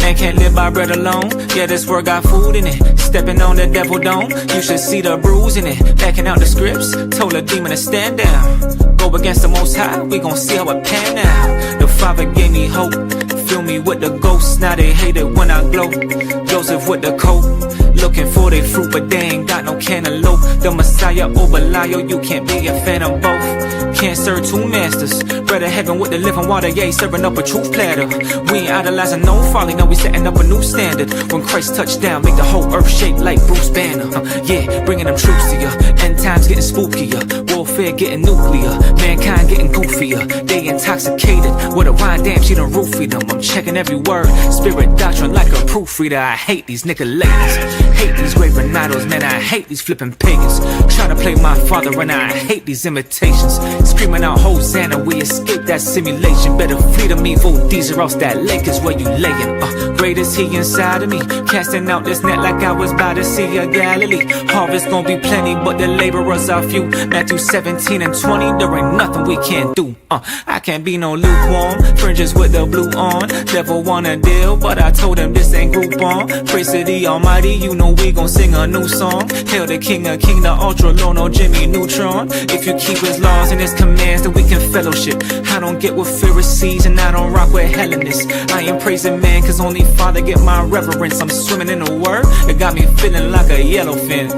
Man can't live by bread alone. Yeah, this word got food in it. Stepping on the devil dome, you should see the bruise in it. Backing out the scripts, told a demon to stand down. Go against the Most High, we gon' see how it pan out. The Father gave me hope, fill me with the ghosts. Now they hate it when I glow. Joseph with the coat, looking for their fruit, but they ain't got no cantaloupe. The Messiah or Belial, you can't be a fan of both. Can't serve two masters. Bread of heaven with the living water, yeah, serving up a truth platter. We ain't idolizing no folly, now we setting up a new standard. When Christ touched down, make the whole earth shake like Bruce Banner. Yeah, bringing them troops to ya. End times getting spookier. Warfare getting nuclear. Mankind getting goofier. They intoxicated with a wine, damn, she done roofied them. I'm checking every word. Spirit doctrine like a proofreader. I hate these Nicolaitans. Hate these graven idols, man, I hate these flipping pagans. Try to play my father and I hate these imitations. Screaming out Hosanna, we escape that simulation. Better flee to me, vote these or else that lake is where you layin'. Great is he inside of me, casting out this net like I was by the Sea of Galilee. Harvest gon' be plenty, but the laborers are few. Matthew 17 and 20, there ain't nothing we can't do. I can't be no lukewarm, fringes with the blue on. Devil wanna deal, but I told him this ain't Groupon. Praise to the Almighty, you know we gon' sing a new song. Hail the King of King, the Ultra Low, no Jimmy Neutron. If you keep his laws and his commands, then we can fellowship. I don't get with Pharisees and I don't rock with Hellenists. I ain't praising man, cause only Father get my reverence. I'm swimming in the word, it got me feeling like a yellowfin.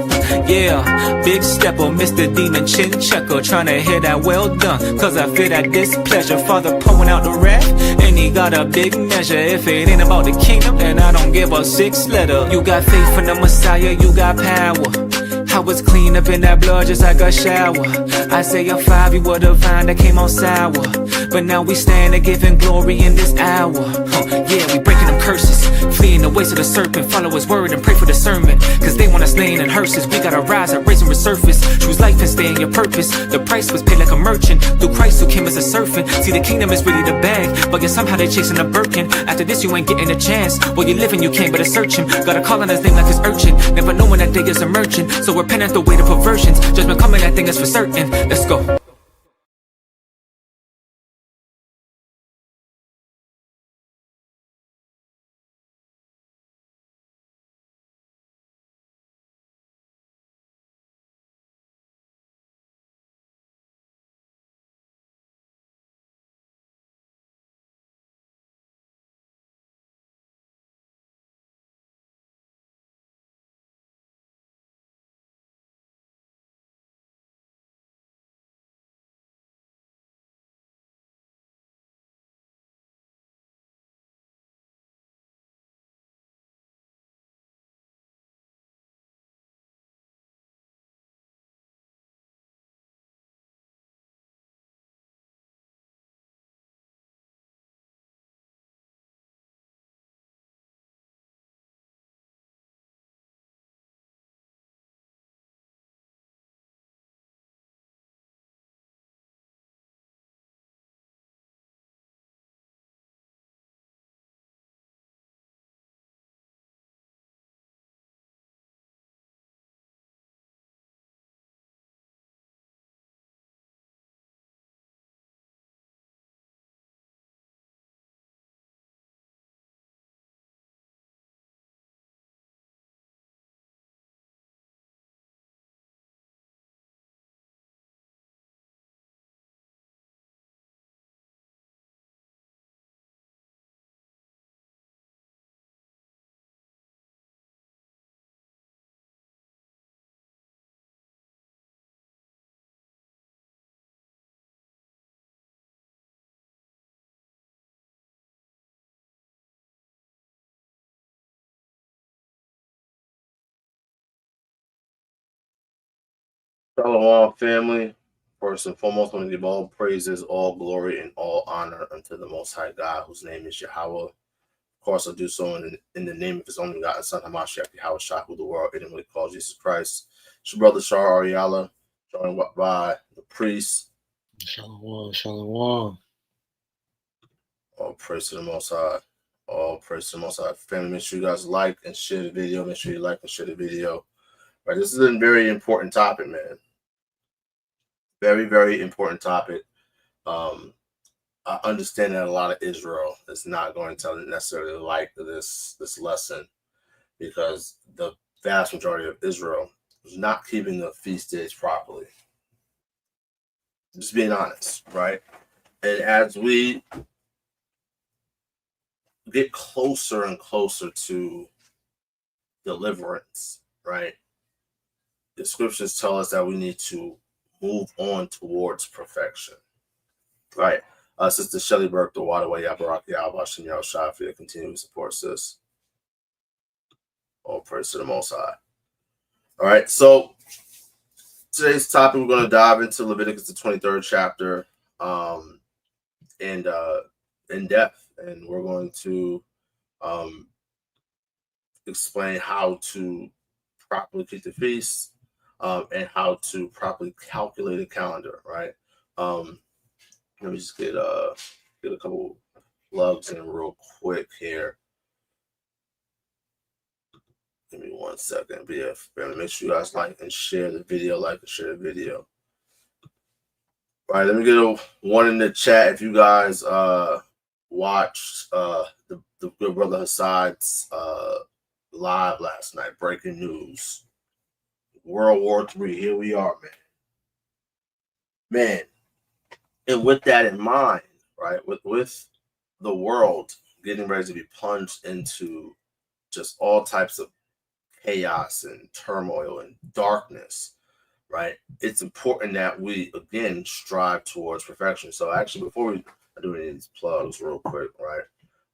Yeah, big stepper, Mr. Demon Chin Checker, trying to hear that well done, cause I feel that displeasure. Father pouring out the wrath, and he got a big measure. If it ain't about the kingdom, then I don't give a six letter. You got faith in the Messiah, you got power. I was clean up in that blood just like a shower. Isaiah 5, you were the vine that came out sour, but now we stand and giving glory in this hour. Yeah, we breaking them curses, fleeing the ways of the serpent. Follow his word and pray for discernment, cause they want us laying in hearses. We gotta rise up, raise and resurface. Choose life and stay in your purpose. The price was paid like a merchant, through Christ who came as a servant. See, the kingdom is ready to bag, but yet somehow they chasing a Birkin. After this you ain't getting a chance. While you living you can't better search him. Gotta call on his name like his urchin, never knowing that day is emerging. So repent at the weight of perversions. Judgment coming, that thing is for certain. Let's go. Shalawam family. First and foremost, I want to give all praises, all glory, and all honor unto the Most High God, whose name is Yahawah. Of course, I do so in the name of his only begotten Son, Hamashiach, Yahawashi, who the world intimately calls Jesus Christ. It's your brother Yasharahla, joined by the priest. Shalawam. All praise to the Most High. All praise to the Most High. Family, make sure you guys like and share the video. Make sure you like and share the video. Right, this is a very important topic, man. Very, very important topic. I understand that a lot of Israel is not going to necessarily like this lesson, because the vast majority of Israel is not keeping the feast days properly. Just being honest, right? And as we get closer and closer to deliverance, right, the scriptures tell us that we need to move on towards perfection, right? Sister Shelly Burke, the YAHAWAH, Barakath, Yahawashi, Yasharahla, continue to support sis. All praise to the Most High. All right, so today's topic, we're going to dive into Leviticus, the 23rd chapter, in depth, and we're going to explain how to properly keep the feast, and how to properly calculate a calendar, right? Let me just get a couple plugs in real quick here. Give me 1 second. Make sure you guys like and share the video. All right, let me get a one in the chat if you guys watched the good brother Hassad's live last night. Breaking news. World War III. Here we are, man. And with that in mind, right, with the world getting ready to be plunged into just all types of chaos and turmoil and darkness, right, it's important that we, again, strive towards perfection. So actually, before we do any of these plugs real quick, right,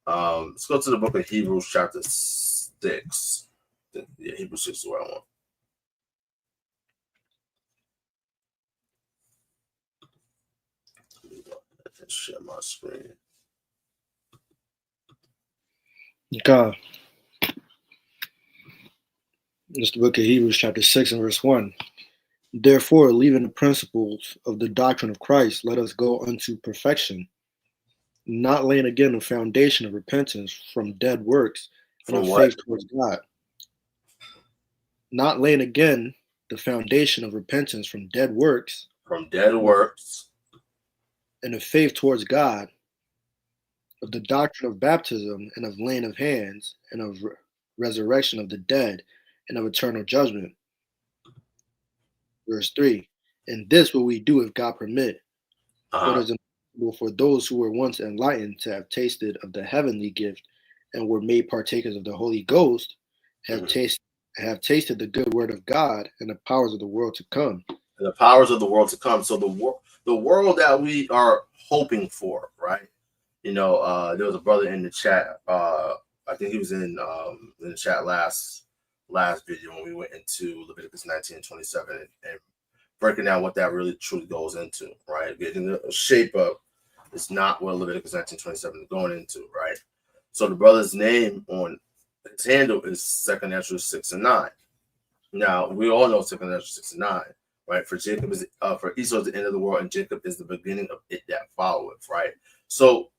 let's go to the book of Hebrews chapter 6. Yeah, Hebrews 6 is where I want. Share my screen. God. It's the book of Hebrews chapter 6 and verse 1. Therefore, leaving the principles of the doctrine of Christ, let us go unto perfection, not laying again the foundation of repentance from dead works and of faith towards God. Not laying again the foundation of repentance from dead works. And of faith towards God, of the doctrine of baptism, and of laying of hands, and of resurrection of the dead, and of eternal judgment. Verse 3, and this will we do if God permit. What is impossible for those who were once enlightened to have tasted of the heavenly gift and were made partakers of the Holy Ghost, have tasted the good word of God and the powers of the world to come. So the world that we are hoping for, right? You know, there was a brother in the chat. I think he was in the chat last video when we went into Leviticus 19:27 and breaking down what that really truly goes into, right? Getting a shape of is not what Leviticus 19:27 is going into, right? So the brother's name on his handle is 2nd Ezra 6 and 9. Now we all know 2nd Ezra 6 and 9. Right, for Jacob is for Esau is the end of the world, and Jacob is the beginning of it that followeth. Right, so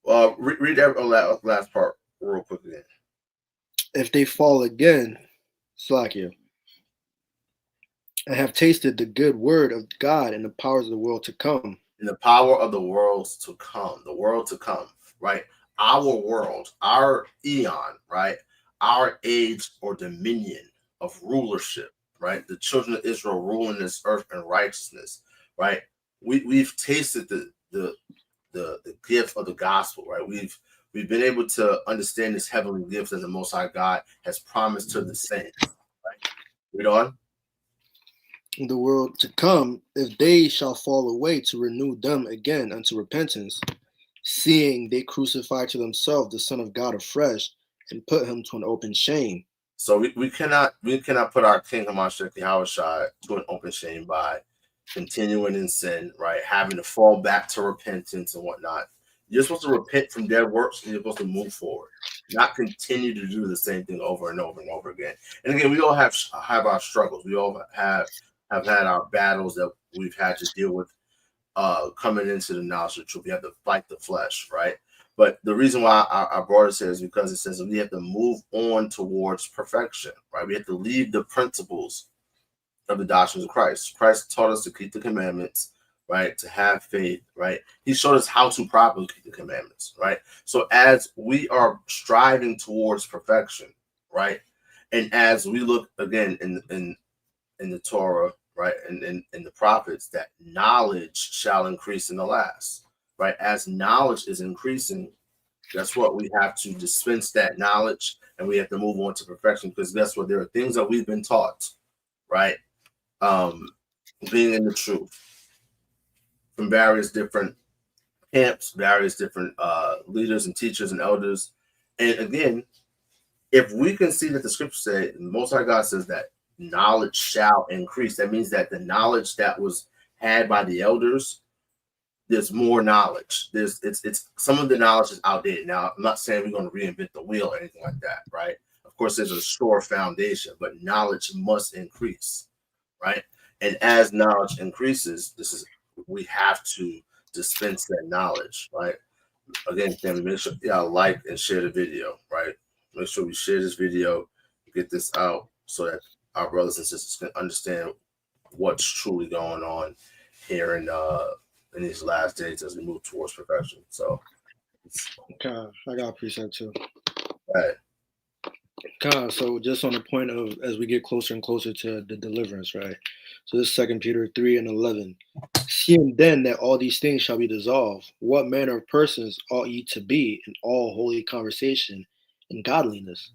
read that last part real quick again. If they fall again, Slakia, and have tasted the good word of God and the powers of the world to come. In the power of the worlds to come, the world to come. Right, our world, our eon, right, our age or dominion of rulership. Right, the children of Israel ruling this earth in righteousness. Right, we've tasted the gift of the gospel. Right, we've been able to understand this heavenly gift that the Most High God has promised to the saints. Right, read on. In the world to come, if they shall fall away, to renew them again unto repentance, seeing they crucify to themselves the Son of God afresh and put him to an open shame. So we cannot put our King Hamashiach Yahawashi to an open shame by continuing in sin, right? Having to fall back to repentance and whatnot. You're supposed to repent from dead works, and you're supposed to move forward, not continue to do the same thing over and over and over again. And again, we all have our struggles. We all have had our battles that we've had to deal with coming into the knowledge of the truth. We have to fight the flesh, right? But the reason why I brought it here is because it says we have to move on towards perfection, right? We have to leave the principles of the doctrines of Christ. Christ taught us to keep the commandments, right? To have faith, right? He showed us how to properly keep the commandments, right? So as we are striving towards perfection, right? And as we look again in the Torah, right, and in the prophets, that knowledge shall increase in the last, right? As knowledge is increasing, guess what? We have to dispense that knowledge and we have to move on to perfection, because guess what? There are things that we've been taught, right? Being in the truth from various different camps, various different leaders and teachers and elders. And again, if we can see that the scripture say, the Most High God says that knowledge shall increase, that means that the knowledge that was had by the elders, there's more knowledge. It's some of the knowledge is outdated. Now, I'm not saying we're going to reinvent the wheel or anything like that, right? Of course, there's a sure foundation, but knowledge must increase, right? And as knowledge increases, we have to dispense that knowledge, right? Again, family, make sure y'all like and share the video, right? Make sure we share this video, get this out so that our brothers and sisters can understand what's truly going on here in these last days as we move towards perfection. So, I got a precept too. right. So just on the point of as we get closer and closer to the deliverance, right? So this 2 Peter 3:11. Seeing then that all these things shall be dissolved, what manner of persons ought ye to be in all holy conversation and godliness,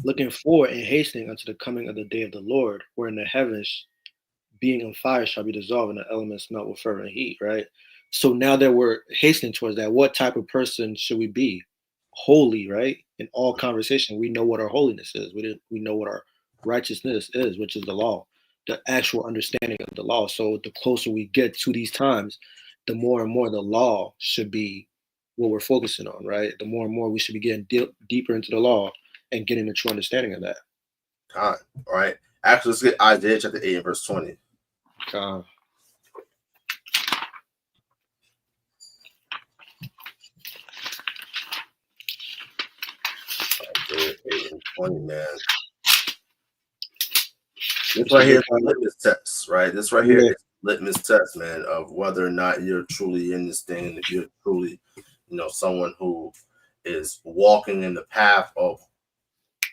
looking forward and hastening unto the coming of the day of the Lord, wherein the heavens being on fire shall be dissolved and the elements melt with fervent heat, right? So now that we're hastening towards that, what type of person should we be? Holy, right? In all conversation, we know what our holiness is. We know what our righteousness is, which is the law, the actual understanding of the law. So the closer we get to these times, the more and more the law should be what we're focusing on, right? The more and more we should be getting deeper into the law and getting a true understanding of that. All right. Actually, let's get Isaiah chapter 8 and verse 20. God. Isaiah 8 and 20, man. This right here is a litmus test, right? This right here is a litmus test, man, of whether or not you're truly in this thing, and if you're truly, someone who is walking in the path of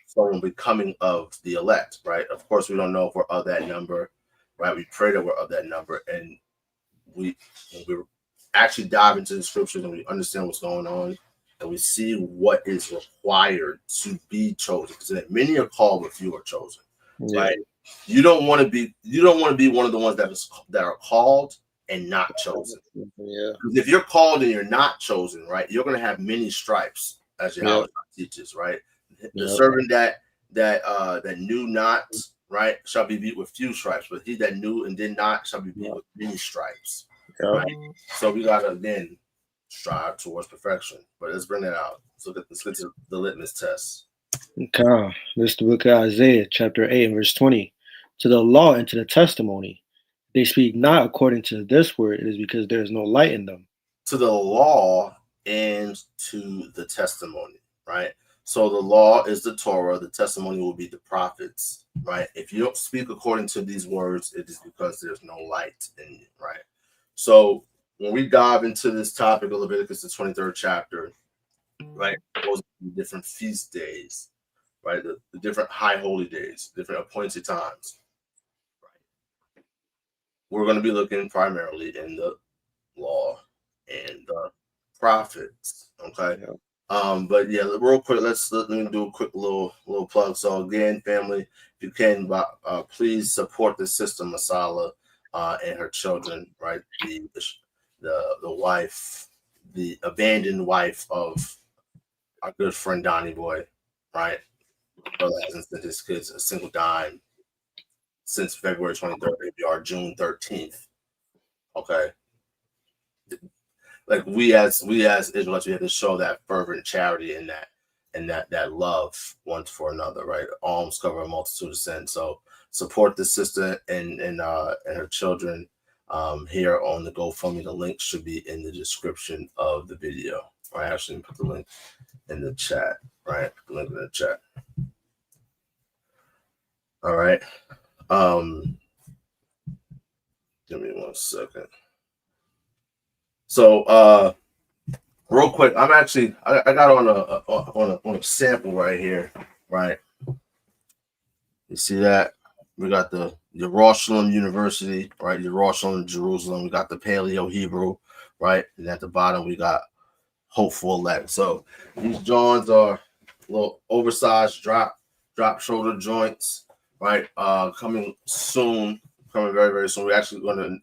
someone becoming of the elect, right? Of course, we don't know if we're of that number, right? We pray that we're of that number, and when we actually dive into the scriptures and we understand what's going on, and we see what is required to be chosen, because many are called, but few are chosen, right? You don't want to be one of the ones that are called and not chosen. Yeah. Because if you're called and you're not chosen, right, you're going to have many stripes, as Yahawashi teaches, right? The servant that knew not, right, shall be beat with few stripes, but he that knew and did not shall be beat with many stripes. Right? So we gotta again strive towards perfection. But let's bring that out. So let's get to the litmus test. Okay. This is the book of Isaiah, chapter 8, and verse 20. To the law and to the testimony, they speak not according to this word, it is because there is no light in them. To the law and to the testimony, right? So the law is the Torah, the testimony will be the prophets, right? If you don't speak according to these words, it is because there's no light in you, right? So when we dive into this topic of Leviticus, the 23rd chapter, right, those different feast days, right, the different high holy days, different appointed times, right? We're going to be looking primarily in the law and the prophets, okay? But yeah, real quick, let me do a quick little plug. So again, family, if you can, please support the Sister Masalah and her children, right? The wife, the abandoned wife of our good friend Donnie Boy, right? Brother hasn't sent his kids a single dime since February 23rd, or June 13th. Okay. Like we as Israelites, we have to show that fervent charity and that love one for another, right? Alms cover a multitude of sins. So support the sister and her children here on the GoFundMe. The link should be in the description of the video. I actually put the link in the chat, right? Put the link in the chat. All right. Give me 1 second. So real quick, I got on a sample right here, right? You see that? We got the Yasharahla University, right? Yasharahla Jerusalem. We got the Paleo Hebrew, right? And at the bottom we got Hopeful Elect. So these Johns are little oversized drop shoulder joints, right? Coming very, very soon. We're actually going to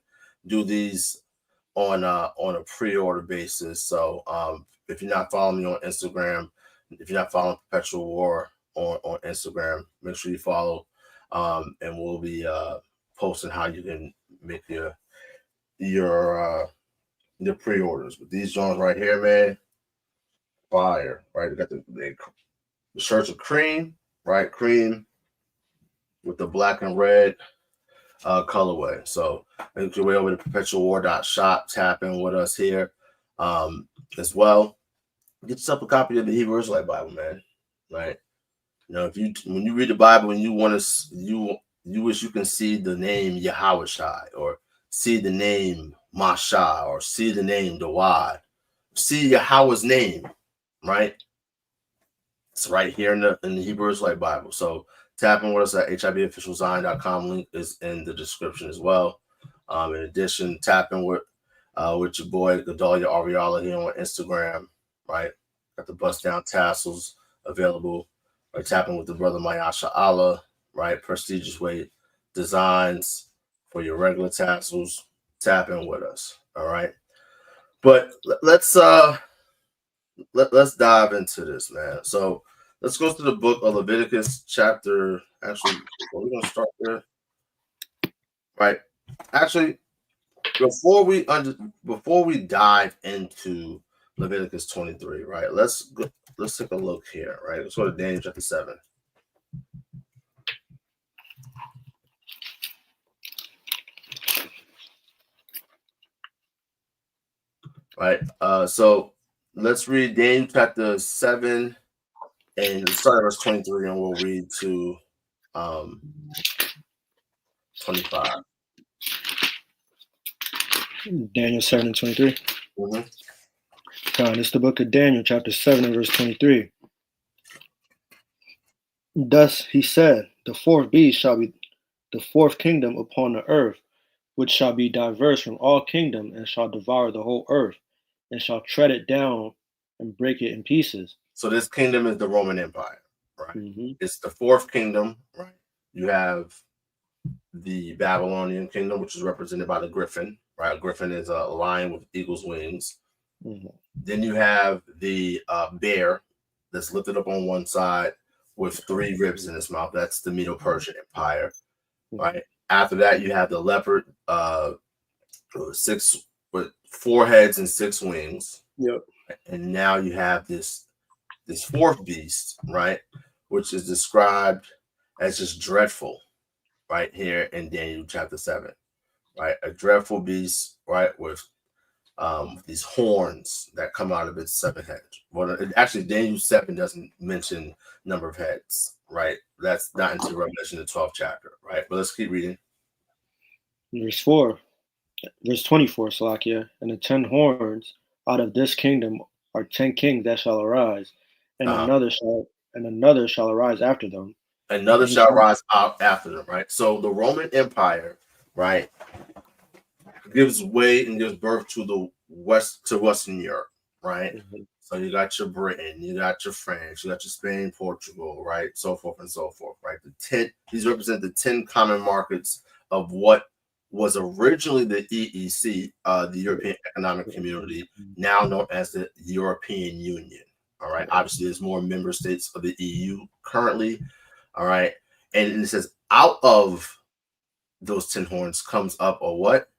do these on a pre-order basis. So if you're not following me on Instagram, if you're not following Perpetual War on Instagram, make sure you follow. And we'll be posting how you can make your pre-orders. But these joints right here, man, fire, right? We got the shirts of cream, right? Cream with the black and red colorway. So make your way over to perpetualwar.shop, tap in with us here as well. Get yourself a copy of the Hebrew Israelite Bible, man. Right? You know, when you read the Bible and you want to you wish you can see the name Yahawashi, or see the name Masha, or see the name Dawad, see Yahweh's name, right? It's right here in the Hebrew Israelite Bible. So tap in with us at hibofficialzion.com. Link is in the description as well. In addition, tap in with your boy Gedalia Ariala here on Instagram, right? Got the bust down tassels available. Right, tap in with the brother Yasharahla, right? Prestigious weight designs for your regular tassels. Tap in with us, all right? But let's dive into this, man. So let's go to the book of Leviticus chapter. Actually, we're gonna start there, right? Actually, before we dive into Leviticus 23, right? Let's take a look here, right? Let's go to Daniel chapter 7. Right. So let's read Daniel chapter 7 and start at verse 23, and we'll read to 25. Daniel 7 and 23. Mm-hmm. It's the book of Daniel, chapter 7 and verse 23. Thus he said, the fourth beast shall be the fourth kingdom upon the earth, which shall be diverse from all kingdom, and shall devour the whole earth, and shall tread it down and break it in pieces. So this kingdom is the Roman Empire, right? Mm-hmm. It's the fourth kingdom, right? You have the Babylonian kingdom, which is represented by the griffin, right? A griffin is a lion with eagle's wings. Mm-hmm. Then you have the bear that's lifted up on one side with 3 ribs in its mouth. That's the Medo-Persian Empire, right? After that, you have the leopard, 6 with 4 heads and 6 wings. Yep. And now you have this fourth beast, right, which is described as just dreadful, right here in Daniel chapter 7, right? A dreadful beast, right, with these horns that come out of its 7 heads. Well, actually, Daniel 7 doesn't mention number of heads, right? That's not until Revelation, the 12th chapter, right? But let's keep reading. Verse 24, Salakia, and the 10 horns out of this kingdom are 10 kings that shall arise, and another shall arise after them. Another shall rise out after them, right? So the Roman Empire, right, gives way and gives birth to Western Europe, right? Mm-hmm. So you got your Britain, you got your France, you got your Spain, Portugal, right? So forth and so forth, right? These represent the 10 common markets of what was originally the EEC, the European Economic Community, now known as the European Union. All right. Obviously, there's more member states of the EU currently. All right. And it says out of those 10 horns comes up a what?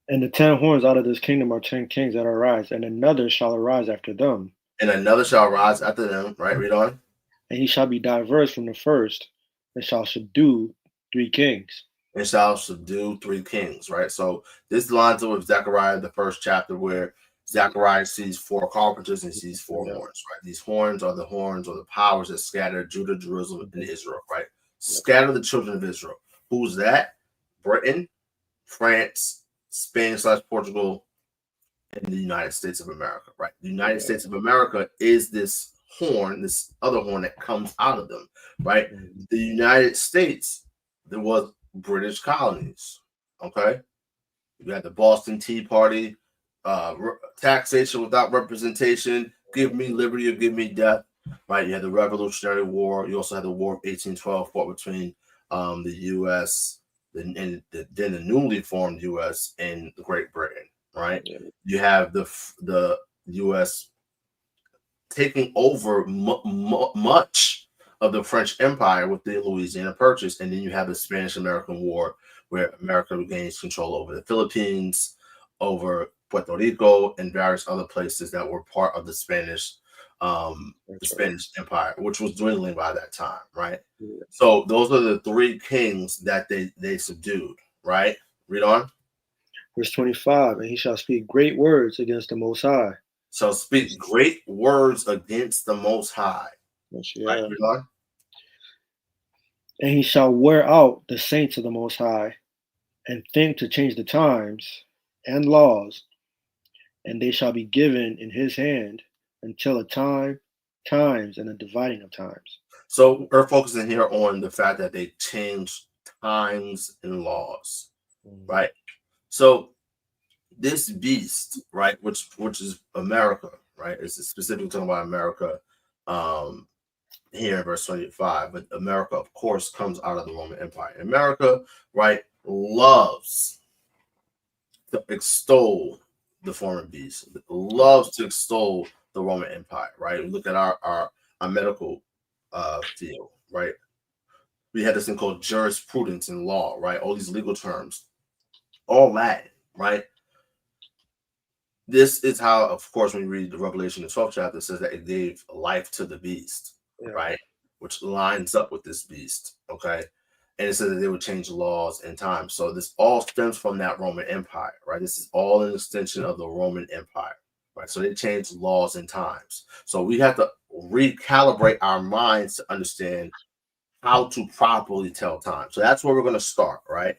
And the 10 horns out of this kingdom are 10 kings that arise, and another shall arise after them. And another shall arise after them, right? Read on. And he shall be diverse from the first, and shall subdue 3 kings. And shall subdue 3 kings, right? So this lines up with Zechariah, the 1st chapter, where Zechariah sees 4 carpenters and sees 4 horns, right? These horns are the powers that scatter Judah, Jerusalem, and Israel, right? Scatter the children of Israel. Who's that? Britain, France, Spain/Portugal, and the United States of America, right? The United States of America is this horn, this other horn that comes out of them, right? The United States, there was British colonies, okay? You had the Boston Tea Party, taxation without representation, give me liberty or give me death, right? You had the Revolutionary War. You also had the War of 1812 fought between the U.S. and then the newly formed U.S. and Great Britain, right? Yeah. You have the U.S. taking over much of the French Empire with the Louisiana Purchase, and then you have the Spanish-American War, where America regains control over the Philippines, over Puerto Rico, and various other places that were part of the Spanish Empire, which was dwindling by that time, right? Yeah. So those are the three kings that they subdued, right? Read on. Verse 25, and he shall speak great words against the Most High. Shall speak great words against the Most High. Yeah. Right, read on. And he shall wear out the saints of the Most High, and think to change the times and laws, and they shall be given in his hand until a times, and a dividing of times. So we're focusing here on the fact that they changed times and laws, right? So this beast, right, which is America, right? It's specifically talking about America here in verse 25, but America, of course, comes out of the Roman Empire. America, right, loves to extol the former beast, loves to extol the Roman Empire, right? We look at our medical field, right? We had this thing called jurisprudence and law, right? All these legal terms, all Latin, right? This is how, of course, when you read the Revelation, the 12th chapter, it says that it gave life to the beast, right? Which lines up with this beast, okay? And it says that they would change laws and time. So this all stems from that Roman Empire, right? This is all an extension of the Roman Empire, right? So they changed laws and times. So we have to recalibrate our minds to understand how to properly tell time. So that's where we're going to start, right?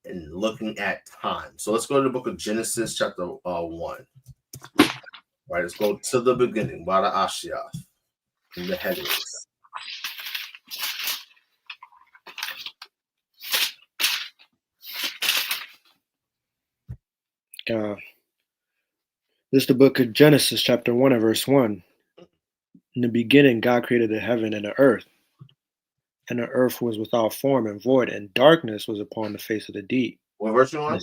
And looking at time. So let's go to the book of Genesis, chapter 1. Right, let's go to the beginning, YAHAWAH, in the headings. This is the book of Genesis, chapter 1 and verse 1. In the beginning, God created the heaven and the earth. And the earth was without form and void, and darkness was upon the face of the deep. What verse you on?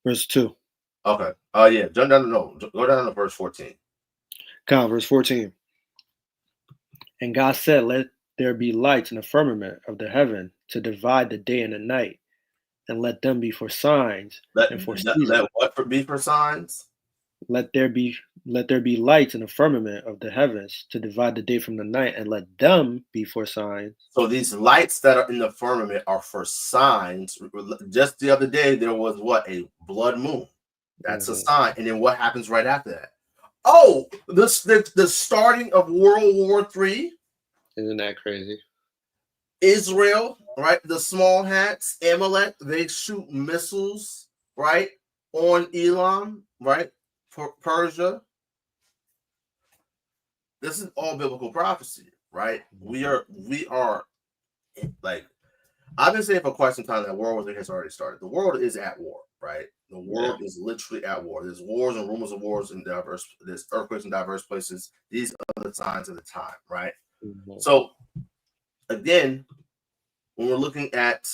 Verse 2. Okay. Yeah. Go down to verse 14. Verse 14. And God said, let there be lights in the firmament of the heaven to divide the day and the night, and let them be for signs and for seasons. Let what be for signs? Let there be lights in the firmament of the heavens to divide the day from the night, and let them be for signs. So these lights that are in the firmament are for signs. Just the other day, there was what? A blood moon. That's a sign. And then what happens right after that? Oh, the starting of World War III. Isn't that crazy? Israel, right? The small hats, Amalek, they shoot missiles, right? On Elam, right? Persia. This is all biblical prophecy, right? We are like, I've been saying for quite some time that World War III has already started. The world is at war, right? The world is literally at war. There's wars and rumors of wars in there's earthquakes in diverse places. These are the signs of the time, right? Mm-hmm. So again, when we're looking at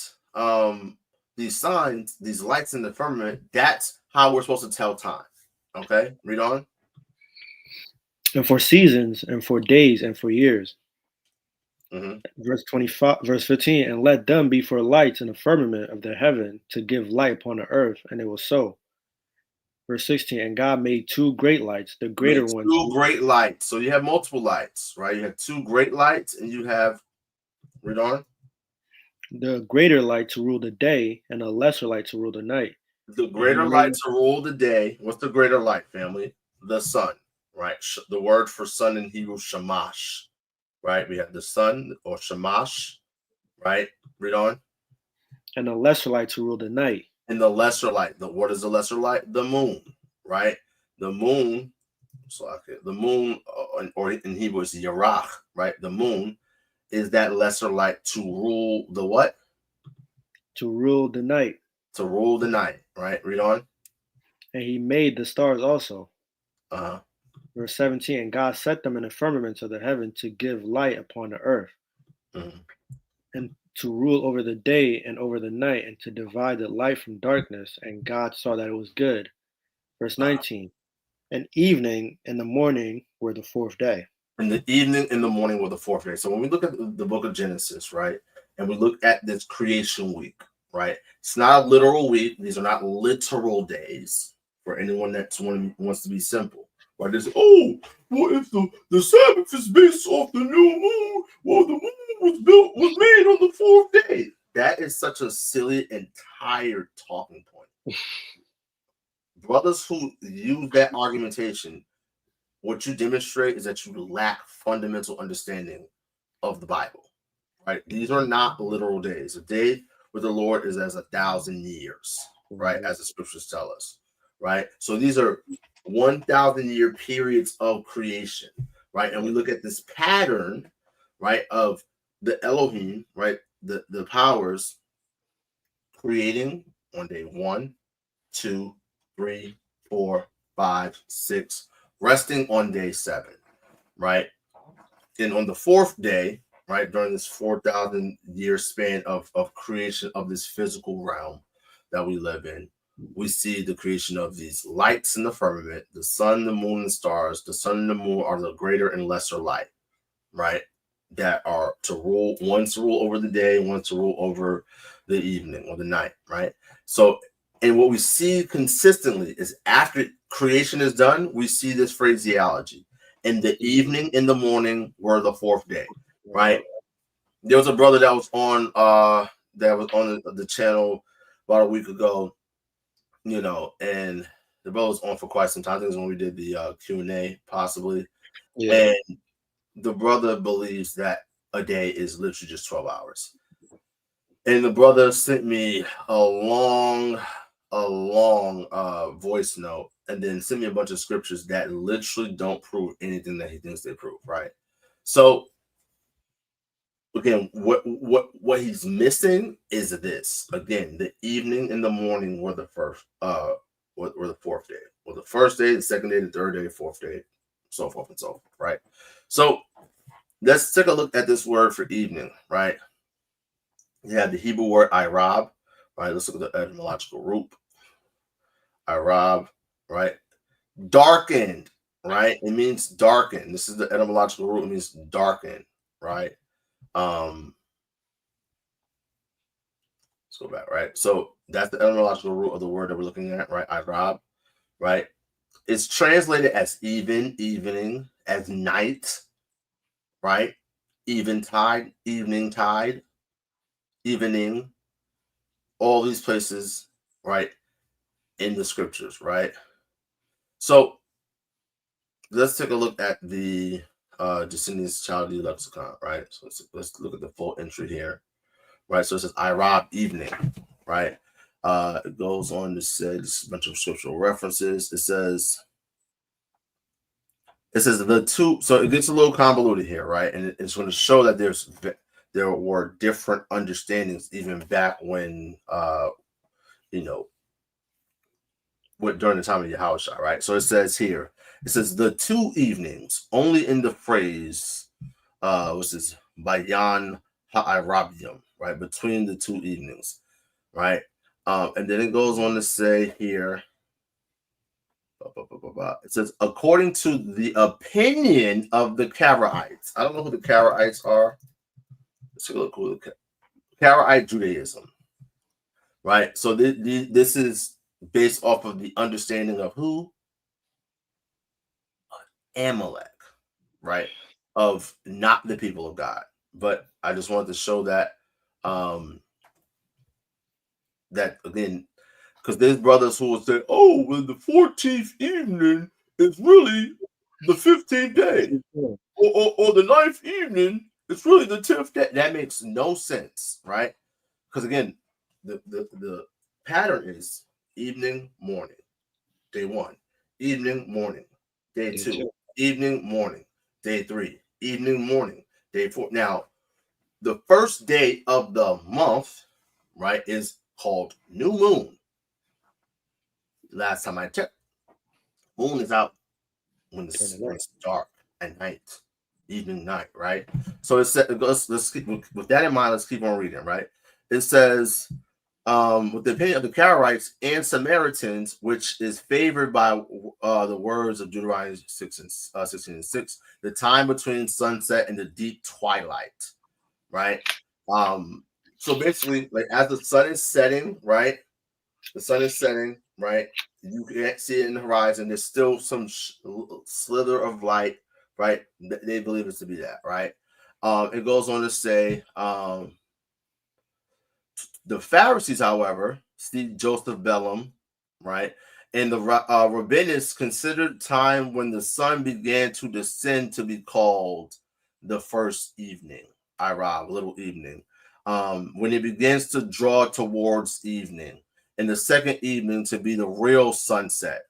these signs, these lights in the firmament, that's how we're supposed to tell time. Okay, read on. And for seasons, and for days, and for years. Mm-hmm. Verse 25, verse 15, and let them be for lights in the firmament of the heaven to give light upon the earth, and it was so. Verse 16, and God made two great lights, the greater ones. Two great lights. So you have multiple lights, right? You have two great lights, and you have, read on. The greater light to rule the day, and the lesser light to rule the night. The greater light to rule the day. What's the greater light, family? The sun, right? The word for sun in Hebrew, shamash, right? We have the sun, or shamash, right? Read on. And the lesser light to rule the night. in the lesser light. What is the lesser light? The moon, right? The moon, the moon, or in Hebrew is Yarach, right? The moon is that lesser light to rule the what? To rule the night. To rule the night, right? Read on. And he made the stars also. Uh-huh. Verse 17, and God set them in the firmament of the heaven to give light upon the earth, and to rule over the day and over the night, and to divide the light from darkness. And God saw that it was good. Verse 19, and evening and the morning were the fourth day. And the evening and the morning were the fourth day. So when we look at the book of Genesis, right, and we look at this creation week, right, it's not a literal week. These are not literal days for anyone that wants to be simple. Right? They say, oh, well, if the Sabbath is based off the new moon, well, the moon was made on the fourth day. That is such a silly and tired talking point. Brothers who use that argumentation, what you demonstrate is that you lack fundamental understanding of the Bible. Right? These are not literal days. A day with the Lord is as 1,000 years, right? As the scriptures tell us, right? So these are 1,000-year periods of creation, right? And we look at this pattern, right, of the Elohim, right, the powers creating on day 1, 2, 3, 4, 5, 6, resting on day 7, right? And on the fourth day, right, during this 4,000-year span of creation of this physical realm that we live in, we see the creation of these lights in the firmament, the sun, the moon, and stars. The sun and the moon are the greater and lesser light, right? That are to rule, one to rule over the day, one to rule over the evening or the night, right? So, and what we see consistently is after creation is done, we see this phraseology. In the evening, in the morning were the fourth day, right? There was a brother that was on the channel about a week ago, you know, and the brother was on for quite some time. I think it was when we did the Q&A, possibly. Yeah. And the brother believes that a day is literally just 12 hours. And the brother sent me a long voice note, and then sent me a bunch of scriptures that literally don't prove anything that he thinks they prove, right? So again, what he's missing is this. Again, the evening and the morning were the first were the fourth day. Well, the first day, the second day, the third day, fourth day, so forth and so forth, right? So let's take a look at this word for evening, right? You have the Hebrew word irab, right? Let's look at the etymological root. Irab, right? Darkened, right? It means darkened. This is the etymological root. It means darkened, right? Let's go back, right? So that's the etymological root of the word that we're looking at, right? Irab, right? It's translated as even, evening, as night, right? Eventide, evening tide, evening, all these places, right? In the scriptures, right? So let's take a look at the Jacinius Chaldee lexicon, right? So let's look at the full entry here, right? So it says Irab, evening, right? It goes on to say this a bunch of scriptural references. It says the two, so it gets a little convoluted here, right? And it's going to show that there were different understandings even back when during the time of Yahawashi, right? So it says here, it says the two evenings, only in the phrase, which is bayan ha'irabium, right? Between the two evenings, right? And then it goes on to say here, it says, according to the opinion of the Karaites. I don't know who the Karaites are. Let's take a look who the Karaite Judaism, right? So this is based off of the understanding of who? Amalek, right? Of not the people of God. But I just wanted to show that that again, because there's brothers who will say, oh, well, the 14th evening is really the 15th day. Or the 9th evening, it's really the 10th day. That makes no sense, right? Because again, the pattern is evening, morning. Day 1, evening, morning. Day 2, evening, morning. Day 3, evening, morning. Day 4. Now, the first day of the month, right, is called new moon. Last time I checked, moon is out when it's dark at night, evening, night, right? So it said, let's keep, with that in mind, let's keep on reading, right? It says, with the opinion of the Karaites and Samaritans, which is favored by the words of Deuteronomy 16 and 6, the time between sunset and the deep twilight, right? So basically, like as the sun is setting, right? The sun is setting, right? You can't see it in the horizon. There's still some slither of light, right? They believe it to be that, right? It goes on to say, the Pharisees, however, Steve Joseph Bellum, right, and the rabbinics considered time when the sun began to descend to be called the first evening, Irab, little evening, when it begins to draw towards evening, and the second evening to be the real sunset,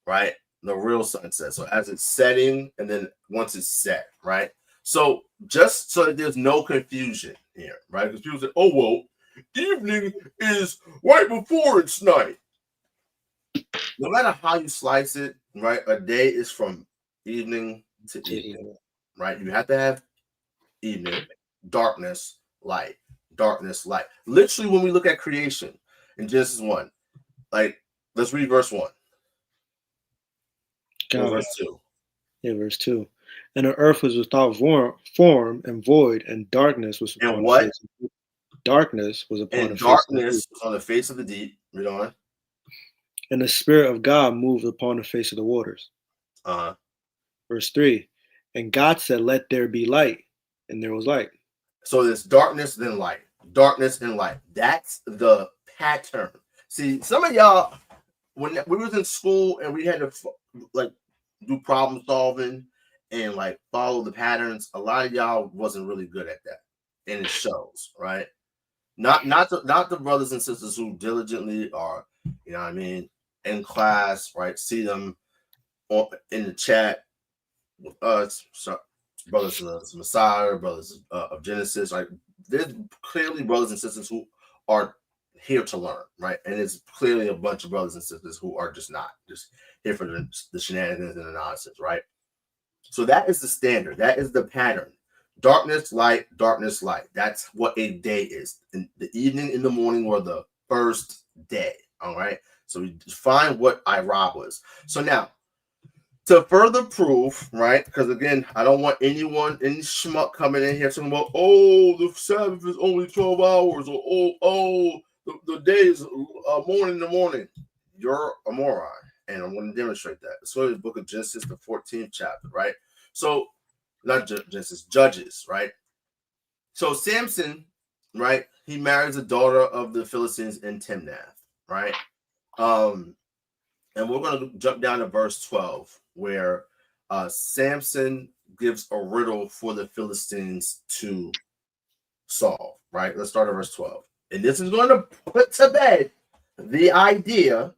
right, the real sunset. So as it's setting, and then once it's set, right. So just so that there's no confusion here, right, because people say, oh well, evening is right before it's night. No matter how you slice it, right, a day is from evening to evening, right? You have to have evening, darkness, light, darkness, light. Literally, when we look at creation in Genesis 1, like, let's read verse 1. Verse 2. Yeah, verse 2. And the earth was without form and void, and darkness was upon the face of the darkness was upon the darkness was on the face of the deep. Read on. And the Spirit of God moved upon the face of the waters. Verse 3. And God said, let there be light, and there was light. So there's darkness, then light. Darkness and light. That's the pattern. See, some of y'all, when we was in school and we had to like do problem solving and like follow the patterns, a lot of y'all wasn't really good at that, and it shows, right? Not the brothers and sisters who diligently are, you know what I mean, in class, right? See them in the chat with us, brothers of Masalah, brothers of Genesis. Like, there's clearly brothers and sisters who are here to learn, right? And it's clearly a bunch of brothers and sisters who are just not, just here for the shenanigans and the nonsense, right? So that is the standard. That is the pattern. Darkness, light, darkness, light. That's what a day is. In the evening and the morning were the first day. All right. So we define what Irab was. So now, to further prove, right? Because again, I don't want any schmuck coming in here talking about, oh, the Sabbath is only 12 hours, or the day is morning in the morning. You're a moron. And I'm going to demonstrate that. So the book of Genesis, the 14th chapter, right? So not Genesis, Judges, right? So Samson, right? He marries a daughter of the Philistines in Timnath, right? And we're going to jump down to verse 12, where Samson gives a riddle for the Philistines to solve, right? Let's start at verse 12. And this is going to put to bed the idea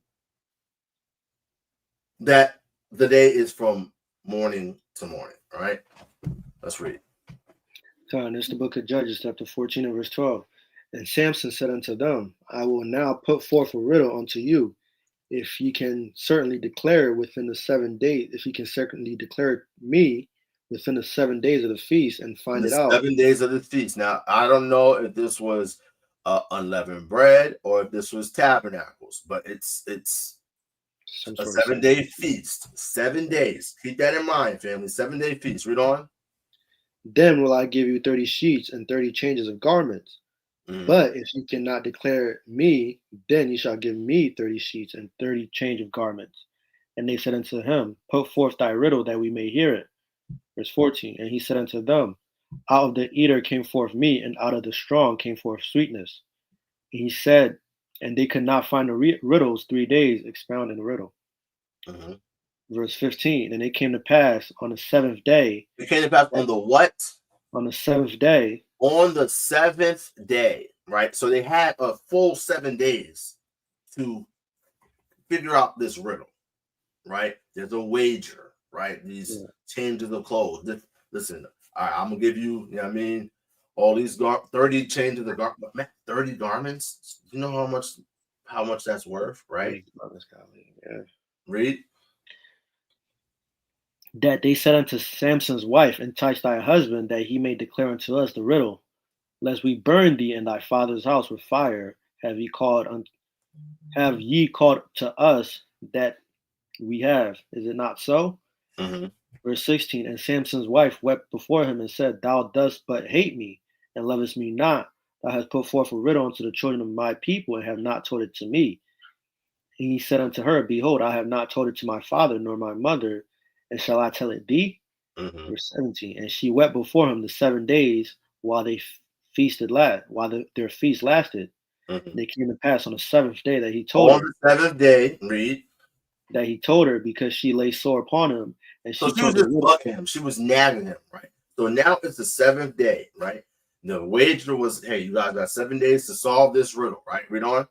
that the day is from morning to morning, all right? Let's read. And it's the book of Judges, chapter 14 and verse 12. And Samson said unto them, I will now put forth a riddle unto you, if ye can certainly declare within the 7 days, if ye can certainly declare me within the 7 days of the feast and find it out. 7 days of the feast. Now, I don't know if this was unleavened bread or if this was tabernacles, but it's a 7-day feast. 7 days. Keep that in mind, family. 7-day feast. Read on. Then will I give you 30 sheets and 30 changes of garments. But if you cannot declare me, then you shall give me 30 sheets and 30 change of garments. And they said unto him, put forth thy riddle that we may hear it. Verse 14. And he said unto them, out of the eater came forth meat, and out of the strong came forth sweetness. And he said, and they could not find the riddles 3 days expounding the riddle. Verse 15. And it came to pass on the 7th day. It came to pass on the what? On the 7th day. On the 7th day, right? So they had a full 7 days to figure out this riddle, right? There's a wager, right? These changes of clothes. Listen, all right, I'm gonna give you, you know what I mean, all these 30 changes of garments, 30 garments. You know how much that's worth, right? Yeah. Read. That they said unto Samson's wife, entice thy husband, that he may declare unto us the riddle, lest we burn thee in thy father's house with fire. Have ye called to us that we have? Is it not so? Mm-hmm. Verse 16, and Samson's wife wept before him and said, Thou dost but hate me, and lovest me not. Thou hast put forth a riddle unto the children of my people, and have not told it to me. And he said unto her, Behold, I have not told it to my father nor my mother, and shall I tell it thee? Mm-hmm. Verse 17, and she wept before him the 7 days while they feasted their feast lasted. Mm-hmm. And it came to pass on the 7th day that he told her. On the 7th day, read. That he told her, because she lay sore upon him, and So she was just bugging him. She was nagging him, right? So now it's the 7th day, right? The wager was, hey, you guys got 7 days to solve this riddle, right? Read on.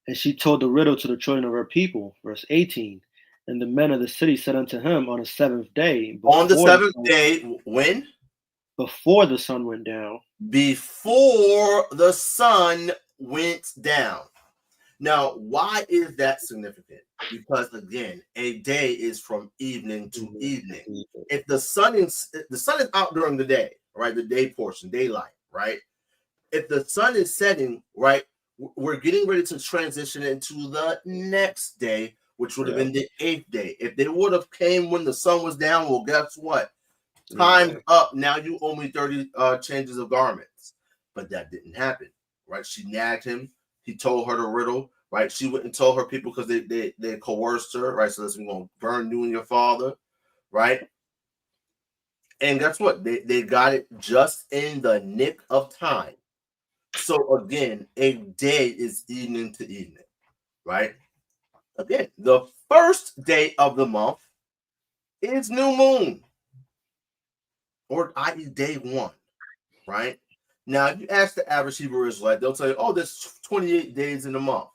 And she told the riddle to the children of her people. Verse 18. And the men of the city said unto him on the 7th day. On the 7th day, when? Before the sun went down. Before the sun went down. Now, why is that significant? Because again, a day is from evening to evening. If the sun is out during the day, right? The day portion, daylight, right? If the sun is setting, right, we're getting ready to transition into the next day, which would have been the 8th day. If they would have came when the sun was down, well, guess what? Time's up. Now you owe me 30 changes of garments. But that didn't happen, right? She nagged him. He told her the riddle, right? She went and told her people because they coerced her, right? So listen, we're going to burn you and your father, right? And guess what? They got it just in the nick of time. So again, a day is evening to evening, right? Again, the first day of the month is new moon, or i.e. day 1, right? Now, if you ask the average Hebrew Israelite, they'll tell you, oh, there's 28 days in a month,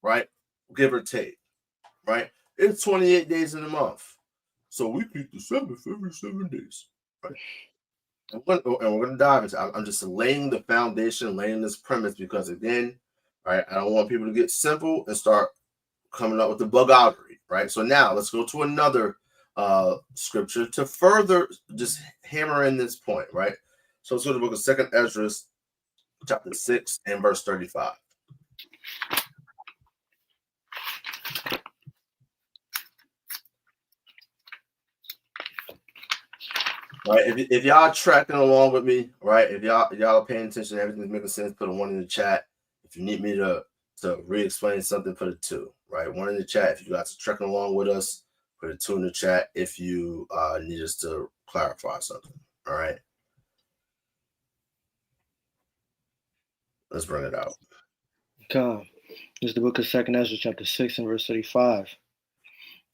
right? Give or take, right? It's 28 days in a month. So we keep the Sabbath every 7 days, right? And we're going to dive into it. I'm just laying the foundation, laying this premise because, again, right, I don't want people to get simple and start coming up with the buggery, right? So now let's go to another scripture to further just hammer in this point, right? So let's go to the book of 2nd Ezra, chapter 6 and verse 35. Right, if y'all tracking along with me, right? If y'all are paying attention, everything's making sense, put a 1 in the chat. If you need me to re-explain something, put a 2, right? 1 in the chat if you guys are tracking along with us, put a 2 in the chat if you need us to clarify something. All right. Let's bring it out. Okay. This is the book of 2nd Ezra, chapter 6 and verse 35.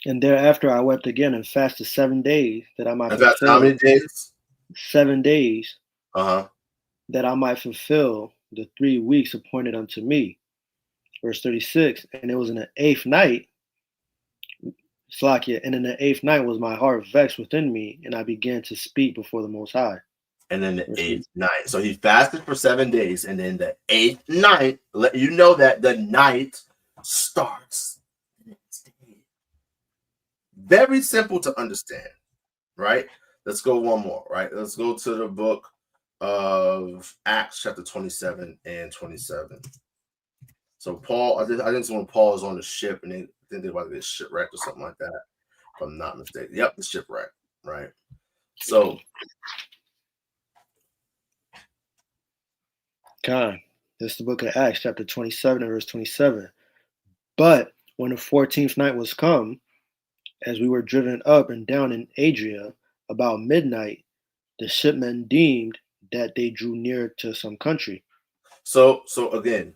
And thereafter I wept again and fasted 7 days that I might fulfill. How many days? 7 days. That I might fulfill the 3 weeks appointed unto me. Verse 36. And it was in the 8th night, Slakia, and in the 8th night was my heart vexed within me, and I began to speak before the Most High. And then the 8th night. So he fasted for 7 days, and then the 8th night, let you know that the night starts the next day. Very simple to understand, right? Let's go one more, right? Let's go to the book of Acts, chapter 27 and 27. So Paul, I think it's when Paul is on the ship, and they think they're about to get shipwrecked or something like that, if I'm not mistaken. Yep, the shipwreck, right? So God, this is the book of Acts, chapter 27 and verse 27. But when the 14th night was come, as we were driven up and down in Adria, about midnight, the shipmen deemed that they drew near to some country. So again,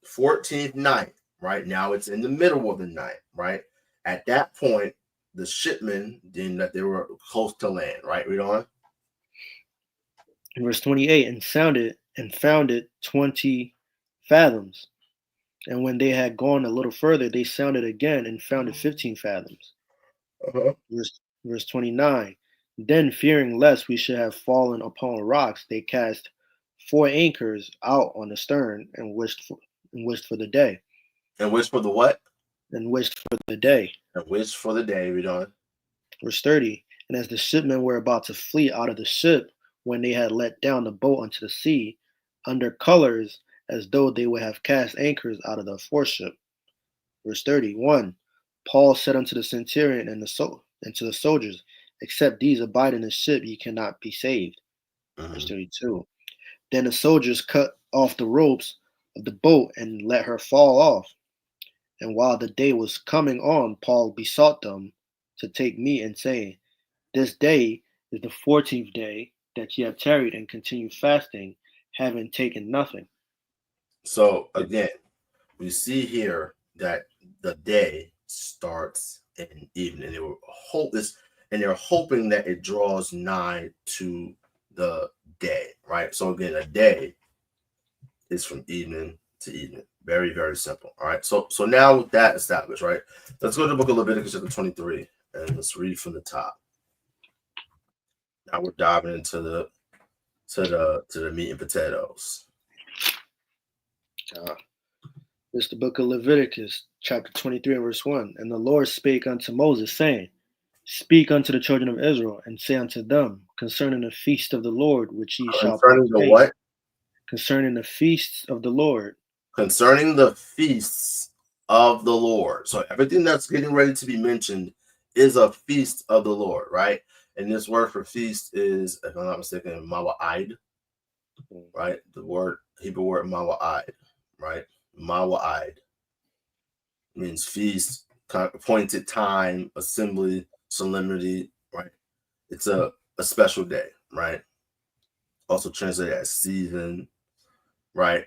14th night, right? Now it's in the middle of the night, right? At that point, the shipmen deemed that they were close to land, right? Read on. In verse 28, and found it 20 fathoms. And when they had gone a little further, they sounded again and found it 15 fathoms. Verse 29. Then, fearing lest we should have fallen upon rocks, they cast 4 anchors out on the stern and wished for the day. And wished for the what? And wished for the day. And wished for the day. Read on. Verse 30. And as the shipmen were about to flee out of the ship, when they had let down the boat unto the sea, under colors as though they would have cast anchors out of the foreship. Verse 31. Paul said unto the centurion and to the soldiers, except these abide in the ship, ye cannot be saved. Verse 32. Then the soldiers cut off the ropes of the boat and let her fall off. And while the day was coming on, Paul besought them to take meat, and saying, this day is the 14th day that ye have tarried and continued fasting, having taken nothing. So again, we see here that the day starts in evening. They're hoping that it draws nigh to the day, right? So again, a day is from evening to evening. Very, very simple. All right. So now with that established, right? Let's go to the book of Leviticus chapter 23 and let's read from the top. Now we're diving into the meat and potatoes. This is the book of Leviticus, chapter 23 and verse 1. And the Lord spake unto Moses, saying, speak unto the children of Israel, and say unto them concerning the feast of the Lord, which ye shall proclaim. The what? Concerning the feasts of the Lord. Concerning the feasts of the Lord. So everything that's getting ready to be mentioned is a feast of the Lord, right? And this word for feast is, if I'm not mistaken, mawa'id, right? The Hebrew word mawa'id, right? Mawa'id means feast, appointed time, assembly, solemnity, right? It's a special day, right? Also translated as season, right?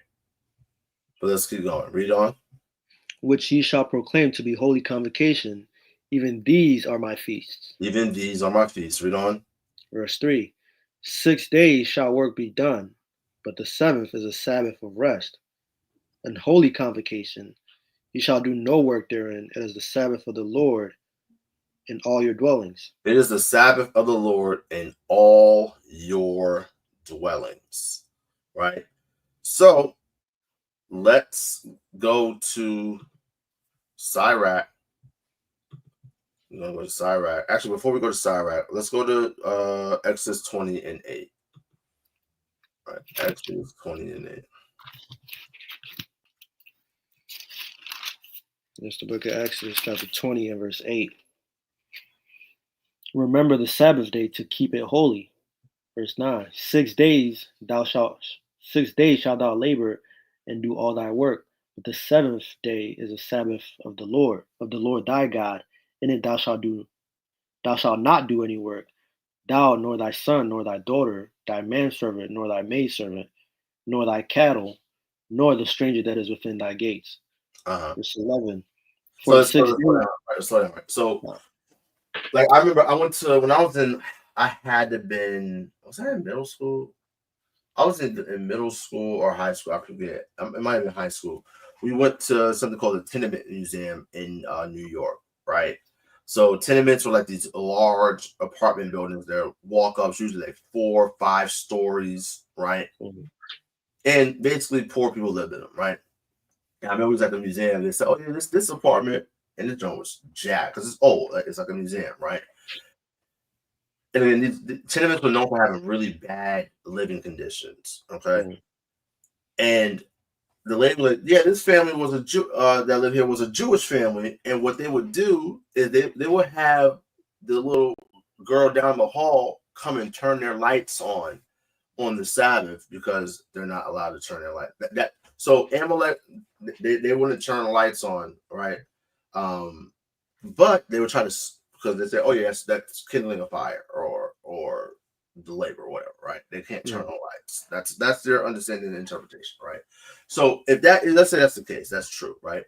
But let's keep going. Read on. Which ye shall proclaim to be holy convocation. Even these are my feasts. Even these are my feasts. Read on. Verse 3. 6 days shall work be done, but the 7th is a Sabbath of rest. And holy convocation, ye shall do no work therein. It is the Sabbath of the Lord in all your dwellings. It is the Sabbath of the Lord in all your dwellings, right? So let's go to Sirach. We're going to go to Sirach. Actually, before we go to Sirach, let's go to Exodus 20 and 8. All right, Exodus 20 and 8. It's the book of Exodus, chapter 20 and verse 8. Remember the Sabbath day to keep it holy. Verse 9. 6 days shalt thou labor and do all thy work. But the 7th day is a Sabbath of the Lord thy God. In it thou shalt not do any work, thou, nor thy son, nor thy daughter, thy manservant, nor thy maidservant, nor thy cattle, nor the stranger that is within thy gates. Verse 11. So like I remember I went to, when I was in, I had to been, was I in middle school? I was in middle school or high school. I forget. It might have been high school. We went to something called the Tenement Museum in New York, right? So tenements were like these large apartment buildings. They're walk-ups, usually like 4 or 5 stories, right? And basically poor people lived in them, right? And I remember we was at the museum. They said, "Oh yeah, this apartment," and this joint was jacked because it's old. It's like a museum, right? And then the tenements were known for having really bad living conditions. Okay, and the lady was like, "Yeah, this family was a Jew that lived here was a Jewish family, and what they would do is they would have the little girl down the hall come and turn their lights on the Sabbath because they're not allowed to turn their light. So Amalek, they wouldn't turn the lights on, right? But they would try to, because they say, oh yes, that's kindling a fire or the labor or whatever, right? They can't turn on lights. That's their understanding and interpretation, right? So if let's say that's the case, that's true, right?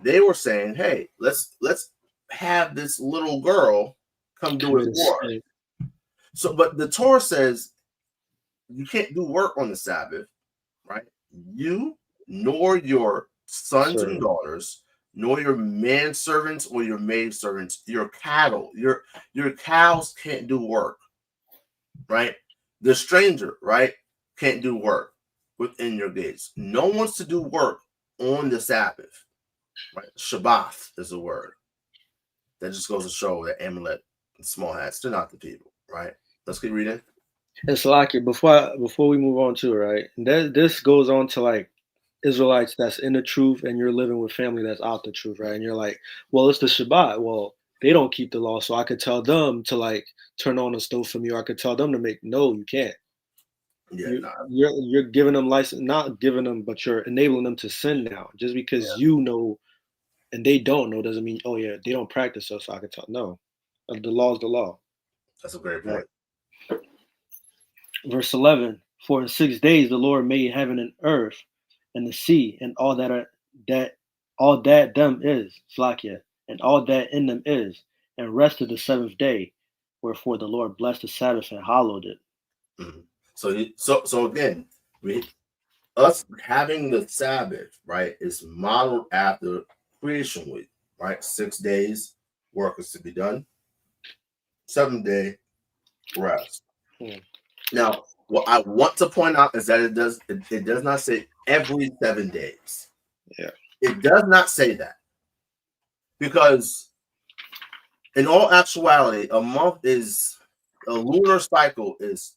They were saying, hey, let's have this little girl come do his work. So, but the Torah says you can't do work on the Sabbath, right? You nor your sons and daughters, nor your manservants or your maidservants, your cattle, your cows can't do work, right? The stranger, right, can't do work within your gates. No one's to do work on the Sabbath, right? Shabbath is a word. That just goes to show that Amalek and small hats, they're not the people, right? Let's keep reading. It's like before we move on to it, right? This goes on to like Israelites that's in the truth and you're living with family that's out the truth, right? And you're like, well, it's the Shabbat. Well, they don't keep the law, so I could tell them to like turn on the stove for me, or I could tell them to make. No, you can't. Yeah, you're giving them license, not giving them, but you're enabling them to sin now. Just because you know and they don't know doesn't mean, oh yeah, they don't practice, so I can tell. No, the law is the law. That's a great point. Right. Verse 11: For in 6 days the Lord made heaven and earth and the sea and all that them is, Slakia, and all that in them is, and rested the seventh day. Wherefore the Lord blessed the Sabbath and hallowed it. Mm-hmm. So again, us having the Sabbath, right, is modeled after creation week, right? 6 days work is to be done. 7th day rest. Now, what I want to point out is that it does not say every 7 days. Yeah, it does not say that, because in all actuality, a lunar cycle is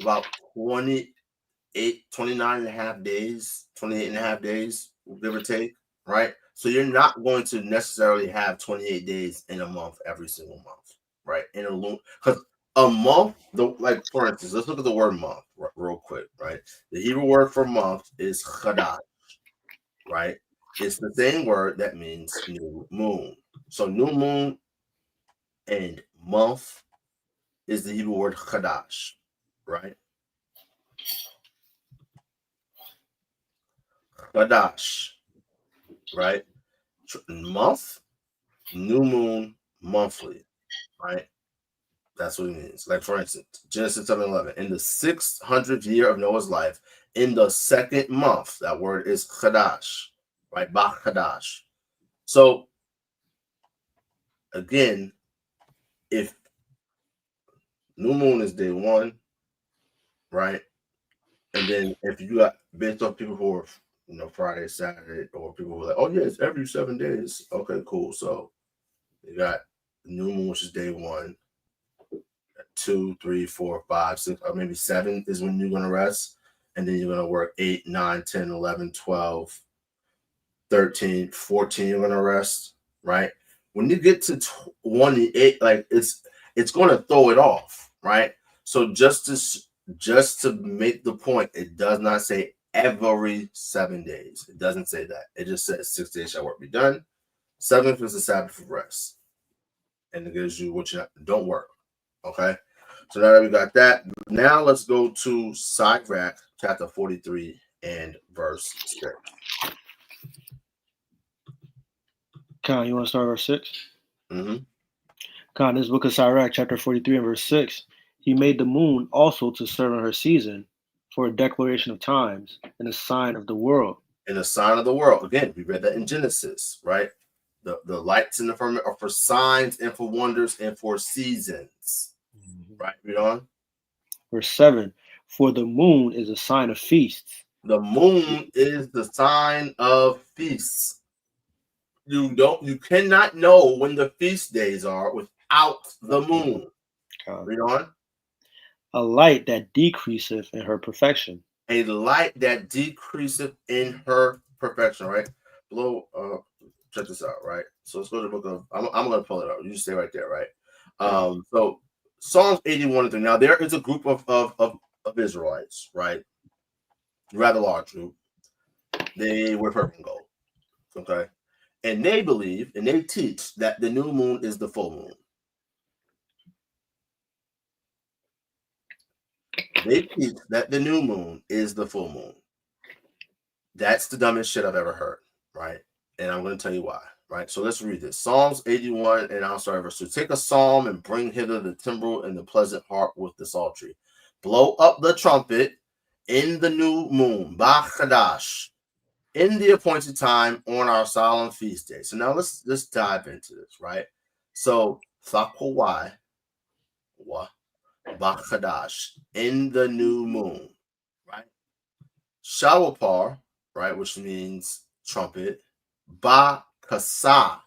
about 29 and a half days, 28 and a half days, give or take, right? So you're not going to necessarily have 28 days in a month every single month, right? In a lunar, because a month, like for instance, let's look at the word month real quick, right? The Hebrew word for month is chadash, right? It's the same word that means new moon. So new moon and month is the Hebrew word chadash, right? Chadash, right? Month, new moon, monthly, right? That's what it means. Like for instance, Genesis 7:11. In the 600th year of Noah's life, in the second month, that word is chadash, right? Bach chadash. So again, if new moon is day 1, right? And then if you got based on people who are, Friday, Saturday, or people who are like, oh yeah, it's every 7 days. Okay, cool. So you got new moon, which is day 1, 2, 3, 4, 5, 6, or maybe 7 is when you're gonna rest, and then you're gonna work 8, 9, 10, 11, 12, 13, 14. You're gonna rest, right? When you get to 28, like it's gonna throw it off, right? So just to make the point, it does not say every 7 days. It doesn't say that. It just says 6 days shall work be done. 7th is the Sabbath of rest, and it gives you what you don't work. Okay, so now that we got that, now let's go to Sirach chapter 43 and verse 6. Khan, you want to start verse 6? Mm-hmm. Khan, this book of Sirach chapter 43 and verse 6. He made the moon also to serve in her season, for a declaration of times and a sign of the world. And a sign of the world. Again, we read that in Genesis, right? The lights in the firmament are for signs and for wonders and for seasons. Right, read on. Verse 7. For the moon is a sign of feasts. The moon is the sign of feasts. You cannot know when the feast days are without the moon. Read on. A light that decreaseth in her perfection. A light that decreaseth in her perfection, right? Check this out, right? So let's go to the book of, I'm going to pull it up. You stay right there, right? So Psalms 81 3. Now there is a group of Israelites, right? Rather large group. They wear purple and gold. Okay. And they believe and they teach that the new moon is the full moon. They teach that the new moon is the full moon. That's the dumbest shit I've ever heard, right? And I'm going to tell you why, right? So let's read this. Psalms 81, and I'll start verse 2. Take a psalm and bring hither the timbrel and the pleasant harp with the psaltery. Blow up the trumpet in the new moon, Bachadash, in the appointed time on our solemn feast day. So now let's dive into this, right? So thawadath, Barakath, in the new moon, right? Shawapar, right, which means trumpet, Bakasa,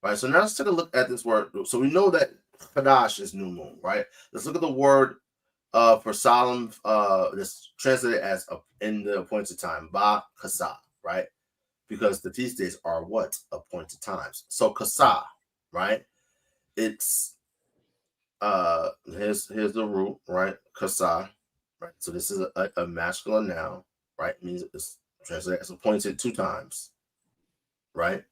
right? So now let's take a look at this word. So we know that Kadash is new moon, right? Let's look at the word for solemn, that's translated as in the appointed time, Bakasa, right? Because the feast days are what? Appointed times. So Kasa, right? It's here's the root, right? Kasa, right? So this is a masculine noun, right? It means it's translated as appointed 2 times, right?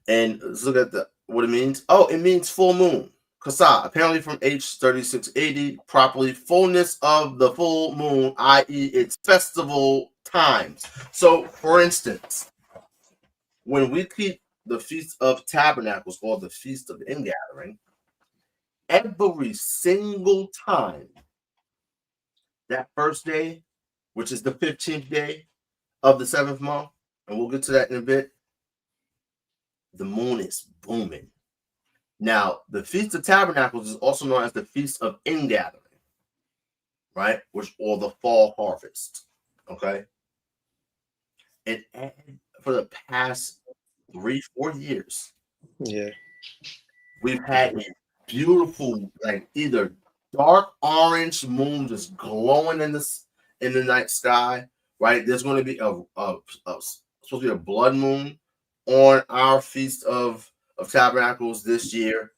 And let's look at what it means. Oh, it means full moon. Kasa, apparently from H3680, properly fullness of the full moon, i.e., its festival times. So, for instance, when we keep the Feast of Tabernacles or the Feast of Ingathering, every single time that first day, which is the 15th day of the 7th month, and we'll get to that in a bit, the moon is booming. Now, the Feast of Tabernacles is also known as the Feast of Ingathering, right? Or the fall harvest, okay? And for the past 3-4 years, we've had a beautiful, like either dark orange moon just glowing in the night sky, right? There's going to be supposed to be a blood moon on our Feast of Tabernacles this year.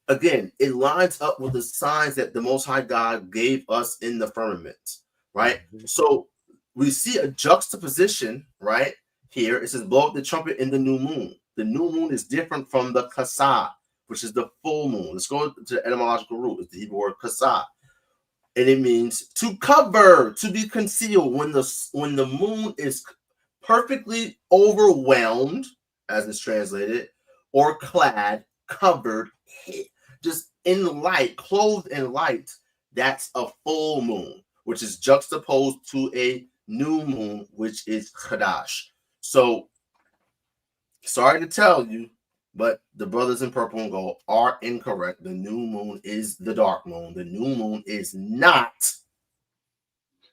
Again, it lines up with the signs that the Most High God gave us in the firmament, right? So we see a juxtaposition, right? Here it says, blow up the trumpet in the new moon. The new moon is different from the Kasa, which is the full moon. Let's go to the etymological root. It's the Hebrew word Kasa. And it means to cover, to be concealed. When the moon is perfectly overwhelmed, as it's translated, or clad, covered, just in light, clothed in light, that's a full moon, which is juxtaposed to a new moon, which is Chadash. So, sorry to tell you, but the brothers in purple and gold are incorrect. The new moon is the dark moon. The new moon is not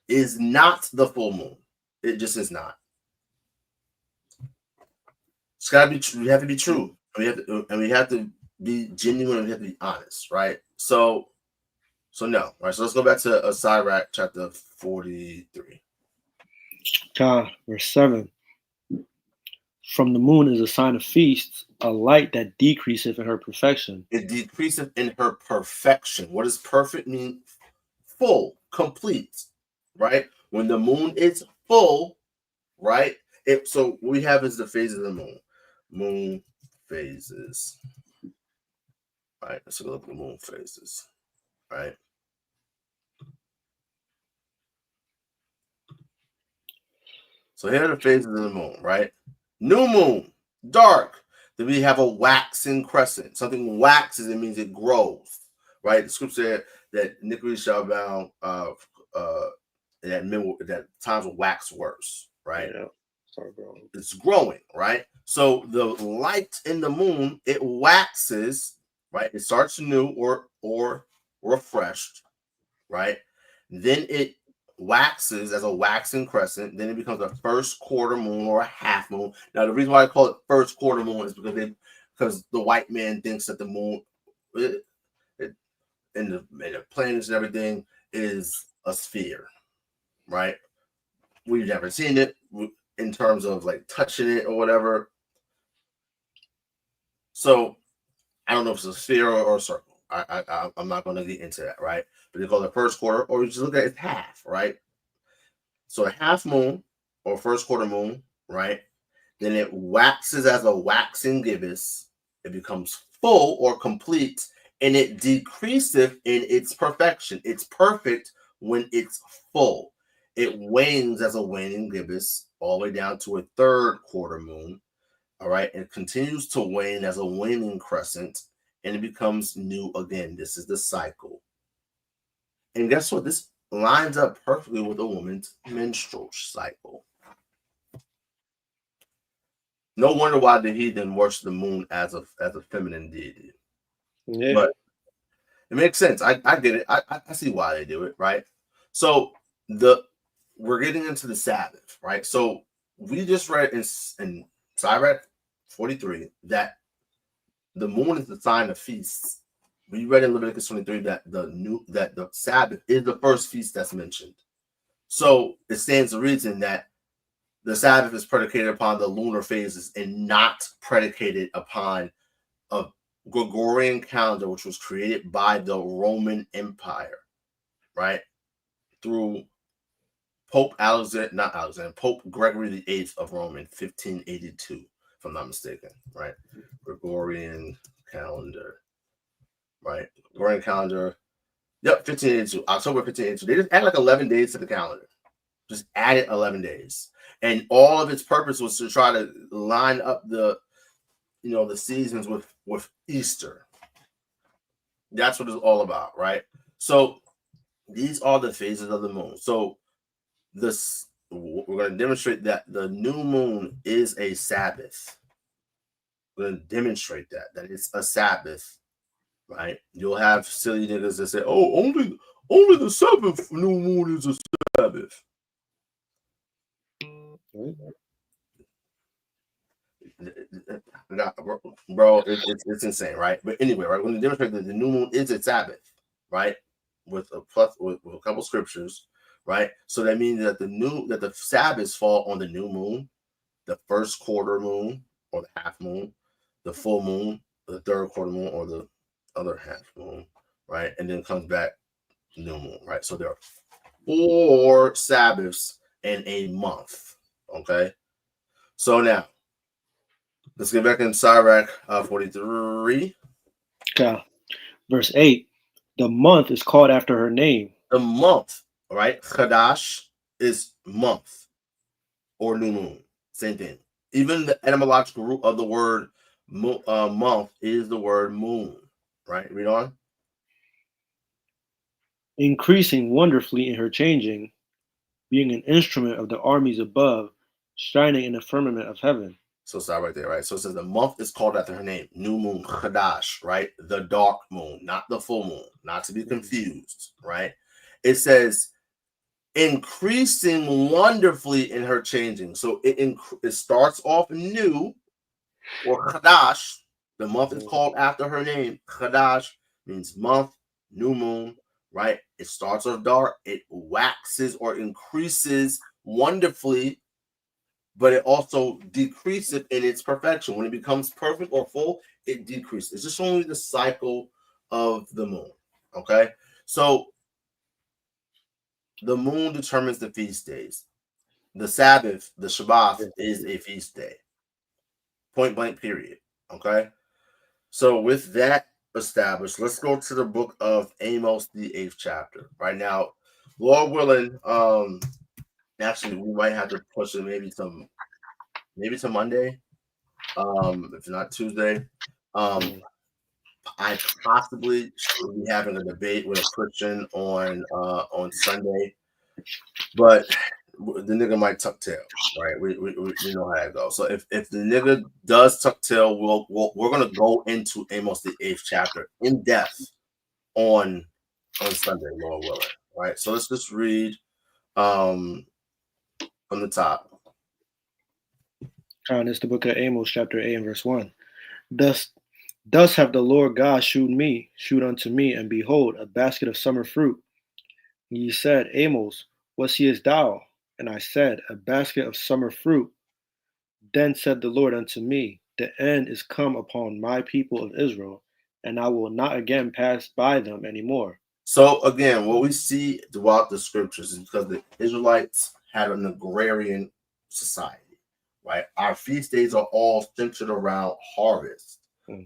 the full moon. It just is not. It's gotta be true. We have to be true. We have to be genuine, and we have to be honest, right? So no, right? So let's go back to Sirach chapter 43. Verse 7. From the moon is a sign of feasts, a light that decreaseth in her perfection. It decreaseth in her perfection. What does perfect mean? Full, complete, right? When the moon is full, right? So what we have is the phases of the moon. Moon phases. Right, let's look at the moon phases. Right. So here are the phases of the moon, right? New moon, dark. Then we have a waxing crescent. Something waxes, it means it grows, right? The scripture that iniquity shall abound, that times will wax worse, right? Yeah. It's growing, right? So the light in the moon, it waxes, right? It starts new or refreshed, right? Then it waxes as a waxing crescent. Then it becomes a first quarter moon or a half moon. Now, the reason why I call it first quarter moon is because the white man thinks that the moon and the planets and everything is a sphere, right? We've never seen it in terms of like touching it or whatever. So I don't know if it's a sphere or a circle. I'm not going to get into that, right? But they call it first quarter, or you just look at it half, right? So a half moon or first quarter moon, right? Then it waxes as a waxing gibbous. It becomes full or complete, and it decreaseth in its perfection. It's perfect when it's full. It wanes as a waning gibbous all the way down to a third quarter moon. All right. It continues to wane as a waning crescent, and it becomes new again. This is the cycle. And guess what? This lines up perfectly with a woman's menstrual cycle. No wonder why the heathen worship the moon as a feminine deity. Yeah. But it makes sense. I get it. I see why they do it, right? So we're getting into the Sabbath, right? So we just read in Sirach 43 that the moon is the sign of feasts. We read in Leviticus 23 that the Sabbath is the first feast that's mentioned. So it stands to reason that the Sabbath is predicated upon the lunar phases and not predicated upon a Gregorian calendar, which was created by the Roman Empire, right? Through Pope Gregory VIII of Rome in 1582, if I'm not mistaken, right? Gregorian calendar, right? Gregorian calendar, yep, 1582, October 1582. They just added like 11 days to the calendar. Just added 11 days. And all of its purpose was to try to line up the seasons with Easter. That's what it's all about, right? So these are the phases of the moon. So we're going to demonstrate that the new moon is a Sabbath. We're going to demonstrate that it's a Sabbath, right? You'll have silly niggas that say, "Oh, only the seventh new moon is a Sabbath." Bro, it's insane, right? But anyway, right, when we demonstrate that the new moon is a Sabbath, right, with a couple scriptures, right? So that means that the Sabbaths fall on the new moon, the first quarter moon or the half moon, the full moon, the third quarter moon, or the other half moon, right? And then comes back new moon, right? So there are 4 Sabbaths in a month. Okay, so now let's get back in Sirach 43. Okay. Verse 8. The month is called after her name. The month, right? Chadash is month or new moon. Same thing. Even the etymological root of the word month is the word moon, right? Read on. Increasing wonderfully in her changing, being an instrument of the armies above, shining in the firmament of heaven. So stop right there, right? So it says the month is called after her name, new moon, Chadash, right? The dark moon, not the full moon, not to be confused, right? It says increasing wonderfully in her changing. So it starts off new, or Chadash. The month is called after her name. Chadash means month, new moon, right? It starts off dark. It waxes or increases wonderfully, but it also decreases in its perfection. When it becomes perfect or full, it decreases. It's just only the cycle of the moon, okay? So the moon determines the feast days. The Sabbath, the Shabbat, is a feast day. Point blank, period. Okay? So with that established, let's go to the book of Amos, the 8th chapter. Right now, Lord willing, actually we might have to push it maybe to Monday. If not Tuesday. I possibly should be having a debate with a Christian on Sunday, but the nigga might tuck tail, right? We know how it goes. So if the nigga does tuck tail, we're gonna go into Amos the 8th chapter in depth on Sunday, Lord willing. Right. So let's just read from the top. It's the book of Amos, chapter 8 and verse 1. Thus have the Lord God shewed unto me, and behold, a basket of summer fruit. And ye said, Amos, what seest thou? And I said, a basket of summer fruit. Then said the Lord unto me, the end is come upon my people of Israel, and I will not again pass by them anymore. So again, what we see throughout the scriptures is because the Israelites had an agrarian society, right? Our feast days are all centered around harvest,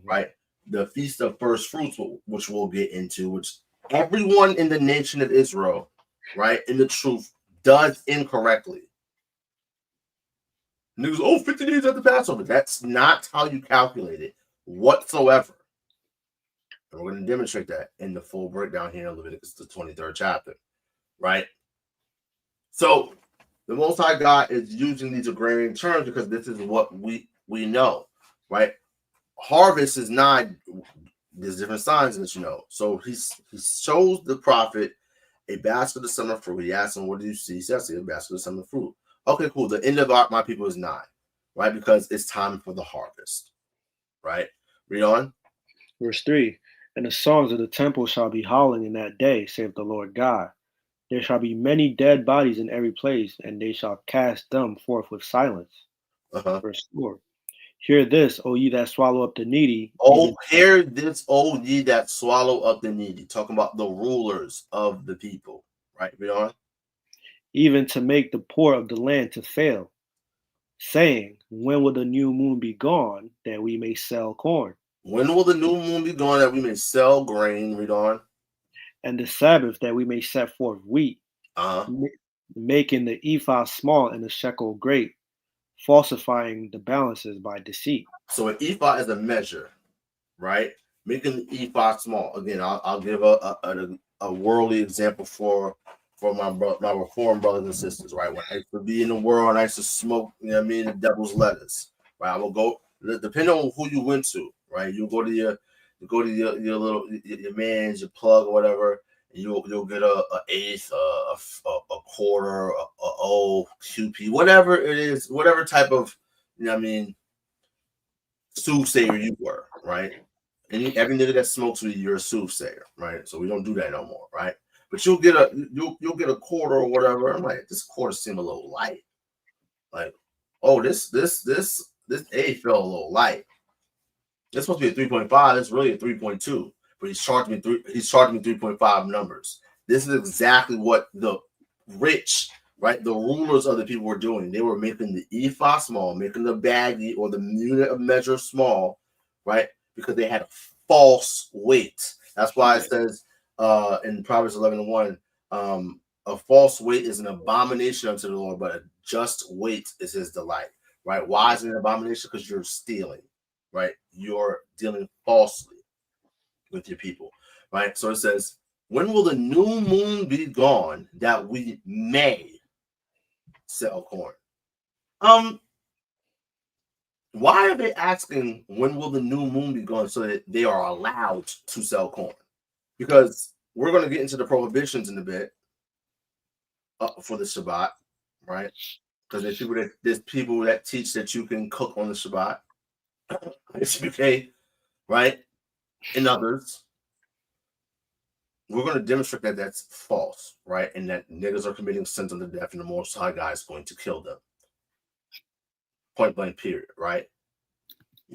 right? The Feast of First Fruits, which we'll get into, which everyone in the nation of Israel, right, in the truth, does incorrectly. Niggas, 50 days after Passover. That's not how you calculate it whatsoever. And we're going to demonstrate that in the full breakdown here in Leviticus, the 23rd chapter, right? So the Most High God is using these agrarian terms because this is what we know, right? Harvest is not, there's different signs that you know. So he shows the prophet a basket of summer fruit. He asks him, what do you see? He says, a basket of summer fruit. Okay, cool. The end of my people is nigh, right? Because it's time for the harvest, right? Read on. Verse 3, and the songs of the temple shall be howling in that day, saith the Lord God. There shall be many dead bodies in every place, and they shall cast them forth with silence. Verse 4, hear this, O ye that swallow up the needy. Oh, hear this, O ye that swallow up the needy. Talking about the rulers of the people, right? Read on. Even to make the poor of the land to fail, saying, when will the new moon be gone, that we may sell corn? When will the new moon be gone, that we may sell grain? Read on. And the Sabbath, that we may set forth wheat, making the ephah small and the shekel great, falsifying the balances by deceit. So an ephah is a measure, right? Making the ephah small. Again, I'll give a worldly example for my Reformed brothers and sisters, right? When I used to be in the world, and I used to smoke, you know what I mean, the devil's lettuce, right? I will go, depending on who you went to, right? You go to your little your man's, your plug or whatever, and you'll get a eighth, a quarter, a O, QP, whatever it is, whatever type of, you know what I mean, soothsayer you were, right? And every nigga that smokes with you, you're a soothsayer, right? So we don't do that no more, right? But you'll get a quarter or whatever. I'm like, this quarter seemed a little light. Like, oh, this A felt a little light. It's supposed to be a 3.5. It's really a 3.2. But he's charging me 3.5 numbers. This is exactly what the rich, right, the rulers of the people were doing. They were making the ephah small, making the baggie or the unit of measure small, right? Because they had a false weight. That's why it says in Proverbs 11:1, a false weight is an abomination unto the Lord, but a just weight is his delight, right? Why is it an abomination? Because you're stealing, right? You're dealing falsely with your people, right? So it says, when will the new moon be gone, that we may sell corn? Why are they asking when will the new moon be gone, so that they are allowed to sell corn? Because we're going to get into the prohibitions in a bit for the Shabbat, right? Because there's people that teach that you can cook on the Shabbat. It's okay, right? And others. We're going to demonstrate that that's false, right? And that niggas are committing sins unto death, and the Most High God is going to kill them. Point blank, period, right?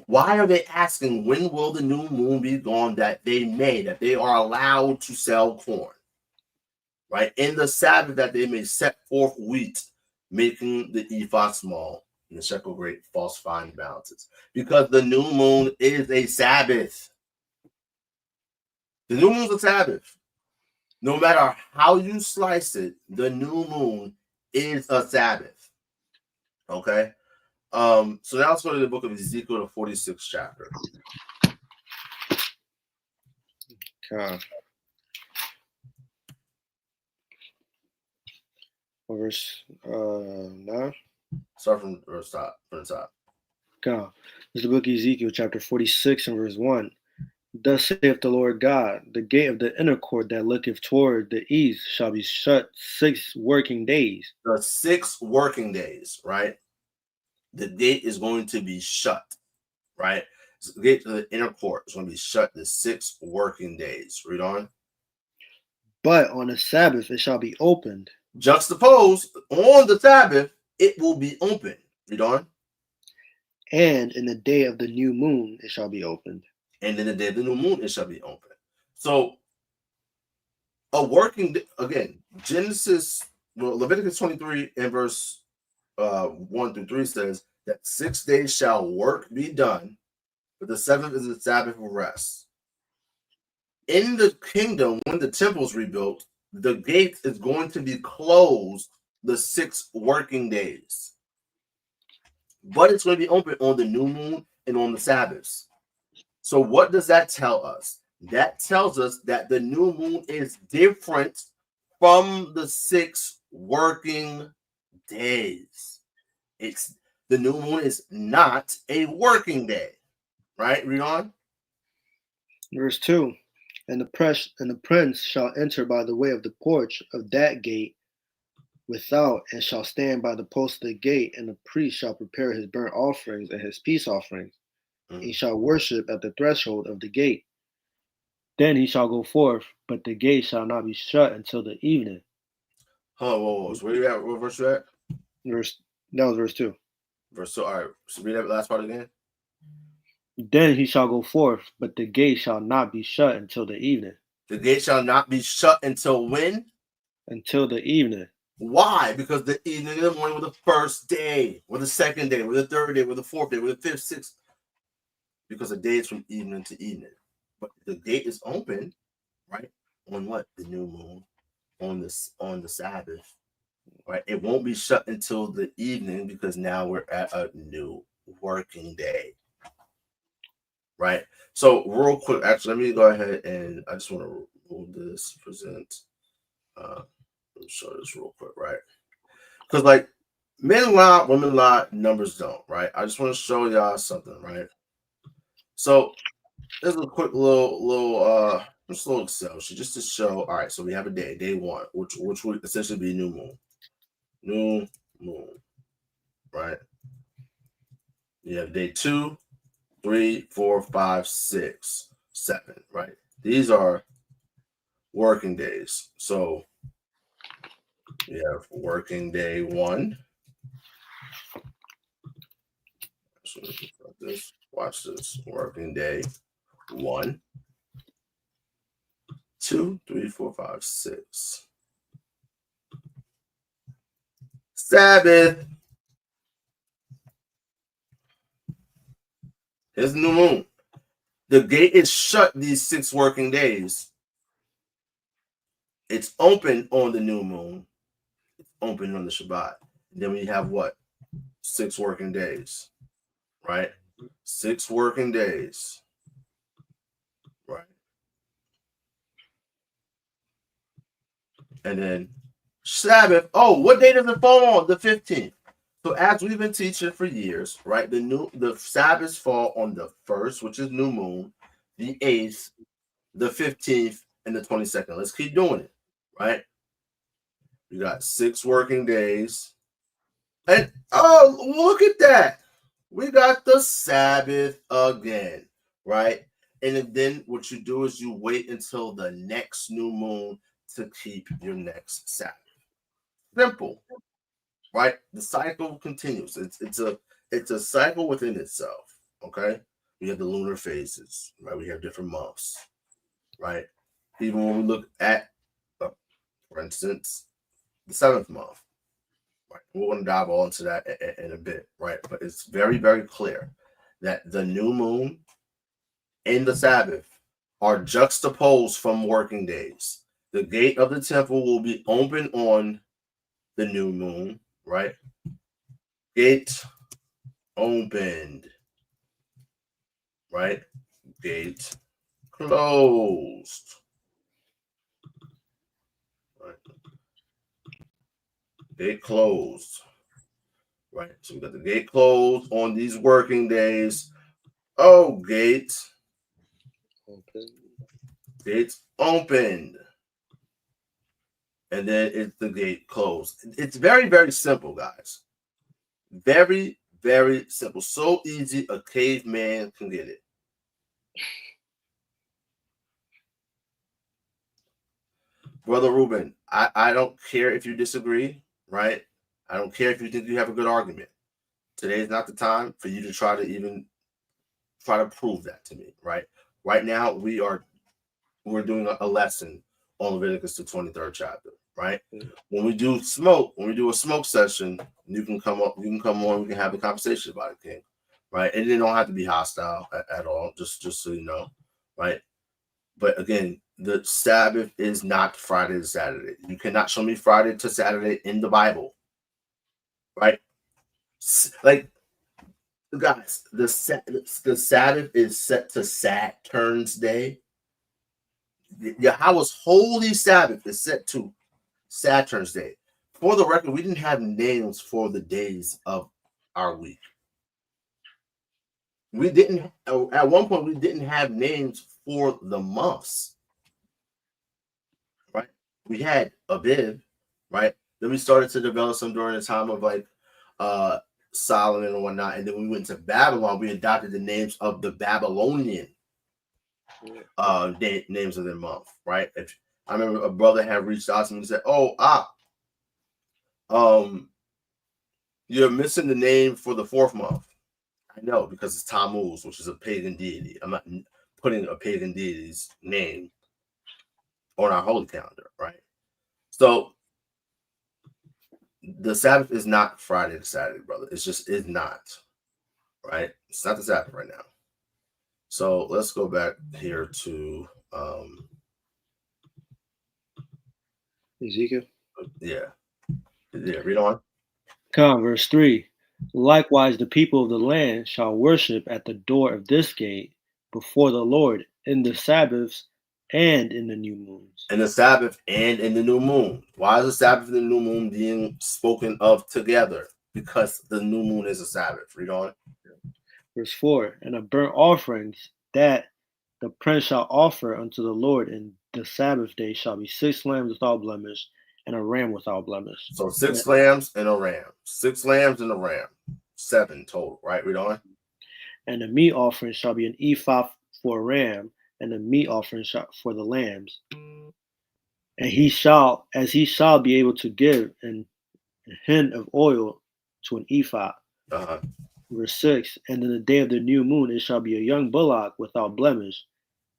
Why are they asking when will the new moon be gone, that they are allowed to sell corn, right? In the Sabbath, that they may set forth wheat, making the ephah small and the shekel great, falsifying balances. Because the new moon is a Sabbath. The new moon's a Sabbath. No matter how you slice it, the new moon is a Sabbath. Okay? So now let's go to the book of Ezekiel, the 46th chapter. Verse 9. Start from the top. This is the book of Ezekiel, chapter 46, and verse 1. Thus saith the Lord God, the gate of the inner court that looketh toward the east shall be shut 6 working days. The 6 working days, right? The gate is going to be shut, right? So the gate to the inner court is going to be shut the 6 working days. Read on. But on the Sabbath it shall be opened. Juxtapose, on the Sabbath it will be open. Read on. And in the day of the new moon it shall be opened. And in the day of the new moon it shall be open. So a working day, again, Leviticus 23 and verse 1 through 3 says that 6 days shall work be done, but the 7th is the Sabbath of rest. In the kingdom, when the temple is rebuilt, the gate is going to be closed the 6 working days, but it's going to be open on the new moon and on the Sabbaths. So what does that tell us? That tells us that the new moon is different from the 6 working days. It's the new moon is not a working day. Right? Read on. Verse 2. And the prince shall enter by the way of the porch of that gate without, and shall stand by the post of the gate, and the priest shall prepare his burnt offerings and his peace offerings. He shall worship at the threshold of the gate. Then he shall go forth, but the gate shall not be shut until the evening. Whoa. So where you at? What verse you at? That was verse 2. Verse 2. All right. So read that last part again. Then he shall go forth, but the gate shall not be shut until the evening. The gate shall not be shut until when? Until the evening. Why? Because the evening and the morning were the first day, or the second day, or the third day, or the fourth day, or the fifth, sixth. Because the day is from evening to evening. But the gate is open, right? On what? The new moon, on the Sabbath, right? It won't be shut until the evening because now we're at a new working day, right? So real quick, actually, let me go ahead and I just want to remove this, present. Let me show this real quick, right? Because like men lie, women lie, numbers don't, right? I just want to show y'all something, right? So there's a quick little Excel sheet just to show. All right, so we have a day 1, which would essentially be new moon, right? You have day 2, 3, 4, 5, 6, 7, right? These are working days. So we have working day 1. So this, watch this. Working day 1, 2, 3, 4, 5, 6. Sabbath. Here's the new moon. The gate is shut these 6 working days. It's open on the new moon. It's open on the Shabbat. And then we have what? 6 working days, right? 6 working days, right? And then Sabbath. Oh, what day does it fall on? The 15th. So as we've been teaching for years, right? The Sabbaths fall on the 1st, which is new moon, the 8th, the 15th, and the 22nd. Let's keep doing it, right? We got 6 working days. And oh, look at that. We got the Sabbath again, right? And then what you do is you wait until the next new moon to keep your next Sabbath. Simple, right? The cycle continues. It's a cycle within itself. Okay, we have the lunar phases, right? We have different months, right? Even when we look at, for instance, the 7th month, right? We're going to dive all into that in a bit, right? But it's very, very clear that the new moon and the Sabbath are juxtaposed from working days. The gate of the temple will be open on the new moon, right? Gate opened, right? Gate closed, right? Gate closed, right? So we got the gate closed on these working days. Oh, gate open. Gates opened. And then it's the gate closed. It's very, very simple, guys. Very, very simple. So easy a caveman can get it. Brother Ruben, I don't care if you disagree, right? I don't care if you think you have a good argument. Today is not the time for you to try to prove that to me, right? Right now, we're doing a lesson on Leviticus, the 23rd chapter, right? When we do a smoke session, you can come on, we can have a conversation about it, King, right? And it don't have to be hostile at all, just so you know, right? But again, the Sabbath is not Friday to Saturday. You cannot show me Friday to Saturday in the Bible, right? Like, guys, the Sabbath is set to Saturn's day. Yahawah's holy Sabbath is set to Saturn's day. For the record, we didn't have names for the days of our week. We didn't, at one point, we didn't have names for the months, right? We had Aviv, right? Then we started to develop some during the time of like Solomon and whatnot. And then we went to Babylon. We adopted the names of the Babylonian names of their month, right? I remember a brother had reached out to me and said, you're missing the name for the 4th month. I know, because it's Tammuz, which is a pagan deity. I'm not putting a pagan deity's name on our holy calendar, right? So the Sabbath is not Friday to Saturday, brother. It's just is not, right? It's not the Sabbath right now. So let's go back here to Ezekiel. Yeah, read on. Verse 3. Likewise, the people of the land shall worship at the door of this gate before the Lord in the Sabbaths and in the new moons. In the Sabbath and in the new moon. Why is the Sabbath and the new moon being spoken of together? Because the new moon is a Sabbath. Read on. Verse 4. And of burnt offerings that the prince shall offer unto the Lord in the Sabbath day shall be 6 lambs without blemish, and a ram without blemish. So 6 lambs and a ram. 6 lambs and a ram. 7 total, right? Read on. And the meat offering shall be an ephah for a ram, and the meat offering for the lambs. And he shall be able to give an hin of oil to an ephah. Verse 6. And in the day of the new moon it shall be a young bullock without blemish,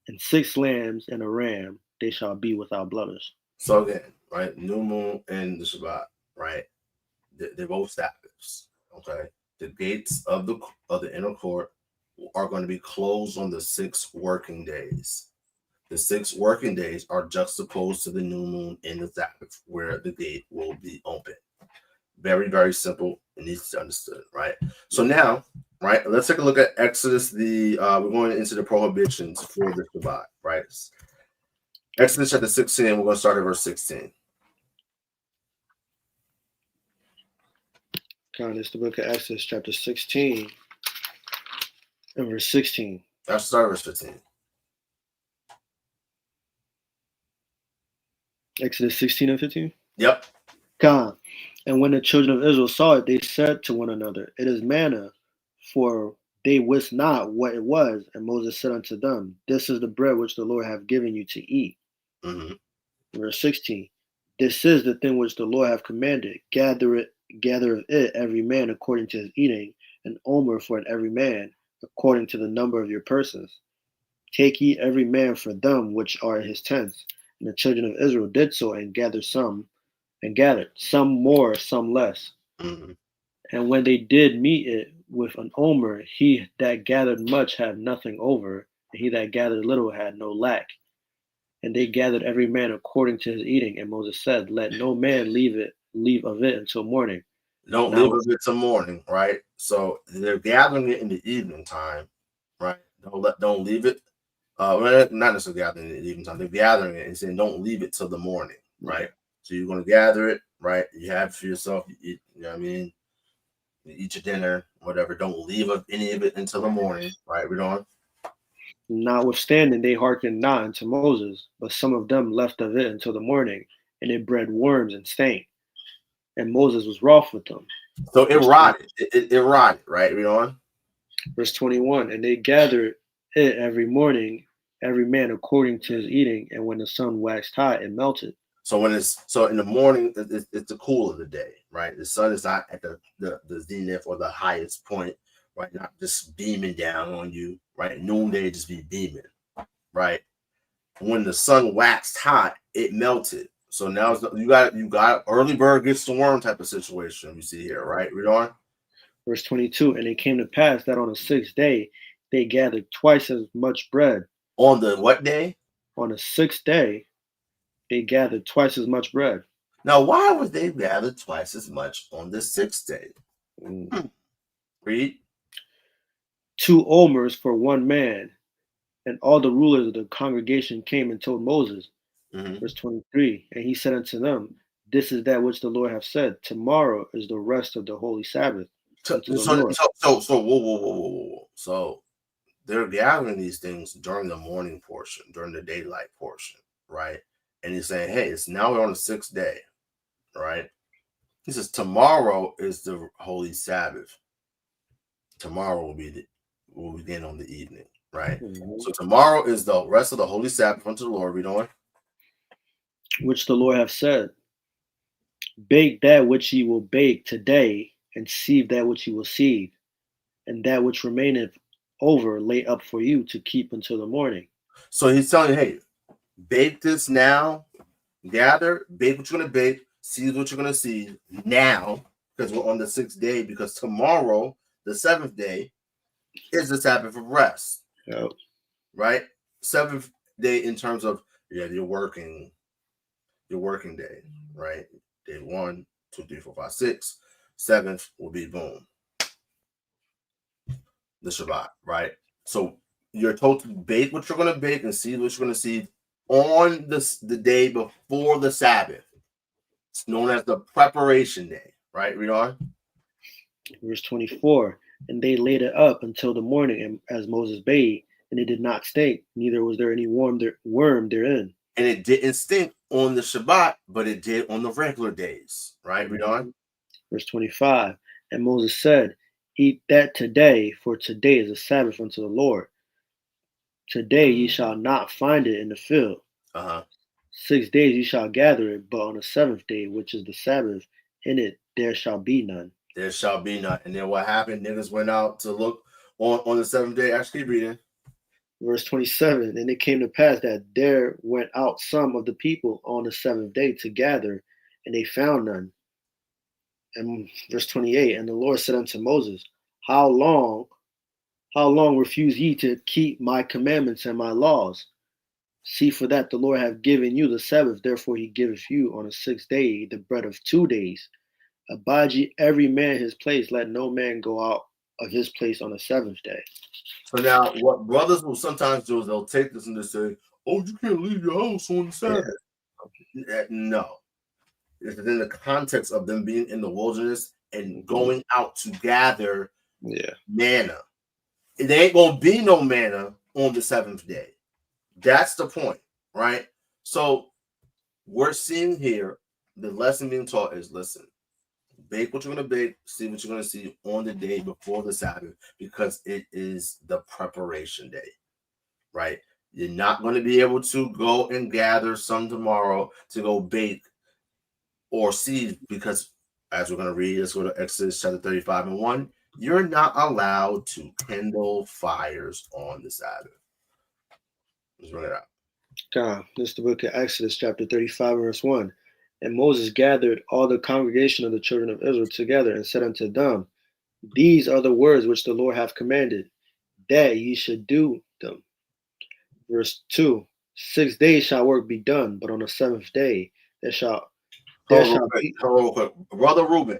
and 6 lambs and a ram, they shall be without blemish. So again, right, new moon and the Shabbat, right? They're both Sabbaths. Okay, the gates of the inner court are going to be closed on the 6 working days. The 6 working days are juxtaposed to the new moon and the Sabbath, where the gate will be open. Very, very simple. It needs to be understood, right? So now, right, let's take a look at Exodus. We're going into the prohibitions for the Shabbat, right? Exodus chapter 16, we're going to start at verse 16. It's the book of Exodus chapter 16 and verse 16. Let's start at verse 15. Exodus 16 and 15? Yep. God. And when the children of Israel saw it, they said to one another, It is manna, for they wist not what it was. And Moses said unto them, This is the bread which the Lord hath given you to eat. Verse 16. This is the thing which the Lord hath commanded. Gather of it every man according to his eating, an omer for every man, according to the number of your persons. Take ye every man for them which are in his tents. And the children of Israel did so, and gathered some more, some less. And when they did meet it with an omer, he that gathered much had nothing over, and he that gathered little had no lack. And they gathered every man according to his eating. And Moses said, Let no man leave of it until morning. Don't leave of it till morning, right? So they're gathering it in the evening time, right? Don't leave it. Not necessarily gathering it in the evening time. They're gathering it and saying, don't leave it till the morning, right? So you're going to gather it, right? You have it for yourself. You eat, you know what I mean? You eat your dinner, whatever. Don't leave any of it until the morning, right? Read on. Notwithstanding, they hearkened not unto Moses, but some of them left of it until the morning, and it bred worms and stank. And Moses was wroth with them. So it rotted. It rotted, right? Read on. Verse 21. And they gathered it every morning, every man according to his eating, and when the sun waxed hot, it melted. So in the morning, it's the cool of the day, right? The sun is not at the zenith or the highest point, right? Not just beaming down on you, right? Noonday just be beaming, right? When the sun waxed hot, it melted. So now you got early bird gets the worm type of situation we see here, right? Read on. Verse 22. And it came to pass that on the 6th day they gathered twice as much bread. On the what day? On the 6th day they gathered twice as much bread. Now, why would they gather twice as much on the 6th day? Read. 2 omers for one man. And all the rulers of the congregation came and told Moses. Verse 23. And he said unto them, This is that which the Lord hath said. Tomorrow is the rest of the holy Sabbath. So whoa. So they're gathering these things during the morning portion, during the daylight portion, right? And he's saying, hey, it's now we're on the 6th day, right? He says tomorrow is the holy Sabbath. Tomorrow will begin on the evening, right? Mm-hmm. So tomorrow is the rest of the holy Sabbath unto the Lord. Read on. Which the Lord hath said, bake that which ye will bake today, and sieve that which ye will sieve, and that which remaineth over lay up for you to keep until the morning. So he's telling you, hey, bake this now, gather, bake what you're going to bake, sieve what you're going to sieve now, because we're on the 6th day, because tomorrow, the 7th day, is the Sabbath of rest. Yep. Right? 7th day in terms of, your working day, right? Day 1, 2, 3, 4, 5, 6. 7th will be boom. The Shabbat, right? So you're told to bake what you're going to bake and sieve what you're going to sieve on the day before the Sabbath. It's known as the preparation day, right? Read on. Verse 24. And they laid it up until the morning, as Moses bade, and it did not stink, neither was there any worm therein. And it didn't stink on the Shabbat, but it did on the regular days, right? Read on. Verse 25. And Moses said, eat that today, for today is a Sabbath unto the Lord. Today ye shall not find it in the field. 6 days ye shall gather it, but on the 7th day, which is the Sabbath, in it there shall be none. There shall be none. And then what happened? Niggas went out to look on the 7th day. Actually, keep reading. Verse 27. And it came to pass that there went out some of the people on the 7th day to gather, and they found none. And verse 28. And the Lord said unto Moses, How long refuse ye to keep my commandments and my laws? See, for that the Lord hath given you the Sabbath, therefore he giveth you on the 6th day the bread of 2 days. Abide ye every man his place, let no man go out of his place on the 7th day. So now what brothers will sometimes do is they'll take this and they say, oh, you can't leave your house on the Sabbath. Yeah. No. It's in the context of them being in the wilderness and going out to gather manna. There ain't going to be no manna on the 7th day. That's the point, right? So we're seeing here, the lesson being taught is, listen, bake what you're going to bake, see what you're going to see on the day before the Sabbath, because it is the preparation day, right? You're not going to be able to go and gather some tomorrow to go bake or seed, because as we're going to read, let's go to Exodus chapter 35 and 1. You're not allowed to kindle fires on the Sabbath. Let's run it out. God, this is the book of Exodus chapter 35 verse 1. And Moses gathered all the congregation of the children of Israel together and said unto them, These are the words which the Lord hath commanded, that ye should do them. Verse 2. 6 days shall work be done, but on the 7th day there shall be. Hold on, Brother Reuben,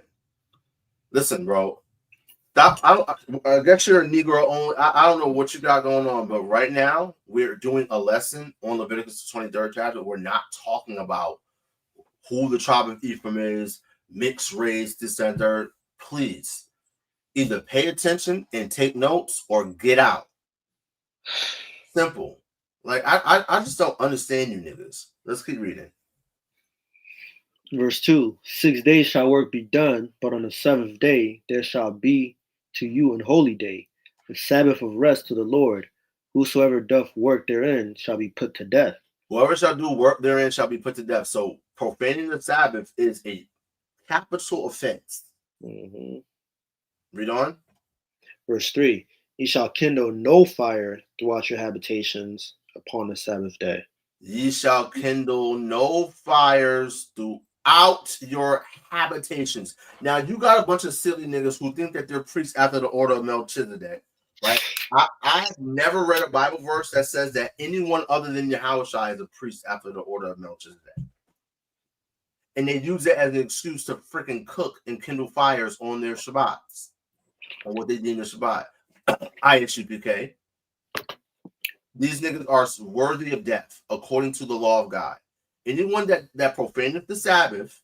listen, bro. I guess you're a Negro only. I don't know what you got going on, but right now we're doing a lesson on Leviticus 23rd chapter. We're not talking about who the tribe of Ephraim is, mixed race, this and third. Please, either pay attention and take notes or get out. Simple. Like, I just don't understand you niggas. Let's keep reading. Verse 2. 6 days shall work be done, but on the 7th day there shall be to you an holy day, the Sabbath of rest to the Lord. Whosoever doth work therein shall be put to death. Whoever shall do work therein shall be put to death. So profaning the Sabbath is a capital offense. Mm-hmm. Read on. Verse 3. Ye shall kindle no fire throughout your habitations upon the Sabbath day. Ye shall kindle no fires throughout your habitations. Now, you got a bunch of silly niggas who think that they're priests after the order of Melchizedek, right? I've never read a Bible verse that says that anyone other than Yahawashi is a priest after the order of Melchizedek. And they use it as an excuse to freaking cook and kindle fires on their Shabbats, or what they deem the Shabbat. ISUPK. These niggas are worthy of death according to the law of God. Anyone that profaneth the Sabbath,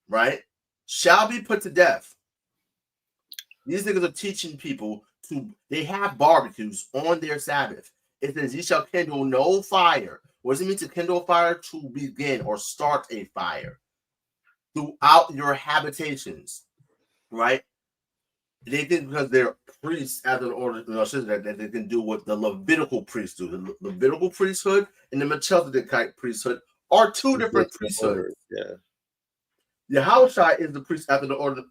right, shall be put to death. These niggas are teaching people they have barbecues on their Sabbath. It says, "Ye shall kindle no fire." What does it mean to kindle a fire? To begin or start a fire throughout your habitations, right? They think because they're priests after the order of Melchizedek that they can do what the Levitical priests do. The Levitical priesthood and the Melchizedekite priesthood are two different priesthoods. Yeah. Yahawashi is the priest after the order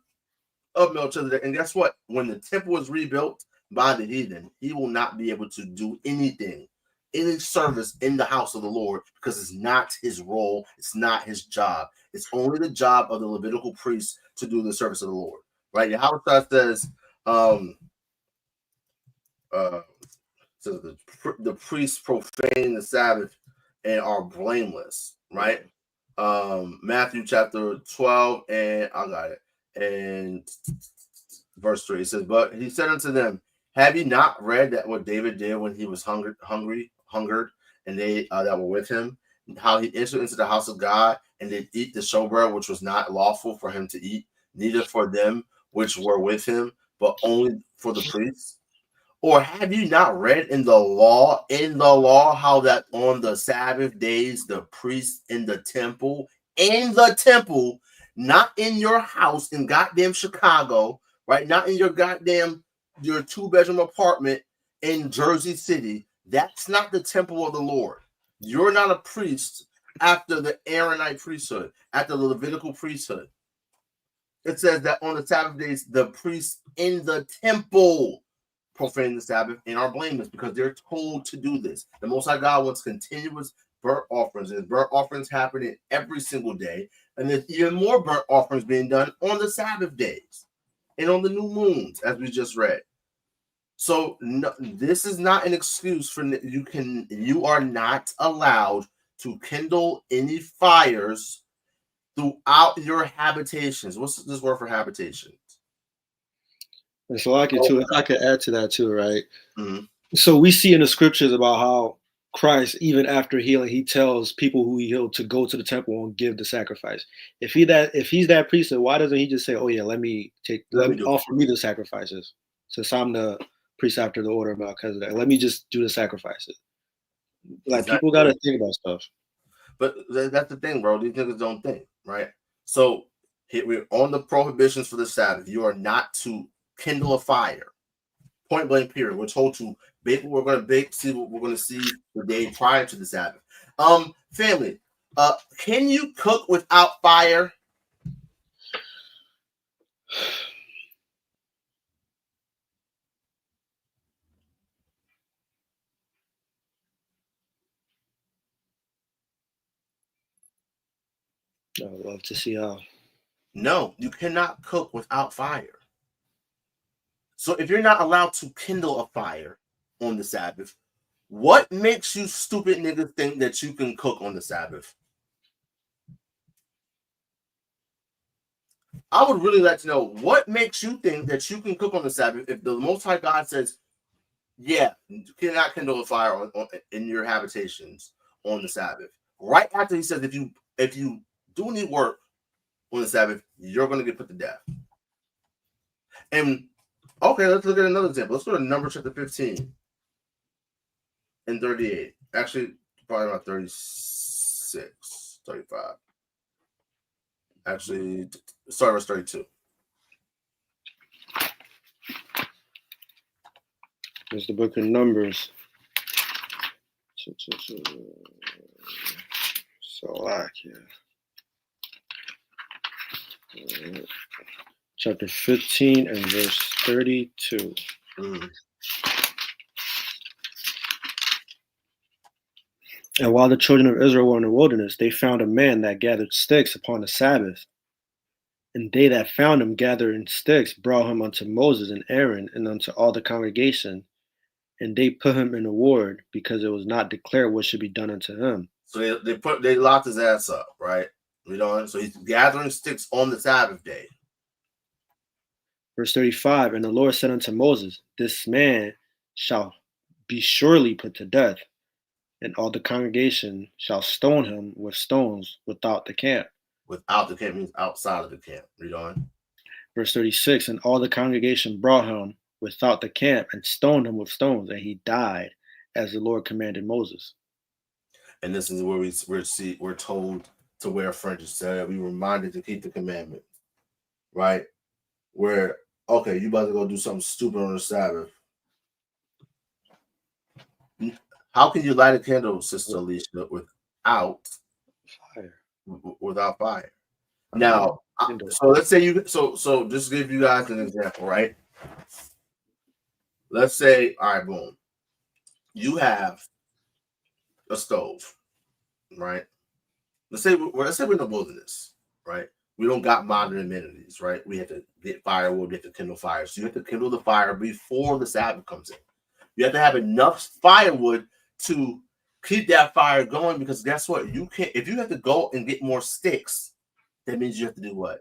of Melchizedek. And guess what? When the temple was rebuilt by the heathen, he will not be able to do anything, any service in the house of the Lord, because it's not his role. It's not his job. It's only the job of the Levitical priest to do the service of the Lord. Right? Yahawashi says, the priests profane the Sabbath and are blameless, right? Matthew chapter 12, and I got it. And verse 3, it says, "But he said unto them, have ye not read that what David did when he was hungered, and they that were with him, how he entered into the house of God, and did eat the showbread, which was not lawful for him to eat, neither for them which were with him, but only for the priests? Or have you not read in the law, how that on the Sabbath days the priests in the temple, not in your house in goddamn Chicago, right? Not in your 2-bedroom apartment in Jersey City. That's not the temple of the Lord. You're not a priest after the Aaronite priesthood, after the Levitical priesthood. It says that on the Sabbath days, the priests in the temple profane the Sabbath and are blameless because they're told to do this. The Most High God wants continuous burnt offerings. There's burnt offerings happening every single day, and there's even more burnt offerings being done on the Sabbath days and on the new moons, as we just read. So no, this is not an excuse for you are not allowed to kindle any fires throughout your habitations. What's this word for habitation? And so I could if I could add to that too, right? Mm-hmm. So we see in the scriptures about how Christ, even after healing, he tells people who he healed to go to the temple and give the sacrifice. If he's that priest, then why doesn't he just say, "Oh yeah, let me offer me the sacrifices, since I'm the priest after the order of Melchizedek. Let me just do the sacrifices." Like exactly. People got to think about stuff. But that's the thing, bro. These niggas don't think, right? So here we're on the prohibitions for the Sabbath. You are not to kindle a fire. Point blank period. We're told to bake what we're going to bake, see what we're going to see the day prior to the Sabbath. Family, can you cook without fire? I would love to see how. No, you cannot cook without fire. So if you're not allowed to kindle a fire on the Sabbath, what makes you stupid niggas think that you can cook on the Sabbath? I would really like to know what makes you think that you can cook on the Sabbath if the Most High God says, yeah, you cannot kindle a fire in your habitations on the Sabbath. Right after he says, if you do any work on the Sabbath, you're going to get put to death. And okay, let's look at another example. Let's go to Numbers chapter 15 and 38. Actually, probably about 36, 35. Actually, sorry, verse 32. There's the book of Numbers. Chapter 15 and verse 32. And while the children of Israel were in the wilderness, they found a man that gathered sticks upon the Sabbath. And they that found him gathering sticks brought him unto Moses and Aaron and unto all the congregation. And they put him in the ward because it was not declared what should be done unto him. So they locked his ass up, right? So he's gathering sticks on the Sabbath day. Verse 35, and the Lord said unto Moses, this man shall be surely put to death, and all the congregation shall stone him with stones without the camp. Without the camp means outside of the camp. Read on. Verse 36, and all the congregation brought him without the camp and stoned him with stones, and he died as the Lord commanded Moses. And this is where we're told to wear fringes. So we reminded to keep the commandment, right? Where, okay, you about to go do something stupid on the Sabbath. How can you light a candle, Sister Alicia, without fire? Now, so let's say you so just to give you guys an example, right? Let's say, all right, boom, you have a stove, right? Let's say we're in the wilderness, right? We don't got modern amenities, right? We have to get firewood, we have to kindle fire. So you have to kindle the fire before the Sabbath comes in. You have to have enough firewood to keep that fire going, because guess what? You can't, if you have to go and get more sticks, that means you have to do what?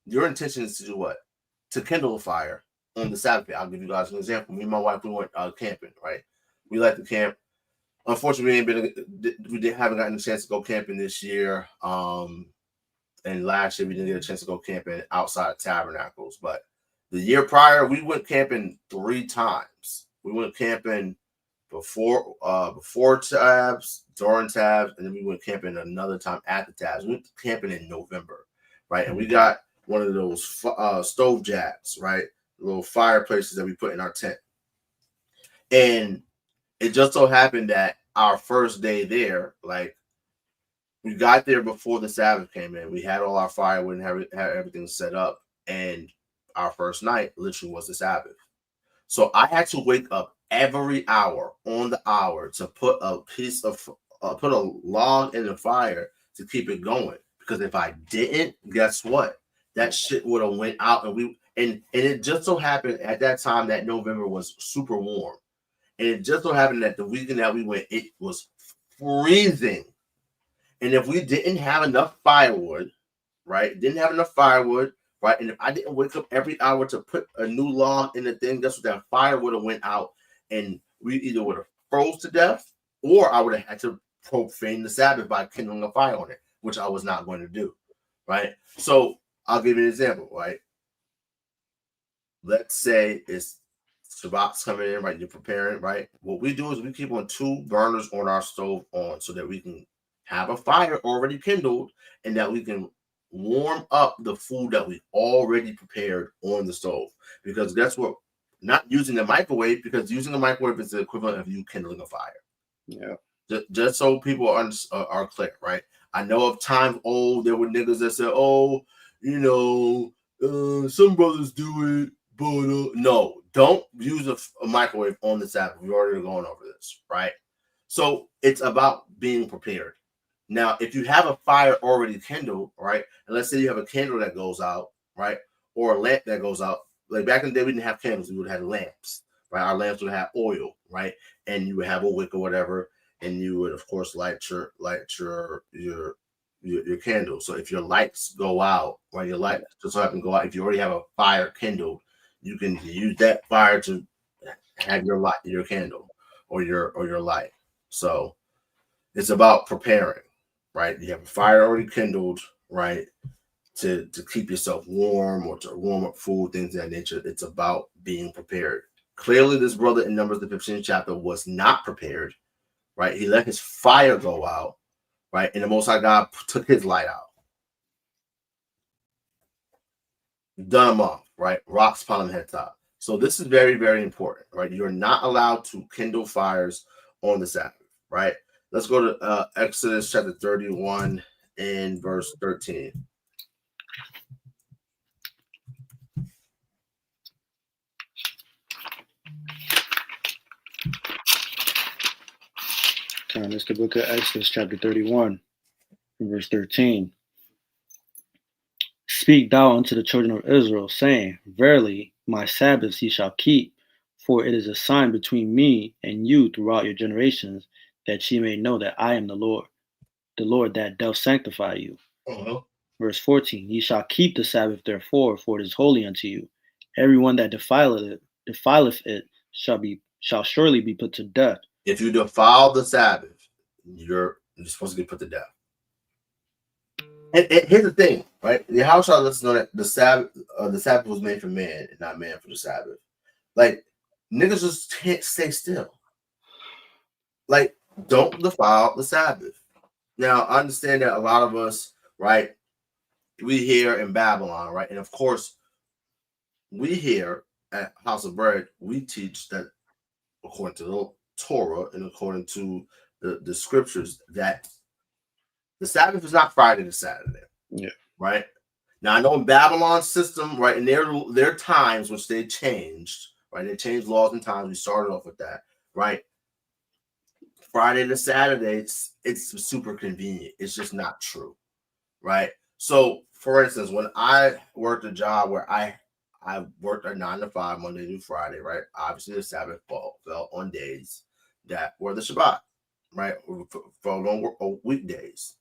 Your intention is to do what? To kindle a fire on the Sabbath. I'll give you guys an example. Me and my wife, we went camping, right? We like to camp. Unfortunately, we haven't gotten a chance to go camping this year. And last year we didn't get a chance to go camping outside of tabernacles. But the year prior, we went camping 3 times. We went camping before tabs, during tabs, and then we went camping another time at the tabs. We went camping in November, right? And we got one of those stove jacks, right? Little fireplaces that we put in our tent. And it just so happened that our first day there, like, we got there before the Sabbath came in. We had all our firewood and had everything set up. And our first night literally was the Sabbath. So I had to wake up every hour on the hour to put a put a log in the fire to keep it going. Because if I didn't, guess what? That shit would have went out, and it just so happened at that time that November was super warm. And it just so happened that the weekend that we went, it was freezing. And if we didn't have enough firewood, right? And if I didn't wake up every hour to put a new log in the thing, guess what? That fire would have went out, and we either would have froze to death, or I would have had to profane the Sabbath by kindling a fire on it, which I was not going to do, right? So I'll give you an example, right? Let's say it's Shabbat's coming in, right? You're preparing, right? What we do is we keep on 2 burners on our stove on so that we can have a fire already kindled and that we can warm up the food that we already prepared on the stove. Because guess what? Not using the microwave, because using the microwave is the equivalent of you kindling a fire. Yeah. Just so people are clear, right? I know of times old, there were niggas that said, oh, some brothers do it, but no, don't use a microwave on the Sabbath. We've already gone over this, right? So it's about being prepared. Now, if you have a fire already kindled, right, and let's say you have a candle that goes out, right, or a lamp that goes out. Like back in the day, we didn't have candles; we would have lamps, right? Our lamps would have oil, right, and you would have a wick or whatever, and you would, of course, light your candle. So if your lights go out, right, your light just so happen to go out. If you already have a fire kindled, you can use that fire to have your candle or your light. So it's about preparing. Right, you have a fire already kindled, right, to keep yourself warm or to warm up food, things of that nature. It's about being prepared. Clearly, this brother in Numbers the 15th chapter was not prepared, right? He let his fire go out, right, and the Most High God took his light out, done him off, right? Rocks upon him head top. So this is very, very important, right? You're not allowed to kindle fires on the Sabbath, right? Let's go to Exodus chapter 31 and verse 13. It's the book of Exodus chapter 31 and verse 13. Speak thou unto the children of Israel, saying, Verily, my Sabbaths ye shall keep, for it is a sign between me and you throughout your generations, that ye may know that I am the Lord that doth sanctify you. Uh-huh. Verse 14, ye shall keep the Sabbath therefore, for it is holy unto you. Everyone that defileth it shall surely be put to death. If you defile the Sabbath, you're supposed to be put to death. And here's the thing, right? The Yahawashi lets us know that the Sabbath was made for man and not man for the Sabbath. Like, niggas just can't stay still. Like, don't defile the Sabbath. Now, I understand that a lot of us, right, we here in Babylon, right? And of course, we here at House of Bread, we teach that according to the Torah and according to the scriptures that the Sabbath is not Friday to Saturday. Yeah. Right? Now, I know in Babylon's system, right, in their times, which they changed, right? They changed laws and times. We started off with that, right? Friday to Saturday, it's super convenient. It's just not true, right? So, for instance, when I worked a job where I worked a 9 to 5 Monday through Friday, right? Obviously, the Sabbath fell on days that were the Shabbat, right? Fell on weekdays.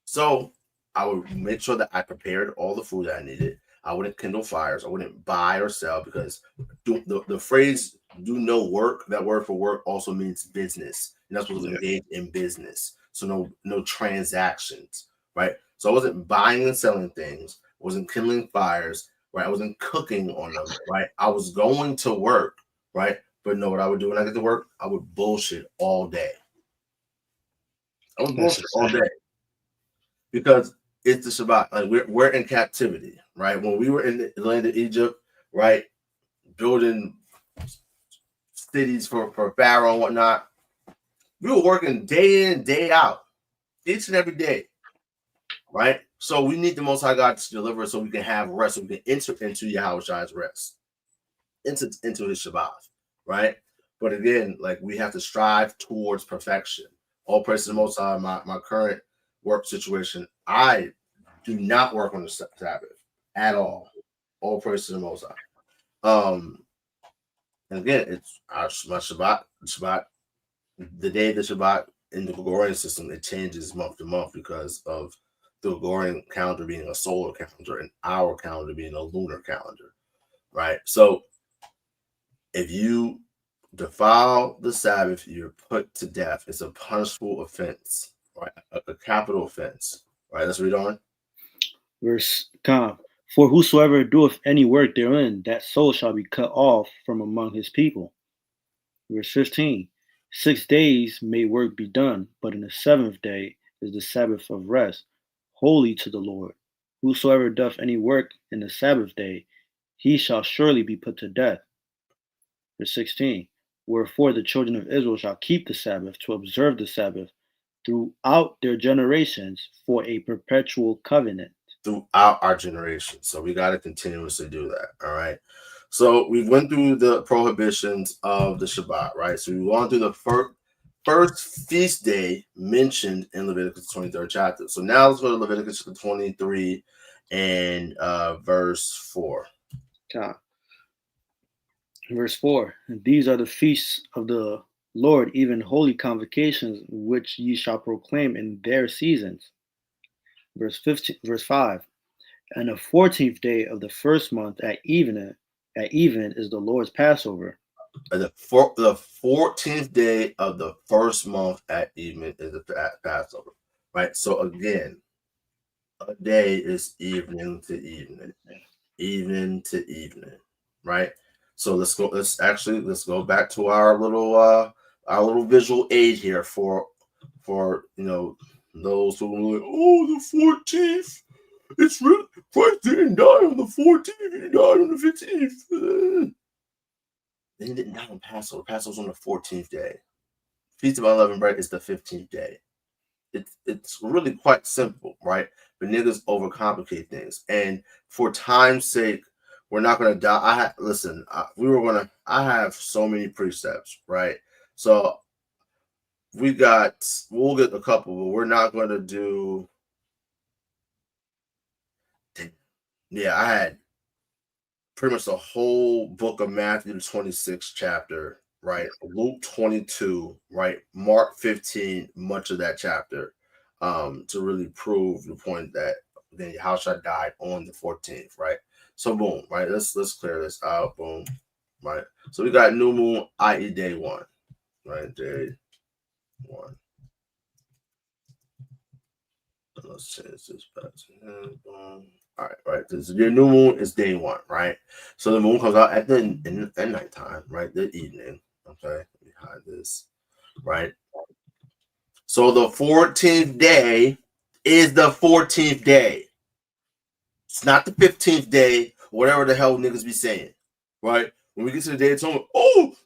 So I would make sure that I prepared all the food that I needed. I wouldn't kindle fires. I wouldn't buy or sell, because the phrase "do no work," that word for work also means business. You're not supposed to engage in business. So no transactions, right? So I wasn't buying and selling things. I wasn't kindling fires, right? I wasn't cooking on them, right? I was going to work, right? But know what I would do when I get to work? I would bullshit all day. I would bullshit all day. Because it's the Shabbat. Like we're in captivity, right? When we were in the land of Egypt, right, building cities for Pharaoh and whatnot, we were working day in, day out, each and every day, right? So we need the Most High God to deliver, so we can have rest, so we can enter into Yahawashi's rest, into His Shabbat, right? But again, like, we have to strive towards perfection. All praise to the Most High. My current work situation, I do not work on the Sabbath at all. All praise to the Most High. And again, it's my Shabbat, the day of the Shabbat in the Gregorian system, it changes month to month because of the Gregorian calendar being a solar calendar and our calendar being a lunar calendar, right? So if you defile the Sabbath, you're put to death. It's a punishable offense, right? A capital offense, right? Let's read on. Verse 10. For whosoever doeth any work therein, that soul shall be cut off from among his people. Verse 15. 6 days may work be done, but in the 7th day is the Sabbath of rest, holy to the Lord. Whosoever doth any work in the Sabbath day, he shall surely be put to death. Verse 16. Wherefore the children of Israel shall keep the Sabbath, to observe the Sabbath throughout their generations, for a perpetual covenant. Throughout our generations. So we got to continuously do that. All right. So we went through the prohibitions of the Shabbat, right? So we went through the first feast day mentioned in Leviticus 23rd chapter. So now let's go to Leviticus 23 and verse 4. Verse 4. These are the feasts of the Lord, even holy convocations, which ye shall proclaim in their seasons. Verse 5. And the 14th day of the first month at even is the Lord's Passover. The 14th day of the first month at even is the Passover, right? So again, a day is evening to evening, right? So let's go back to our little visual aid here for those who are like, oh, the 14th. It's really, Christ didn't die on the 14th. He died on the 15th. They didn't die on Passover. Passover's on the 14th day. Feast of Unleavened Bread is the 15th day. It's really quite simple, right? But niggas overcomplicate things. And for time's sake, we're not going to die. I have so many precepts, right? So we'll get a couple, but we're not going to do. Yeah, I had pretty much the whole book of Matthew, the 26th chapter, right? Luke 22, right? Mark 15, much of that chapter, to really prove the point that then Yahawashi died on the 14th, right? So boom, right? Let's clear this out. Boom, right? So we got new moon, i.e. day 1, right? Day 1. Let's change this back to all right. This your new moon is day 1, right? So the moon comes out at nighttime, right? The evening. Okay, let me hide this, right? So the 14th day is the 14th day. It's not the 15th day, whatever the hell niggas be saying, right? When we get to the day of atonement,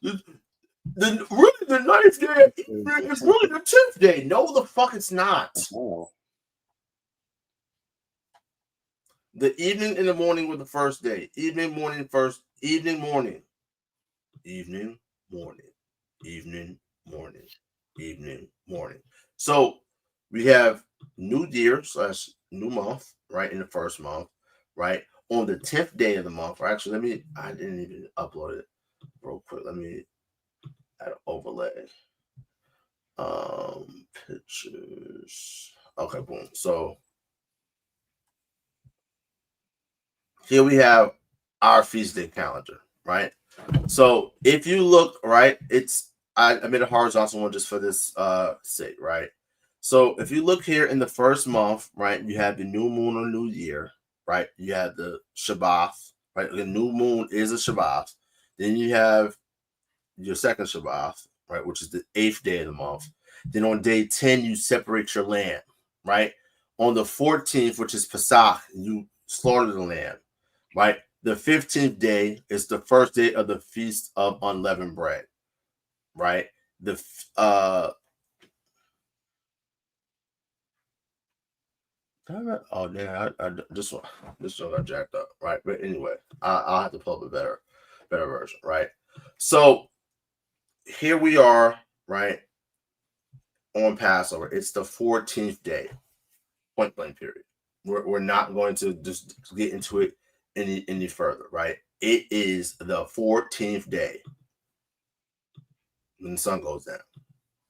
really the 9th day is really the 10th day. No, the fuck it's not. Oh. The evening and the morning were the first day. Evening, morning, first. Evening, morning. Evening, morning. Evening, morning. Evening, morning. So we have new year / new month, right? In the first month, right? On the 10th day of the month. Or actually, I didn't even upload it real quick. Let me add an overlay. Pictures. Okay, boom. So here we have our feast day calendar, right? So if you look, right, I made a horizontal one just for this sake, right? So if you look here in the first month, right, you have the new moon or new year, right? You have the Shabbath, right? The new moon is a Shabbath. Then you have your second Shabbath, right, which is the 8th day of the month. Then on day 10, you separate your lamb, right? On the 14th, which is Pesach, you slaughter the lamb, right? The 15th day is the first day of the Feast of Unleavened Bread, right? I just got jacked up, right? But anyway, I'll have to pull up a better version, right? So here we are, right, on Passover. It's the 14th day, point blank period. We're not going to just get into it any further, right? It is the 14th day when the sun goes down.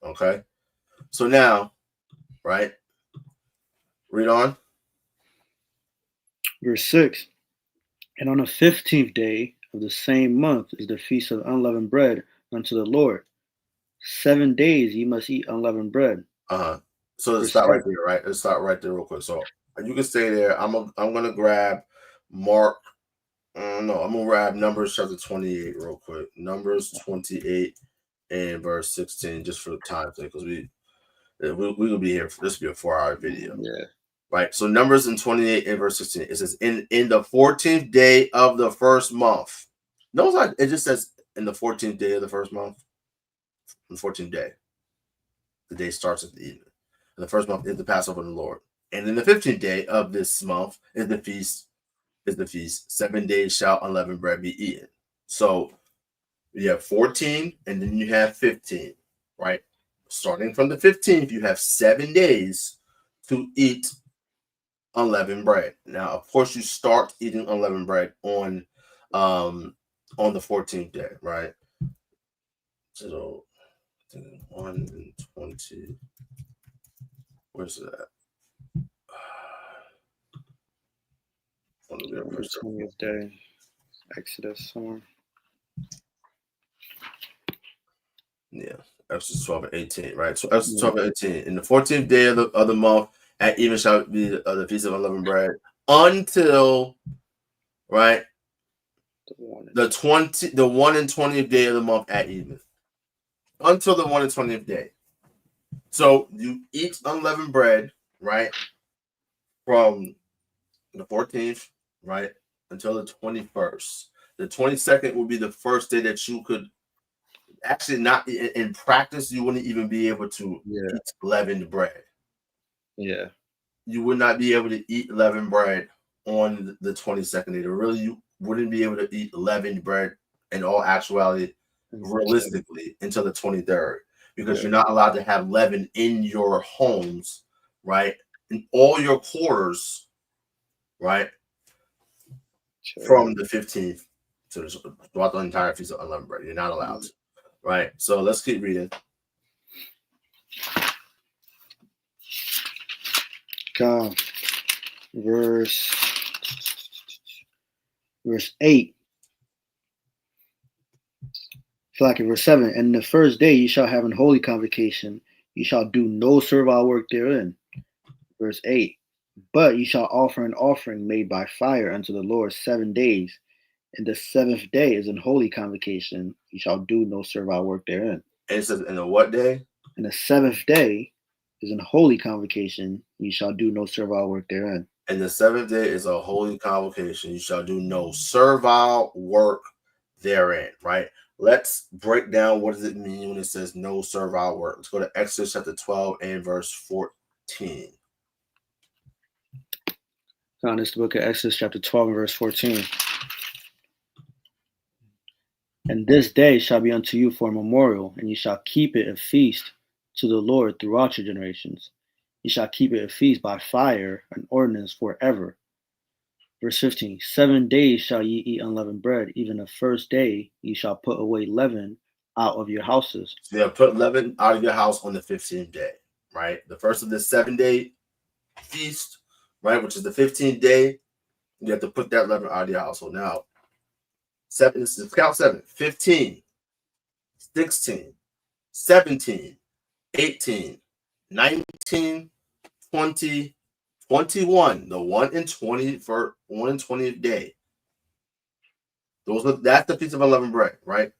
Okay, so now, right, read on. Verse 6. And on the 15th day of the same month is the feast of unleavened bread unto the Lord. 7 days ye must eat unleavened bread. So let's start right there, right? Let's start right there real quick. So you can stay there. I'm gonna grab Mark. I'm gonna grab Numbers chapter 28 real quick. Numbers 28 and verse 16, just for the time sake, because we'll be here. This will be a 4-hour video. Yeah. Right. So Numbers in 28 and verse 16, it says, in the 14th day of the first month. Notice it just says in the 14th day of the first month. The 14th day. The day starts at the evening. And the first month is the Passover of the Lord. And in the 15th day of this month is the feast. 7 days shall unleavened bread be eaten. So you have 14 and then you have 15, right? Starting from the 15th, you have 7 days to eat unleavened bread. Now, of course, you start eating unleavened bread on the 14th day, right? So 1 and 20. Where's that? 20th day. Exodus somewhere. Yeah, Exodus 12 and 18, right? So Exodus 12 and 18. In the 14th day of the month, at even shall be the feast of unleavened bread until, right, the 1 and 20th day of the month at even. Until the 1 and 20th day. So you eat unleavened bread, right, from the 14th, right, until the 21st. The 22nd will be the first day that you could actually not in practice. You wouldn't even be able to eat leavened bread. Yeah. You would not be able to eat leavened bread on the 22nd day. Really, you wouldn't be able to eat leavened bread in all actuality, realistically, until the 23rd, because you're not allowed to have leaven in your homes, right? In all your quarters, right? From the 15th to throughout the entire feast of unleavened bread. You're not allowed to, right? So let's keep reading. Verse 8. Verse 7. And the first day you shall have an holy convocation. You shall do no servile work therein. Verse 8. But ye shall offer an offering made by fire unto the Lord 7 days, and the 7th day is an holy convocation. Ye shall do no servile work therein. And it says, in the what day? And the 7th day is an holy convocation. Ye shall do no servile work therein. And the 7th day is a holy convocation. You shall do no servile work therein, right? Let's break down what does it mean when it says no servile work. Let's go to Exodus chapter 12 and verse 14. Found this book of Exodus chapter 12 and verse 14. And this day shall be unto you for a memorial, and ye shall keep it a feast to the Lord throughout your generations. Ye shall keep it a feast by fire, an ordinance forever. Verse 15, 7 days shall ye eat unleavened bread, even the first day ye shall put away leaven out of your houses. So you put leaven out of your house on the 15th day, right? The first of the 7-day feast, right, which is the 15th day, you have to put that leaven out of your household. Now, 7, this is count 7, 15, 16, 17, 18, 19, 20, 21, the 1 and 20th day. That's the Feast of Unleavened Bread, right?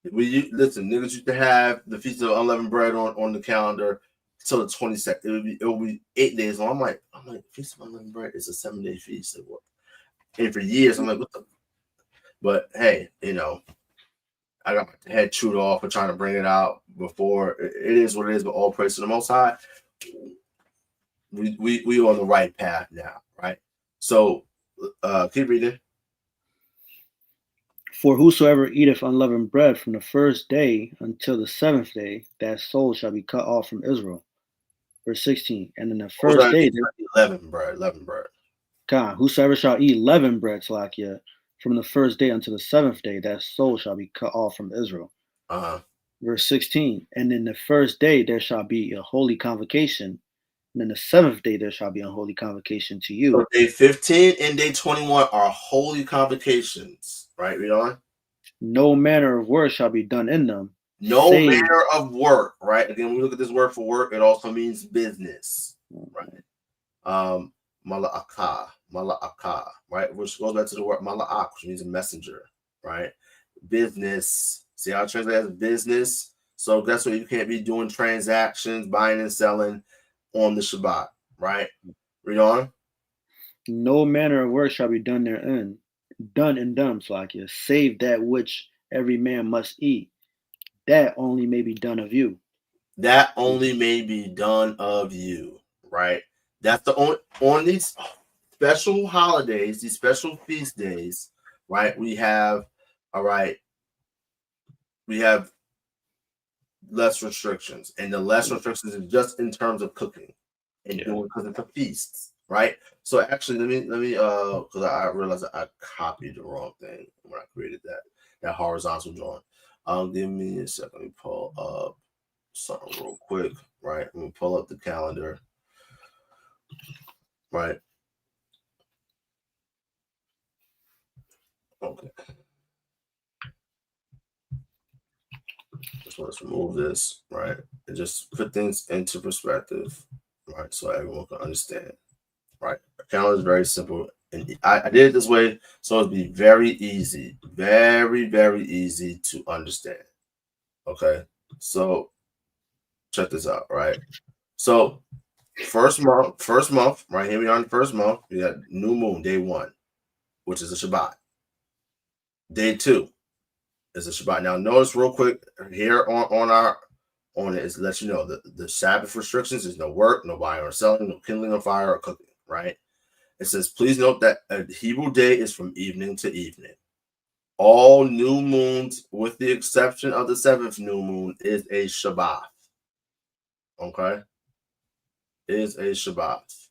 Listen, niggas used to have the Feast of Unleavened Bread on the calendar till the 22nd. It will be 8 days long. I'm like, Feast of Unleavened Bread is a 7-day feast. And for years, I'm like, what the? But hey, you know, I got my head chewed off for trying to bring it out before. It is what it is, but all praise to the Most High. We on the right path now, right? So keep reading. For whosoever eateth unleavened bread from the first day until the 7th day, that soul shall be cut off from Israel. Verse 16. And in the first day, leavened bread. God, whosoever shall eat leavened bread, Salakia, from the first day until the 7th day, that soul shall be cut off from Israel. Verse 16. And in the first day there shall be a holy convocation. And in the 7th day there shall be a holy convocation to you. So day 15 and day 21 are holy convocations, right? Read on. No manner of work shall be done in them. No manner of work, right? Again, when we look at this word for work, it also means business, right? Mala'aka, right? Which goes back to the word mala'ak, which means a messenger, right? Business. See how it translates as business? So that's why you can't be doing transactions, buying and selling on the Shabbat, right? Read on. No manner of work shall be done therein, done in them, Slakia, save that which every man must eat. That only may be done of you. That only may be done of you, right? That's the on these special holidays, these special feast days, right? We have less restrictions, and the less restrictions is just in terms of cooking and doing, because it's a feast, right? So actually, let me because I realized that I copied the wrong thing when I created that horizontal drawing. Give me a second. Let me pull up something real quick, right? Let me pull up the calendar, right? Okay. So let's remove this, right? And just put things into perspective, right? So everyone can understand, right? The calendar is very simple. And I did it this way so it'd be very easy, very, very easy to understand. Okay. So check this out, right? So first month, right here we are in the first month. We got new moon, day 1, which is a Shabbat. Day 2 is a Shabbat. Now notice real quick here on it is to let you know that the Sabbath restrictions is no work, no buying or selling, no kindling of fire or cooking, right? It says, please note that a Hebrew day is from evening to evening. All new moons, with the exception of the 7th new moon, is a Shabbat. Okay? Is a Shabbat.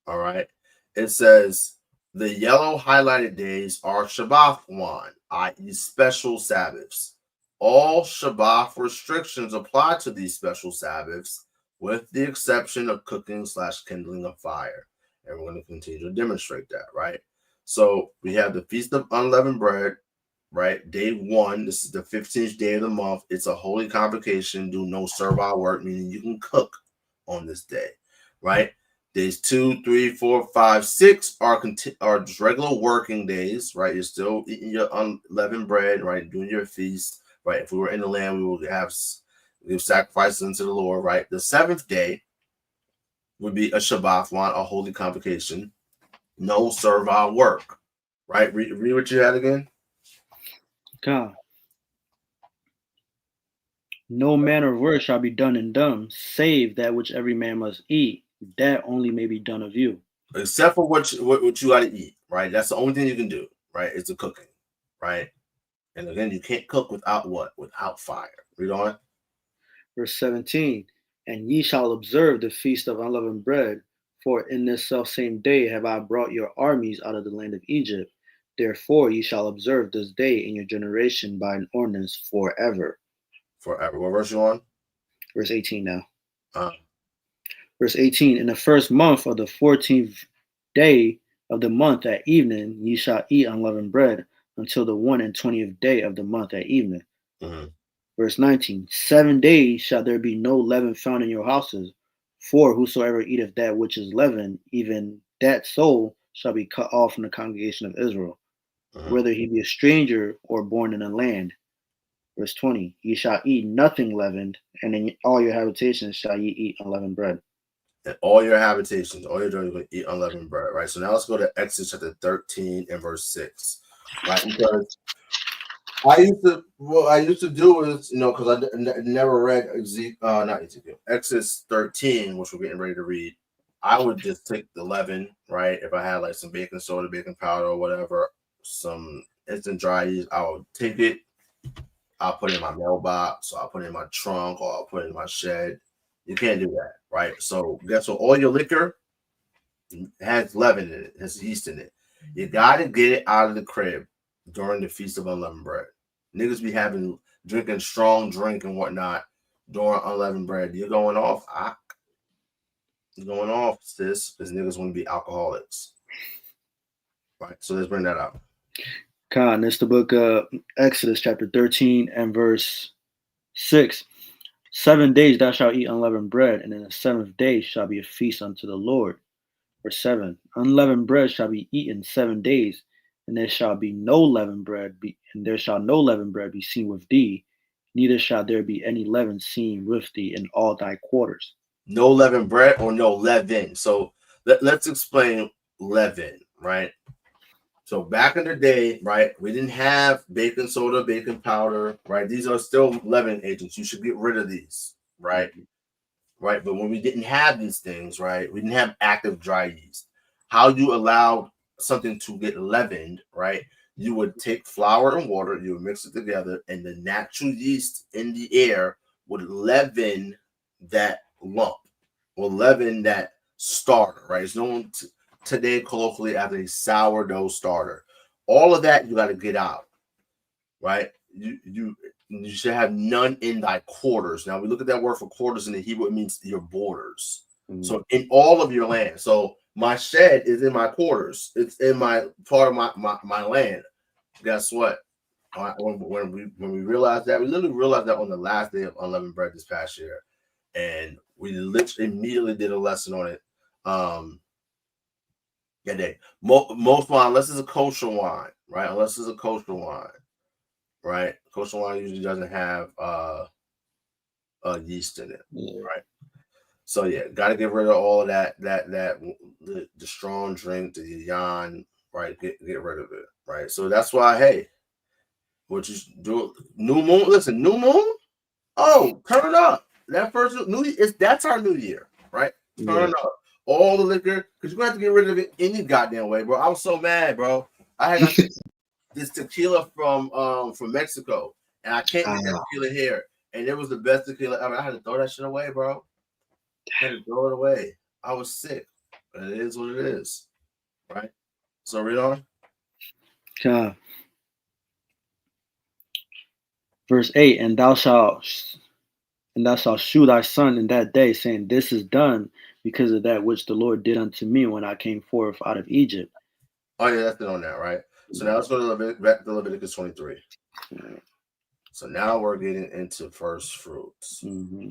All right? It says, the yellow highlighted days are Shabbat one, i.e. special Sabbaths. All Shabbat restrictions apply to these special Sabbaths, with the exception of cooking / kindling of fire. And we're going to continue to demonstrate that, right? So we have the Feast of Unleavened Bread, right? Day 1. This is the 15th day of the month. It's a holy convocation. Do no servile work, meaning you can cook on this day, right? Days 2, 3, 4, 5, 6 are just regular working days, right? You're still eating your unleavened bread, right? Doing your feast, right? If we were in the land, we would give sacrifices unto the Lord, right? The 7th day would be a Shabbat, a holy convocation. No servile work, right? Read what you had again. God. No manner of work shall be done in them, save that which every man must eat. That only may be done of you. Except for what you got to eat, right? That's the only thing you can do, right? It's the cooking, right? And again, you can't cook without what? Without fire. Read on. Verse 17, and ye shall observe the feast of unleavened bread, for in this selfsame day have I brought your armies out of the land of Egypt. Therefore ye shall observe this day in your generation by an ordinance forever. Forever. What verse you on? Verse 18 now. Verse 18, in the first month of the 14th day of the month at evening, ye shall eat unleavened bread until the 21st day of the month at evening. Mm-hmm. Verse 19, 7 days shall there be no leaven found in your houses, for whosoever eateth that which is leavened, even that soul shall be cut off from the congregation of Israel, whether he be a stranger or born in a land. Verse 20, ye shall eat nothing leavened, and in all your habitations shall ye eat unleavened bread. And all your habitations, all you're doing is going to eat unleavened bread, right? So now let's go to Exodus chapter 13 and verse 6, right? Because I used to do is, because I never read Exodus 13, which we're getting ready to read. I would just take the leaven, right? If I had like some baking soda, baking powder, or whatever, some instant dry yeast, I would take it. I'll put it in my mailbox, or I'll put it in my trunk, or I'll put it in my shed. You can't do that, right? So guess what? All your liquor has leaven in it, has yeast in it. You got to get it out of the crib during the Feast of Unleavened Bread. Niggas be drinking strong drink and whatnot during unleavened bread. You're going off. You're going off, sis, because niggas want to be alcoholics. Right. So let's bring that up. Khan, it's the book of Exodus, chapter 13 and verse 6. 7 days thou shalt eat unleavened bread, and in the 7th day shall be a feast unto the Lord. Verse 7, unleavened bread shall be eaten 7 days, and there shall be no leavened bread, and there shall no leavened bread be seen with thee, neither shall there be any leaven seen with thee in all thy quarters. No leavened bread or no leaven. So let's explain leaven, right? So back in the day, right, we didn't have baking soda, baking powder, right? These are still leaven agents. You should get rid of these, right? Mm-hmm. Right. But when we didn't have these things, right, we didn't have active dry yeast. How you allow something to get leavened, right? You would take flour and water, you would mix it together, and the natural yeast in the air would leaven that lump, or leaven that starter, right? It's known today colloquially as a sourdough starter. All of that you got to get out, right? You should have none in thy quarters. Now we look at that word for quarters in the Hebrew, it means your borders. Mm-hmm. So in all of your land. So my shed is in my quarters. It's in my part of my land. Guess what? When we realized that, we literally realized that on the last day of unleavened bread this past year, and we literally immediately did a lesson on it. That day, most wine, unless it's a kosher wine, right? Unless it's a kosher wine, right? Kosher wine usually doesn't have yeast in it, right? So yeah, got to get rid of all of that the strong drink, the yan, right? Get rid of it, right? So that's why, hey, what you do? New moon, listen, new moon. Oh, turn up that first that's our new year, right? Turn up all the liquor, because you're gonna have to get rid of it any goddamn way, bro. I was so mad, bro. I had this tequila from Mexico, and I can't get that tequila here. And it was the best tequila ever. I had to throw that shit away, bro. I had to throw it away. I was sick, but it is what it is, right? So read on. Verse 8, and thou shalt shew thy son in that day, saying, this is done because of that which the Lord did unto me when I came forth out of Egypt. Oh yeah, that's it on that, right? So now let's go to back to Leviticus 23. So now we're getting into first fruits. Mm-hmm.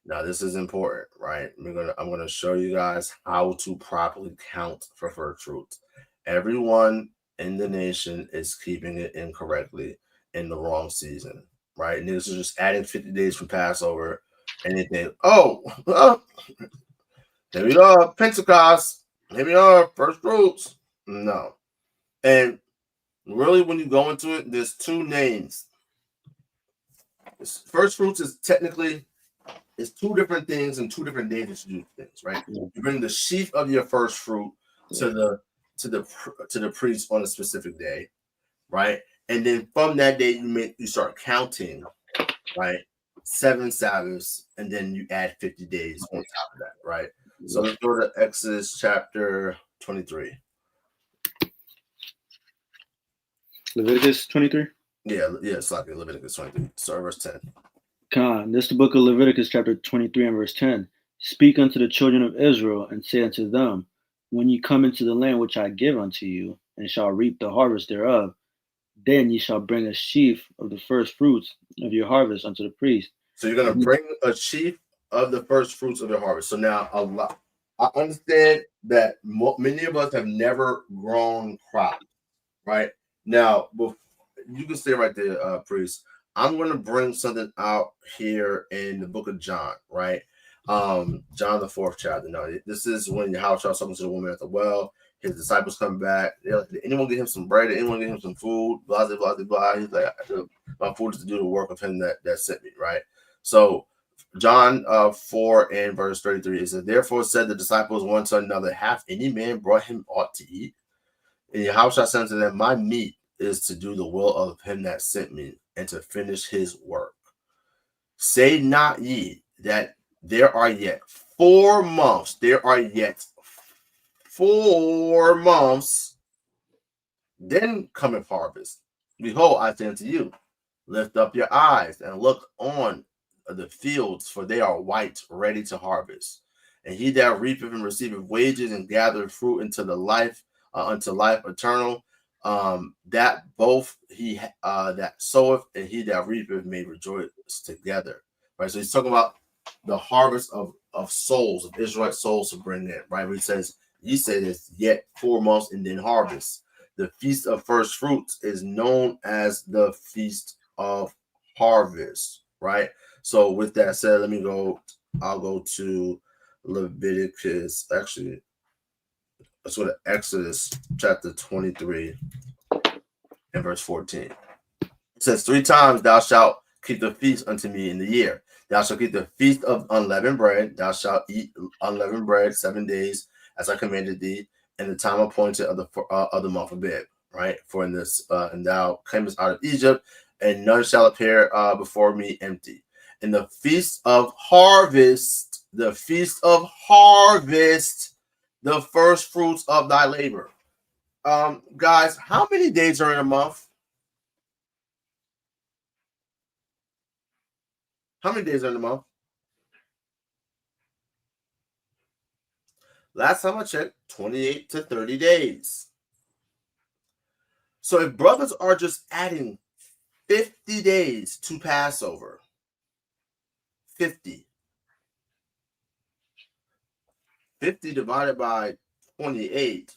Now this is important, right? I'm gonna show you guys how to properly count for first fruits. Everyone in the nation is keeping it incorrectly in the wrong season, right? Niggas are just adding 50 days from Passover, and they think, oh, here we are, Pentecost, here we are, first fruits. No, and really, when you go into it, there's two names. First fruits is technically. It's two different things and two different days that you do things, right? You bring the sheaf of your first fruit to the priest on a specific day, right? And then from that day you start counting, right? 7 Sabbaths, and then you add 50 days on top of that, right? So let's go to Exodus chapter 23. Leviticus 23. Yeah, it's like Leviticus 23. Start verse 10. This is the book of Leviticus, chapter 23 and verse 10. Speak unto the children of Israel, and say unto them, when ye come into the land which I give unto you, and shall reap the harvest thereof, then ye shall bring a sheaf of the first fruits of your harvest unto the priest. So you're going to bring a sheaf of the first fruits of your harvest. So now I understand that many of us have never grown crops, right? Now, you can stay right there, priest. I'm going to bring something out here in the book of John, right? John, the 4th chapter. Now, this is when Yahawashi was talking to the woman at the well. His disciples come back. They're like, did anyone get him some bread? Did anyone get him some food? Blah, blah, blah, blah. He's like, my food is to do the work of him that sent me, right? So, John 4 and verse 33, it says, therefore said the disciples one to another, hath any man brought him aught to eat? And Yahawashi said unto them, my meat is to do the will of him that sent me, and to finish his work. Say not ye that there are yet 4 months. There are yet 4 months. Then cometh harvest. Behold, I say unto you, lift up your eyes and look on the fields, for they are white, ready to harvest. And he that reapeth and receiveth wages and gathereth fruit into the life, unto life eternal, that both he that soweth and he that reapeth may rejoice together, right? So he's talking about the harvest of souls, of Israelite souls to bring in, right? Where he says, ye say this, yet 4 months and then harvest. The feast of first fruits is known as the feast of harvest, right? So with that said, I'll go to Leviticus, actually, let's go to Exodus chapter 23 and verse 14. It says, 3 times thou shalt keep the feast unto me in the year. Thou shalt keep the feast of unleavened bread. Thou shalt eat unleavened bread 7 days, as I commanded thee, in the time appointed of the month of Abib, right? For in this, and thou camest out of Egypt, and none shall appear before me empty. In the feast of harvest, the first fruits of thy labor. Guys, how many days are in a month? How many days are in a month? Last time I checked, 28 to 30 days. So if brothers are just adding 50 days to Passover, 50 divided by 28,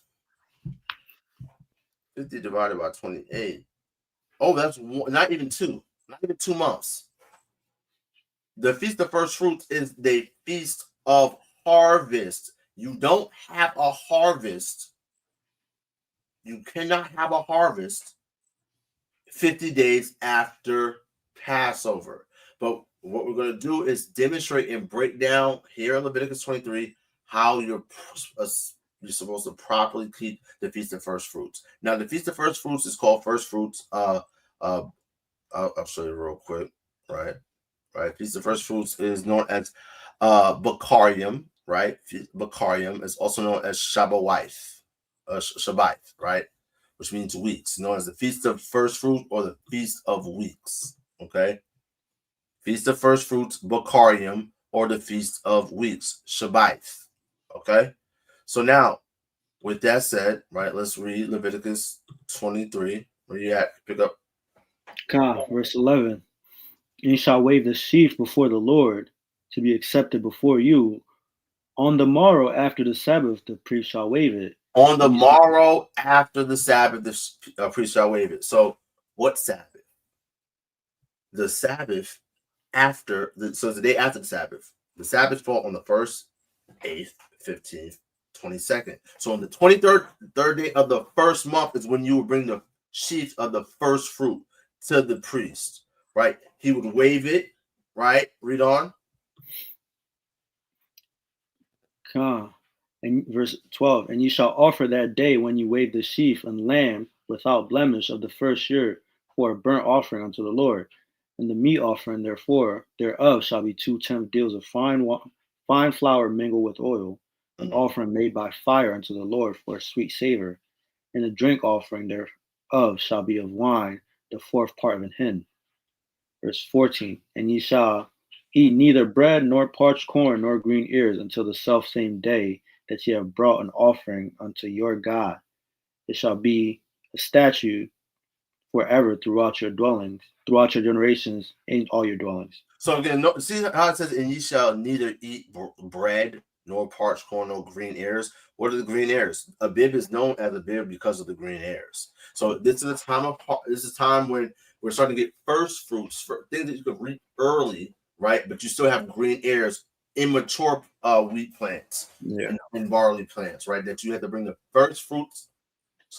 50 divided by 28. Oh, that's not even 2 months. The feast of first fruits is the feast of harvest. You don't have a harvest. You cannot have a harvest 50 days after Passover. But what we're going to do is demonstrate and break down here in Leviticus 23 how you're supposed to properly keep the Feast of First Fruits. Now, the Feast of First Fruits is called First Fruits. I'll show you real quick, right? Feast of First Fruits is known as Bakarium, right? Bakarium is also known as Shabbath, right? Which means weeks, known as the Feast of First Fruit or the Feast of Weeks, okay? Feast of First Fruits, Bakarium, or the Feast of Weeks, Shabbath, okay? So now, with that said, right, let's read Leviticus 23. Where you at? Pick up. Verse 11. And ye shall wave the sheaf before the Lord to be accepted before you. On the morrow after the Sabbath, the priest shall wave it. On the morrow after the Sabbath, the priest shall wave it. So what Sabbath? The Sabbath after, so it's the day after the Sabbath. The Sabbath fall on the 1st, 8th, 15th, 22nd. So on the 23rd, third day of the first month is when you will bring the sheaf of the first fruit to the priest, right? He would wave it, right? Read on. And verse 12, and ye shall offer that day when you wave the sheaf and lamb without blemish of the first year for a burnt offering unto the Lord. And the meat offering thereof shall be 2/10 deals of fine flour mingled with oil, an offering made by fire unto the Lord for a sweet savor. And the drink offering thereof shall be of wine, the 4th part of an hin. Verse 14, and ye shall eat neither bread nor parched corn nor green ears until the self same day that ye have brought an offering unto your God. It shall be a statute forever throughout your dwellings, throughout your generations, in all your dwellings. So again, see how it says, and ye shall neither eat bread nor parched corn nor green ears. What are the green ears? A bib is known as a bib because of the green ears. So this is a time when we're starting to get first fruits, for things that you could reap early, right? But you still have green ears, immature wheat plants and barley plants, right? That you have to bring the first fruits,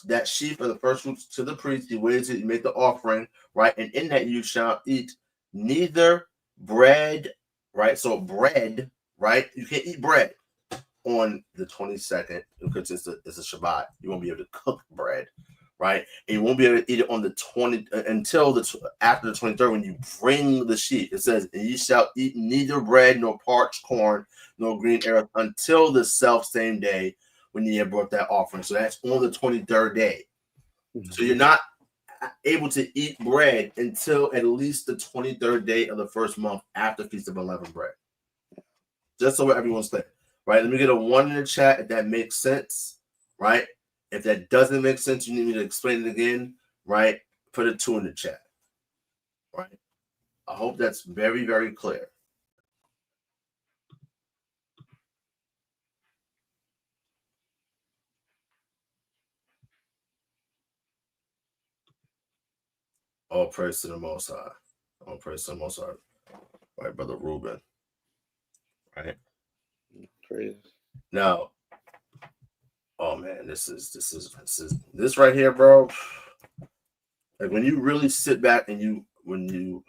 that sheaf of the first fruits to the priest. He waves it, you make the offering, right? And in that you shall eat neither bread, right? So bread, right? You can't eat bread on the 22nd because it's a Shabbat. You won't be able to cook bread, right? And you won't be able to eat it on the 20 until after the 23rd when you bring the sheaf. It says, and ye shall eat neither bread nor parched corn nor green earth until the self same day when ye have brought that offering. So that's on the 23rd day. So you're not able to eat bread until at least the 23rd day of the first month after Feast of Unleavened Bread. Just so everyone's clear, right? Let me get a 1 in the chat if that makes sense, right? If that doesn't make sense, you need me to explain it again, right? Put a 2 in the chat, right? I hope that's very, very clear. All praise to the Most High. All praise to the Most High. Right, Brother Reuben. Right? Praise. Now, oh man, this right here, bro. Like when you really sit back and when you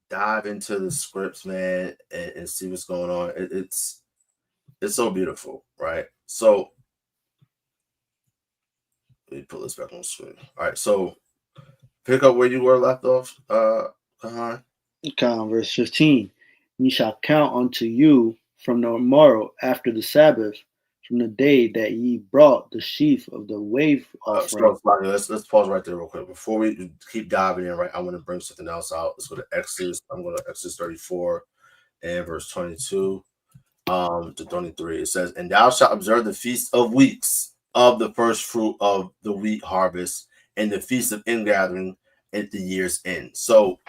dive into the scripts, man, and see what's going on, it's so beautiful, right? So let me pull this back on the screen. All right, so pick up where you were left off, Kahan. Verse 15. Ye shall count unto you from the morrow after the Sabbath, from the day that ye brought the sheaf of the wave offering. Let's pause right there real quick. Before we keep diving in, right, I want to bring something else out. Let's go to Exodus. I'm going to Exodus 34 and verse 22 to 23. It says, and thou shalt observe the feast of weeks of the first fruit of the wheat harvest and the feast of ingathering at the year's end. So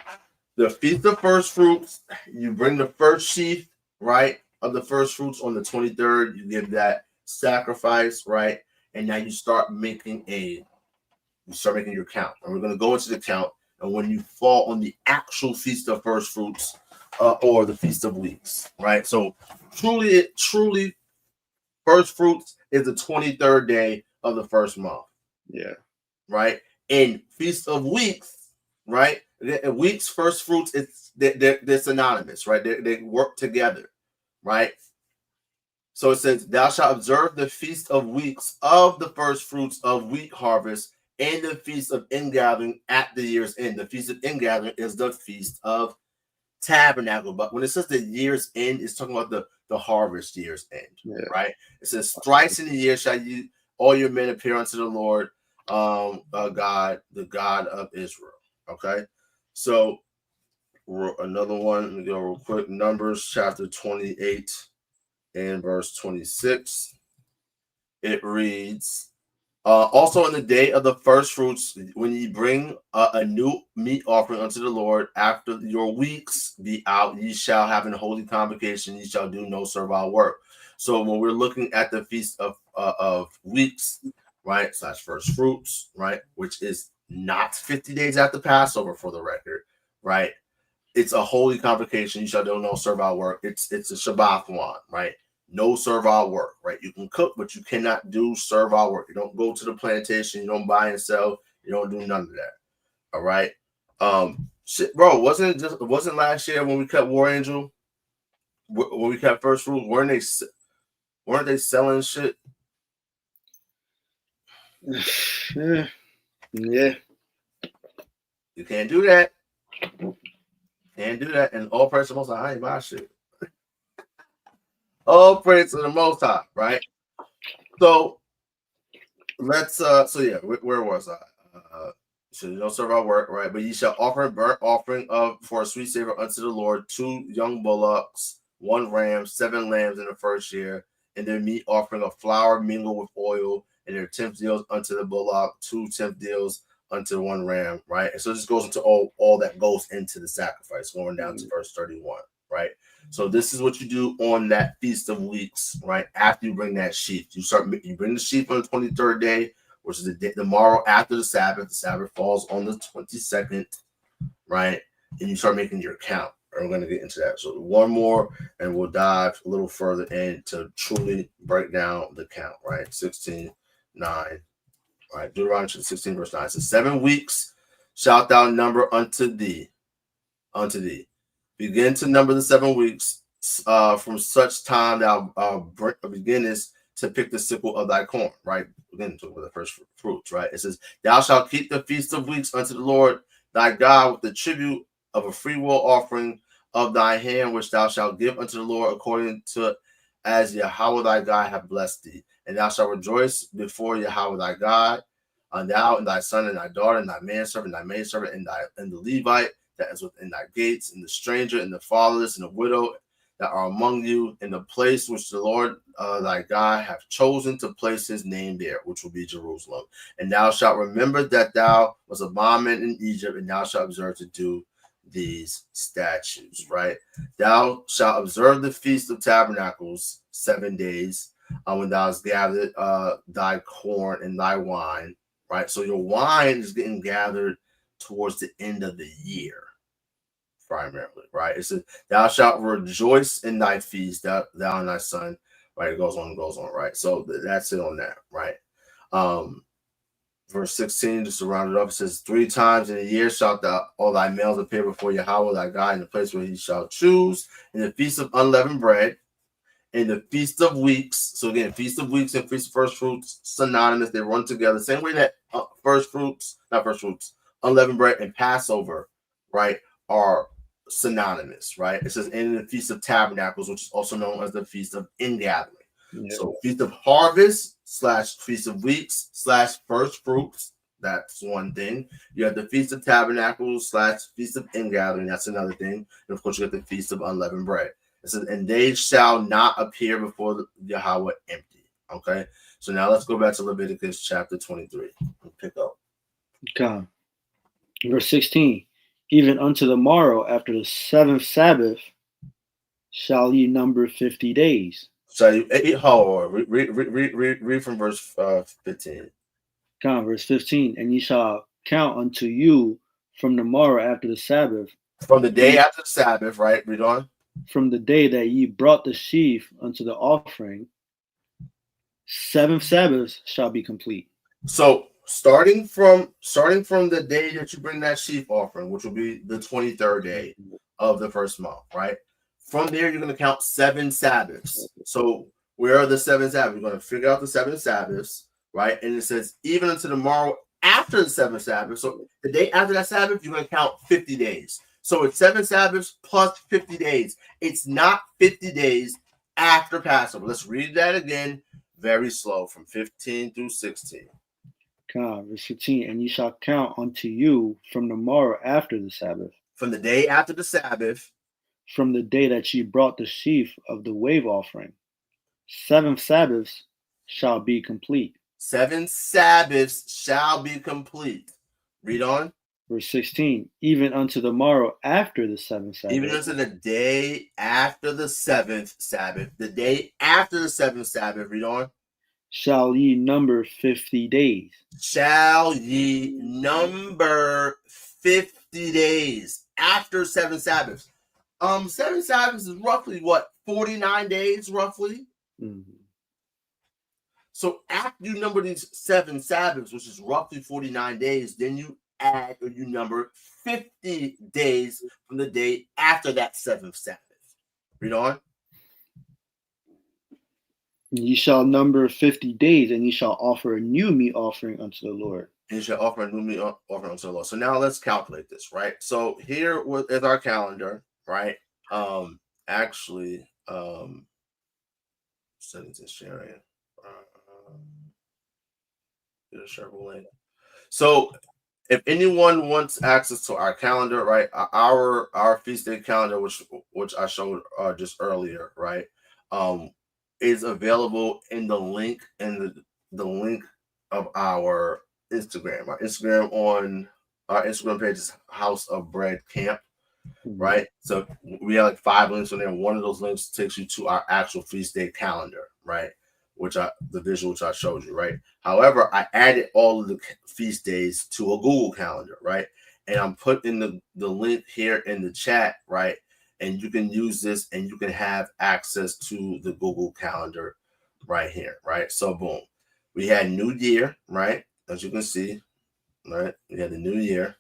the feast of first fruits, you bring the first sheaf, right, of the first fruits on the 23rd. You give that sacrifice, right, and now you start making your count. And we're going to go into the count. And when you fall on the actual feast of first fruits or the feast of weeks, right? So truly, first fruits is the 23rd day of the first month. Yeah. Right? And feast of weeks, right? Weeks, first fruits, they're synonymous, right? They work together, right? So it says, thou shalt observe the feast of weeks of the first fruits of wheat harvest and the feast of ingathering at the year's end. The feast of ingathering is the feast of tabernacle. But when it says the year's end, it's talking about the harvest year's end, right? It says, thrice in a year shall you all your men appear unto the Lord, God, the God of Israel. Okay, so another one. Let me go real quick. Numbers chapter 28 and verse 26. It reads, Also, in the day of the first fruits, when you bring a new meat offering unto the Lord, after your weeks be out, ye shall have an holy convocation. Ye shall do no servile work. So, when we're looking at the feast of weeks, right, slash first fruits, right, which is not 50 days after Passover, for the record, right? It's a holy convocation. You shall do no servile work. It's a Shabbat one, right? No servile work, right? You can cook, but you cannot do servile work. You don't go to the plantation. You don't buy and sell. You don't do none of that. All right. Shit, bro, wasn't last year when we cut War Angel, when we cut First Fruit, weren't they selling shit? Yeah. You can't do that. Can't do that. And all praise to the Most High. I ain't buy shit. All praise to the Most High, right? So let's where was I? So you don't serve our work, right? But ye shall offer a burnt offering for a sweet savor unto the Lord 2 young bullocks, 1 ram, 7 lambs in the first year, and their meat offering of flour mingled with oil, and their 10th deals unto the bullock, 2 10th deals unto 1 ram, right? And so this goes into all that goes into the sacrifice, going down to verse 31, right? So this is what you do on that Feast of Weeks, right? After you bring that sheaf, you bring the sheaf on the 23rd day, which is the morrow after the Sabbath. The Sabbath falls on the 22nd, right? And you start making your count. And we're going to get into that. So one more, and we'll dive a little further in to truly break down the count, right? 16:9, right? Deuteronomy 16, verse 9. So 7 weeks shalt thou number unto thee. Begin to number the 7 weeks from such time thou beginnest to pick the sickle of thy corn, right? Again, talking about the first fruits, right? It says, thou shalt keep the feast of weeks unto the Lord thy God with the tribute of a freewill offering of thy hand, which thou shalt give unto the Lord according to as YAHAWAH thy God hath blessed thee. And thou shalt rejoice before YAHAWAH thy God, and thou and thy son and thy daughter and thy manservant and thy maidservant and the Levite that is within thy gates, and the stranger and the fatherless and the widow that are among you, in the place which the Lord thy God hath chosen to place his name there, which will be Jerusalem. And thou shalt remember that thou was a bondman in Egypt, and thou shalt observe to do these statutes, right? Thou shalt observe the Feast of Tabernacles 7 days, when thou hast gathered thy corn and thy wine, right? So your wine is getting gathered towards the end of the year, primarily, right? It says, thou shalt rejoice in thy feast, thou and thy son, right? It goes on, right? So that's it on that, right? Verse 16, just to round it up, it says, 3 times in a year shalt thou all thy males appear before YAHAWAH thy God in the place where he shall choose, in the feast of unleavened bread, in the Feast of Weeks. So again, Feast of Weeks and Feast of First Fruits, synonymous. They run together. Same way that unleavened bread and Passover, right, are synonymous, right? It says in the Feast of Tabernacles, which is also known as the Feast of Ingathering. Yeah. So Feast of Harvest / Feast of Weeks / First Fruits. That's one thing. You have the Feast of Tabernacles / Feast of Ingathering. That's another thing. And of course, you have the Feast of Unleavened Bread. It says, and they shall not appear before YAHAWAH empty. Okay. So now let's go back to Leviticus chapter 23 and pick up. Okay. Verse 16. Even unto the morrow after the 7th Sabbath shall ye number 50 days. Shall you read from verse 15. Come, verse 15. And ye shall count unto you from the morrow after the Sabbath. From the day after the Sabbath, right? Read on. From the day that ye brought the sheaf unto the offering, 7 Sabbaths shall be complete. So starting from the day that you bring that sheaf offering, which will be the 23rd day of the first month, right? From there, you're going to count 7 Sabbaths. So where are the 7 Sabbaths? You're going to figure out the 7 Sabbaths, right? And it says even unto the morrow after the 7th Sabbath. So the day after that Sabbath, you're going to count 50 days. So it's 7 Sabbaths plus 50 days. It's not 50 days after Passover. Let's read that again, very slow, from 15 through 16. Verse 15, and ye shall count unto you from the morrow after the Sabbath. From the day after the Sabbath. From the day that ye brought the sheaf of the wave offering. 7 Sabbaths shall be complete. 7 Sabbaths shall be complete. Read on. Verse 16, even unto the morrow after the 7th Sabbath. Even unto the day after the 7th Sabbath. The day after the 7th Sabbath. Read on. Shall ye number 50 days. Shall ye number 50 days after 7 Sabbaths. 7 Sabbaths is roughly what? 49 days, roughly. Mm-hmm. So after you number these 7 Sabbaths, which is roughly 49 days, then you add or you number 50 days from the day after that 7th Sabbath. Read on. Ye shall number 50 days, and ye shall offer a new meat offering unto the Lord. And you shall offer a new meat offering unto the Lord. So now let's calculate this, right? So here is our calendar, right? Settings and sharing. So if anyone wants access to our calendar, right, our feast day calendar, which I showed just earlier, right, is available in the link the link of our Instagram. Our Instagram on our Instagram page is House of Bread Camp, right? So we have like 5 links on there. One of those links takes you to our actual feast day calendar, right? The visual which I showed you, right? However, I added all of the feast days to a Google Calendar, right? And I'm putting the link here in the chat, right? And you can use this and you can have access to the Google Calendar right here, right? So boom, we had New Year, right? As you can see, right? We had the New Year,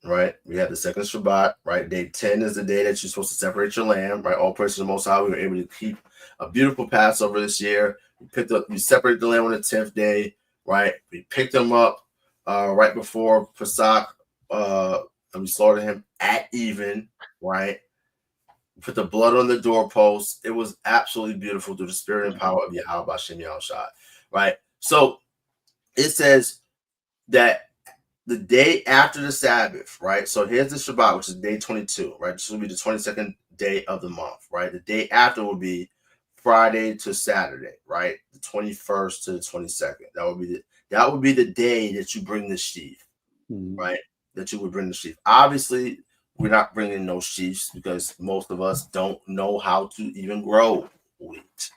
right? We had the second Shabbat, right? Day 10 is the day that you're supposed to separate your lamb, right? All praise to the Most High. We were able to keep a beautiful Passover this year. We separated the lamb on the 10th day, right? We picked him up right before Pesach, and we slaughtered him at even, right? We put the blood on the doorpost. It was absolutely beautiful through the spirit and power of Yahawah, shanyam-ishar, right? So it says that the day after the Sabbath, right? So here's the Shabbat, which is day 22, right? This will be the 22nd day of the month, right? The day after will be Friday to Saturday, right? The 21st to the 22nd. That would be the day that you bring the sheaf, right? That you would bring the sheaf. Obviously, we're not bringing no sheaves because most of us don't know how to even grow wheat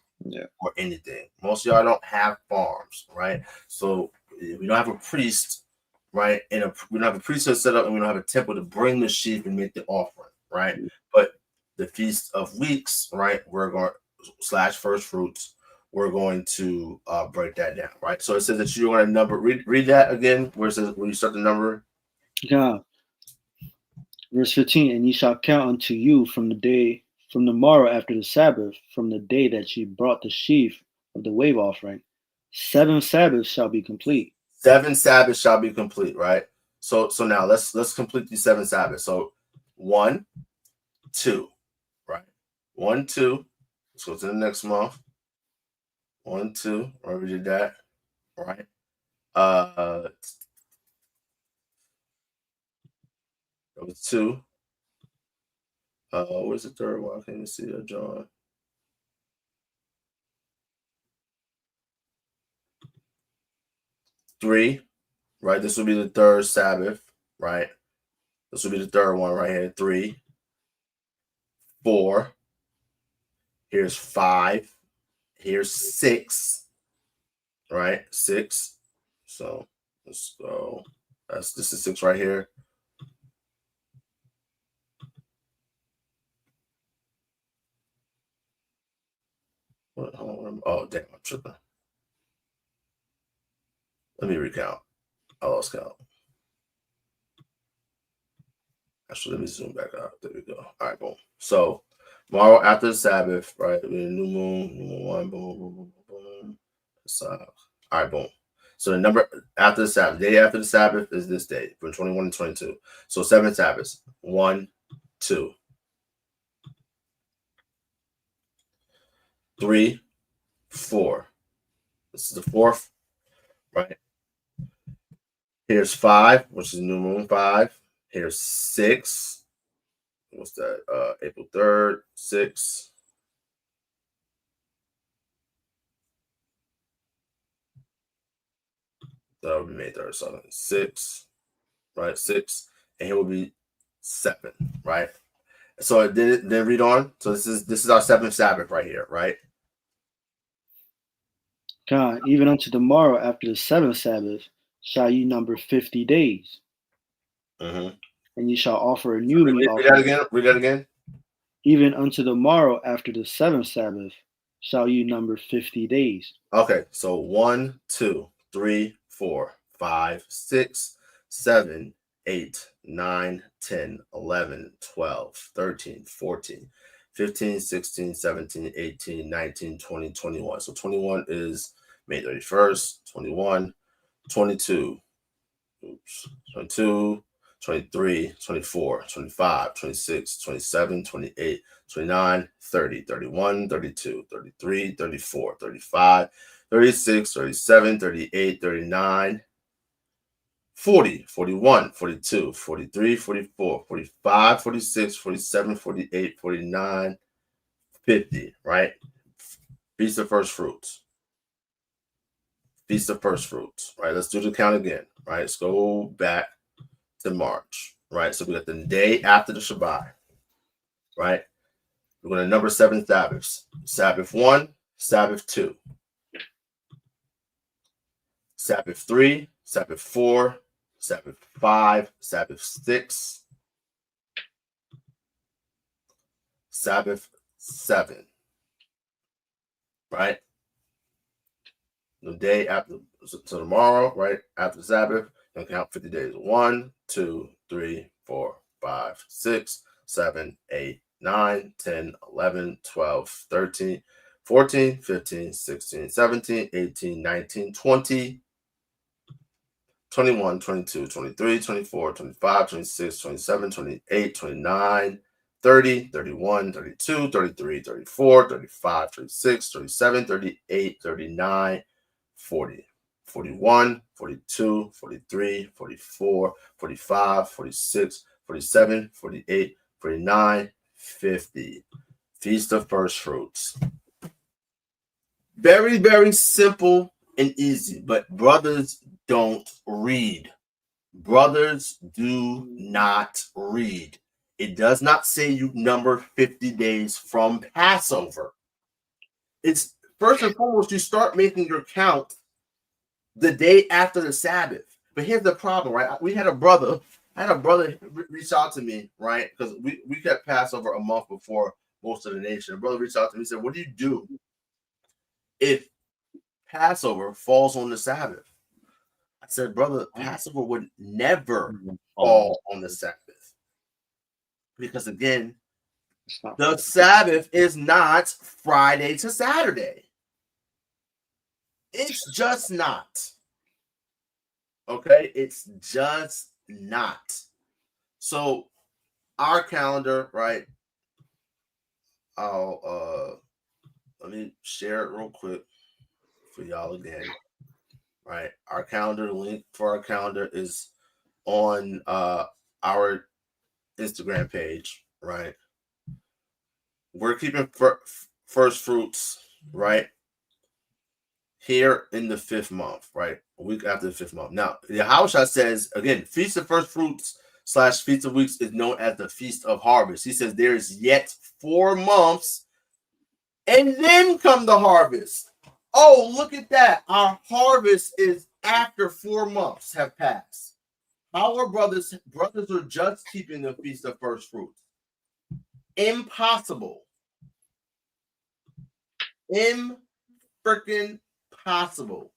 or anything. Most of y'all don't have farms, right? So we don't have a priest, right? We don't have a priesthood set up, and we don't have a temple to bring the sheep and make the offering, right? But the Feast of Weeks, right? We're going / first fruits. We're going to break that down, right? So it says that you're going to number. Read that again. Where it says when you start the number. Yeah. Verse 15, and ye shall count unto you from the morrow after the Sabbath, from the day that ye brought the sheaf of the wave offering. 7 Sabbaths shall be complete. 7 Sabbaths shall be complete, right? So now let's complete these 7 Sabbaths. So 1, 2, right? 1, 2. Let's go to the next month. 1, 2. Right, we did that, right? That was 2. Where's the third one? I can't even see that, John. Three, right? This will be the third Sabbath, right? This will be the third one right here. 3, 4. Here's 5. Here's 6, right? 6. So let's go. This is 6 right here. Oh, damn, I'm tripping. Let me recount. I lost count. Actually, let me zoom back out. There we go. All right, boom. So tomorrow after the Sabbath, right? New moon 1, boom, boom, boom, boom. All right, boom. So the number after the Sabbath, day after the Sabbath is this day from 21 to 22. So 7 Sabbaths. 1, 2, 3, 4. This is the 4th, right? Here's 5, which is new moon 5. Here's 6. What's that? April 3rd, 6. That will be May 3rd. So 6, right? 6, and here will be 7, right? So then read on. So this is our 7th Sabbath right here, right? God, even unto the morrow after the 7th Sabbath shall you number 50 days. Mm-hmm. And you shall offer a new meat offering. Read that again. Even unto the morrow after the 7th Sabbath shall you number 50 days. Okay, so 1, 2, 3, 4, 5, 6, 7, 8, 9, 10, 11, 12, 13, 14, 15, 16, 17, 18, 19, 20, 21. So 21 is May 31st, 21, 22, 22, 23, 24, 25, 26, 27, 28, 29, 30, 31, 32, 33, 34, 35, 36, 37, 38, 39, 40, 41, 42, 43, 44, 45, 46, 47, 48, 49, 50, right? Feast of First Fruits. Feast of First Fruits, right? Let's do the count again, right? Let's go back to March, right? So we got the day after the Shabbat, right? We're going to number 7 Sabbaths. Sabbath 1, Sabbath 2, Sabbath 3, Sabbath 4, Sabbath 5, Sabbath 6, Sabbath 7, right? The day after, so tomorrow, right? After the Sabbath, you can count 50 days. 1, 2, 3, 4, 5, 6, 7, 8, 9, 10, 11, 12, 13, 14, 15, 16, 17, 18, 19, 20, 21, 22, 23, 24, 25, 26, 27, 28, 29, 30, 31, 32, 33, 34, 35, 36, 37, 38, 39, 40, 41, 42, 43, 44, 45, 46, 47, 48, 49, 50. Feast of First Fruits. Very, very simple and easy, but brothers don't read. Brothers do not read. It does not say you number 50 days from Passover. It's first and foremost, you start making your count the day after the Sabbath. But here's the problem, right? I had a brother reach out to me, right? Because we kept Passover a month before most of the nation. A brother reached out to me and said, what do you do if Passover falls on the Sabbath? I said, brother, Passover would never fall on the Sabbath. Because again, the Sabbath is not Friday to Saturday. It's just not. Okay? It's just not. So our calendar, right? I'll let me share it real quick for y'all again. Right? Our calendar, the link for our calendar is on our Instagram page, right? We're keeping first fruits, right? Here in the 5th month, right? A week after the 5th month. Now, Yahawashi says, again, Feast of First Fruits / Feast of Weeks is known as the Feast of Harvest. He says there is yet 4 months and then come the harvest. Oh, look at that. Our harvest is after 4 months have passed. Our brothers are just keeping the Feast of First Fruits. Impossible. Freaking possible.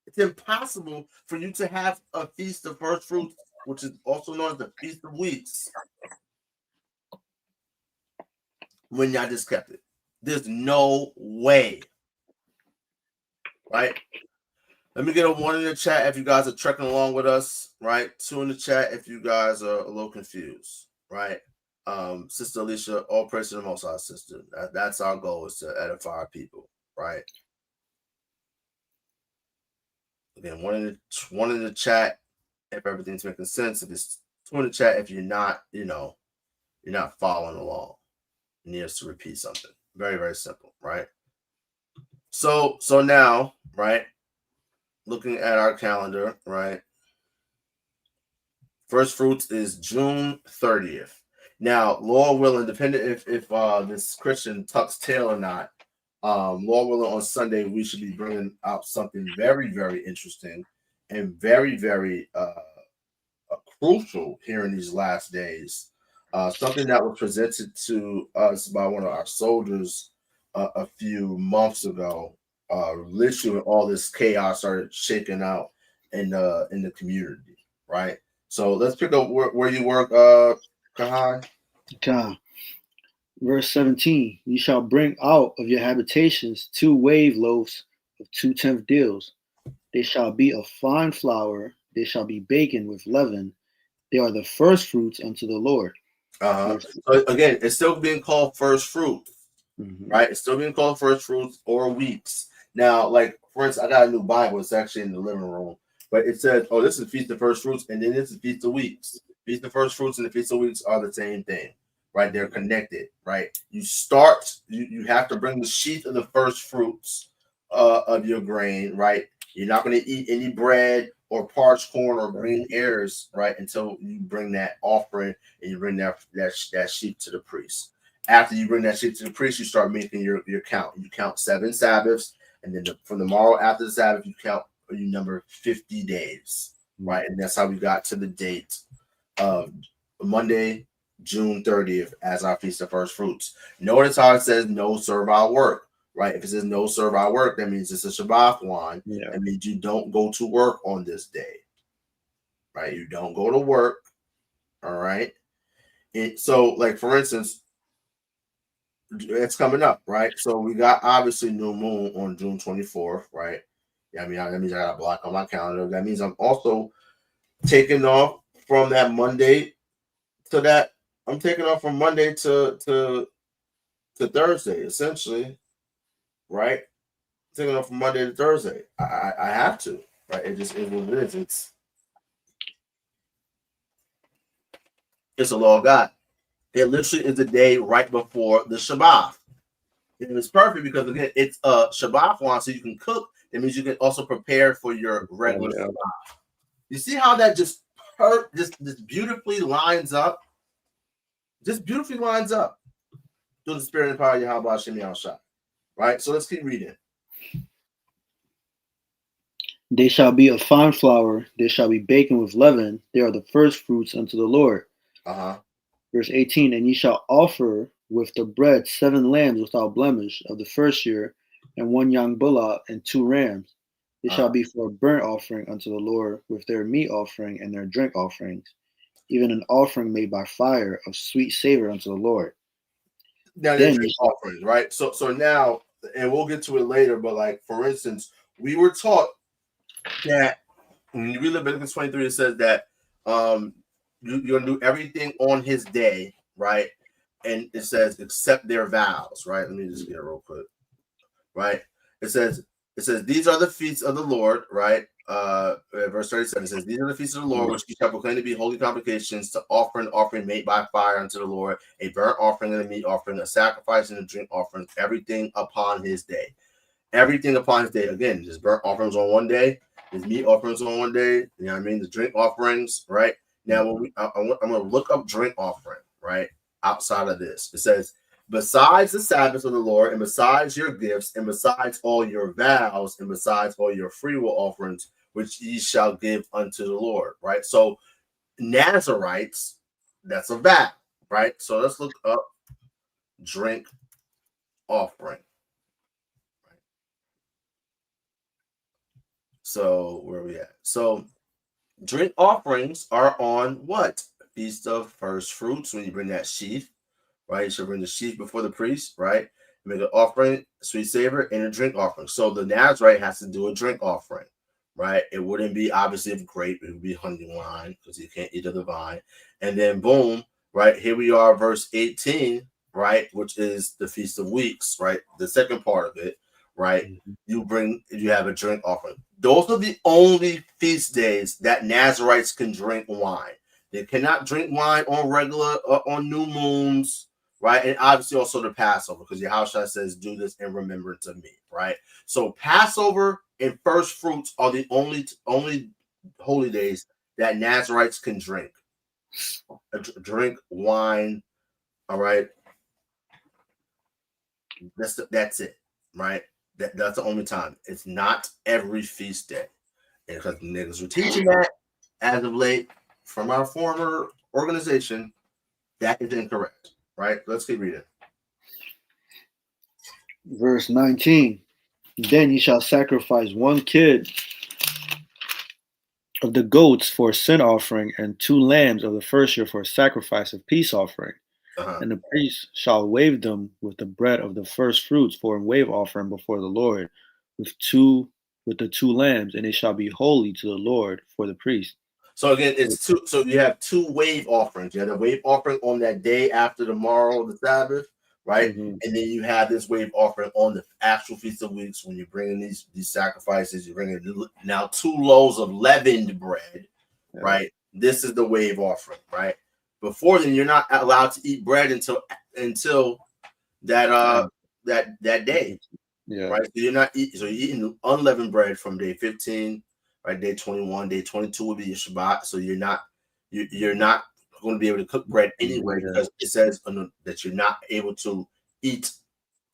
It's impossible for you to have a Feast of First Fruits, which is also known as the Feast of Weeks, when y'all just kept it. There's no way. Right? Let me get a 1 in the chat if you guys are trekking along with us. Right? 2 in the chat if you guys are a little confused. Right? Sister Alicia, all praise to the Most High, sister. That's our goal, is to edify our people. Right? Again, 1 in the chat if everything's making sense. If it's 2 in the chat if you're not, you're not following along. You need us to repeat something. Very, very simple, right? So now, right? looking at our calendar, right? First fruits is June 30th. Now, Lord willing, depending if this Christian tucks tail or not, Lord willing, on Sunday we should be bringing out something very, very interesting and very, very crucial here in these last days. Something that was presented to us by one of our soldiers a few months ago. Literally, when all this chaos started shaking out in the community, right? So let's pick up where you work, Kahai. God. Verse 17, you shall bring out of your habitations 2 wave loaves of 2/10 deals. They shall be of fine flour. They shall be baken with leaven. They are the first fruits unto the Lord. So again, it's still being called first fruit, right? It's still being called first fruits or weeks. Now, like for instance, I got a new Bible. It's actually in the living room, but it says, "Oh, this is Feast of First Fruits," and then this is Feast of Weeks. Feast of First Fruits and the Feast of Weeks are the same thing, right? They're connected, right? You have to bring the sheath of the first fruits of your grain, right? You're not going to eat any bread or parched corn or green ears, right, until you bring that offering and you bring that sheep to the priest. After you bring that sheep to the priest, you start making your count. You count 7 Sabbaths, and then from the morrow after the Sabbath, you number 50 days, right? And that's how we got to the date of Monday, June 30th, as our Feast of First Fruits. Notice how it says no servile work, right? If it says no servile work, that means it's a Shabbat one. Yeah. That means you don't go to work on this day, right? You don't go to work, all right? So, like, for instance, it's coming up, right? So we got obviously new moon on June 24th, right? Yeah, I mean, that means I got a block on my calendar. That means I'm also taking off from that Monday to that. I'm taking off from Monday to Thursday, essentially, right? Taking off from Monday to Thursday. I have to, right? It just is what it is. It's a law of God. It literally is the day right before the Shabbat. And it's perfect because again, it's a Shabbat one, so you can cook. It means you can also prepare for your regular Shabbat. You see how that just beautifully lines up? Just beautifully lines up through the spirit and power of Yahweh shanyam-ishar. Right? So let's keep reading. They shall be of fine flour. They shall be baken with leaven. They are the first fruits unto the Lord. Verse 18, and ye shall offer with the bread 7 lambs without blemish of the first year, and 1 young bullock and 2 rams. They shall be for a burnt offering unto the Lord with their meat offering and their drink offerings, even an offering made by fire of sweet savor unto the Lord. Now there's drink offerings, right? So now, and we'll get to it later, but like for instance, we were taught that when you read Leviticus 23, it says that you're gonna do everything on his day, right? And it says accept their vows, right? Let me just get it real quick, right? It says these are the feasts of the Lord, right? Verse 37 says, these are the feasts of the Lord, which you shall proclaim to be holy convocations, to offer an offering made by fire unto the Lord, a burnt offering and a meat offering, a sacrifice and a drink offering, everything upon his day. Everything upon his day. Again, there's burnt offerings on one day, there's meat offerings on one day, you know what I mean? The drink offerings, right? Now, when I'm going to look up drink offering, right? Outside of this, it says, besides the Sabbath of the Lord, and besides your gifts, and besides all your vows, and besides all your freewill offerings, which ye shall give unto the Lord, right? So, Nazarites, that's a vow, right? So, let's look up drink offering. Right? So, where are we at? So, drink offerings are on what? Feast of First Fruits, when you bring that sheaf. Right, you should bring the sheaf before the priest, right? Make an offering, sweet savor, and a drink offering. So the Nazarite has to do a drink offering, right? It wouldn't be obviously of grape, it would be honey wine because you can't eat of the vine. And then boom, right? Here we are, verse 18, right? Which is the Feast of Weeks, right? The second part of it, right? You have a drink offering. Those are the only feast days that Nazarites can drink wine. They cannot drink wine on regular on new moons. right? And obviously also the Passover, because Yahawashi says, do this in remembrance of me, right? So Passover and first fruits are the only holy days that Nazarites can drink. Drink wine, all right? That's it, right? That's the only time. It's not every feast day. And because niggas were teaching that as of late from our former organization, that is incorrect, right? Let's keep reading. Verse 19. Then ye shall sacrifice one kid of the goats for a sin offering, and 2 lambs of the first year for a sacrifice of peace offering. And the priest shall wave them with the bread of the first fruits for a wave offering before the Lord, with the 2 lambs, and it shall be holy to the Lord for the priest. So again, it's 2. So you have 2 wave offerings. You have the wave offering on that day after the morrow of the Sabbath, right? And then you have this wave offering on the actual Feast of Weeks when you're bringing these sacrifices. You're bringing now 2 loaves of leavened bread, right? This is the wave offering, right? Before then, you're not allowed to eat bread until that day, right? So you're not eating. So you're eating unleavened bread from day 15, right? Day 21, day 22 will be your Shabbat. So you're not going to be able to cook bread anyway, because it says that you're not able to eat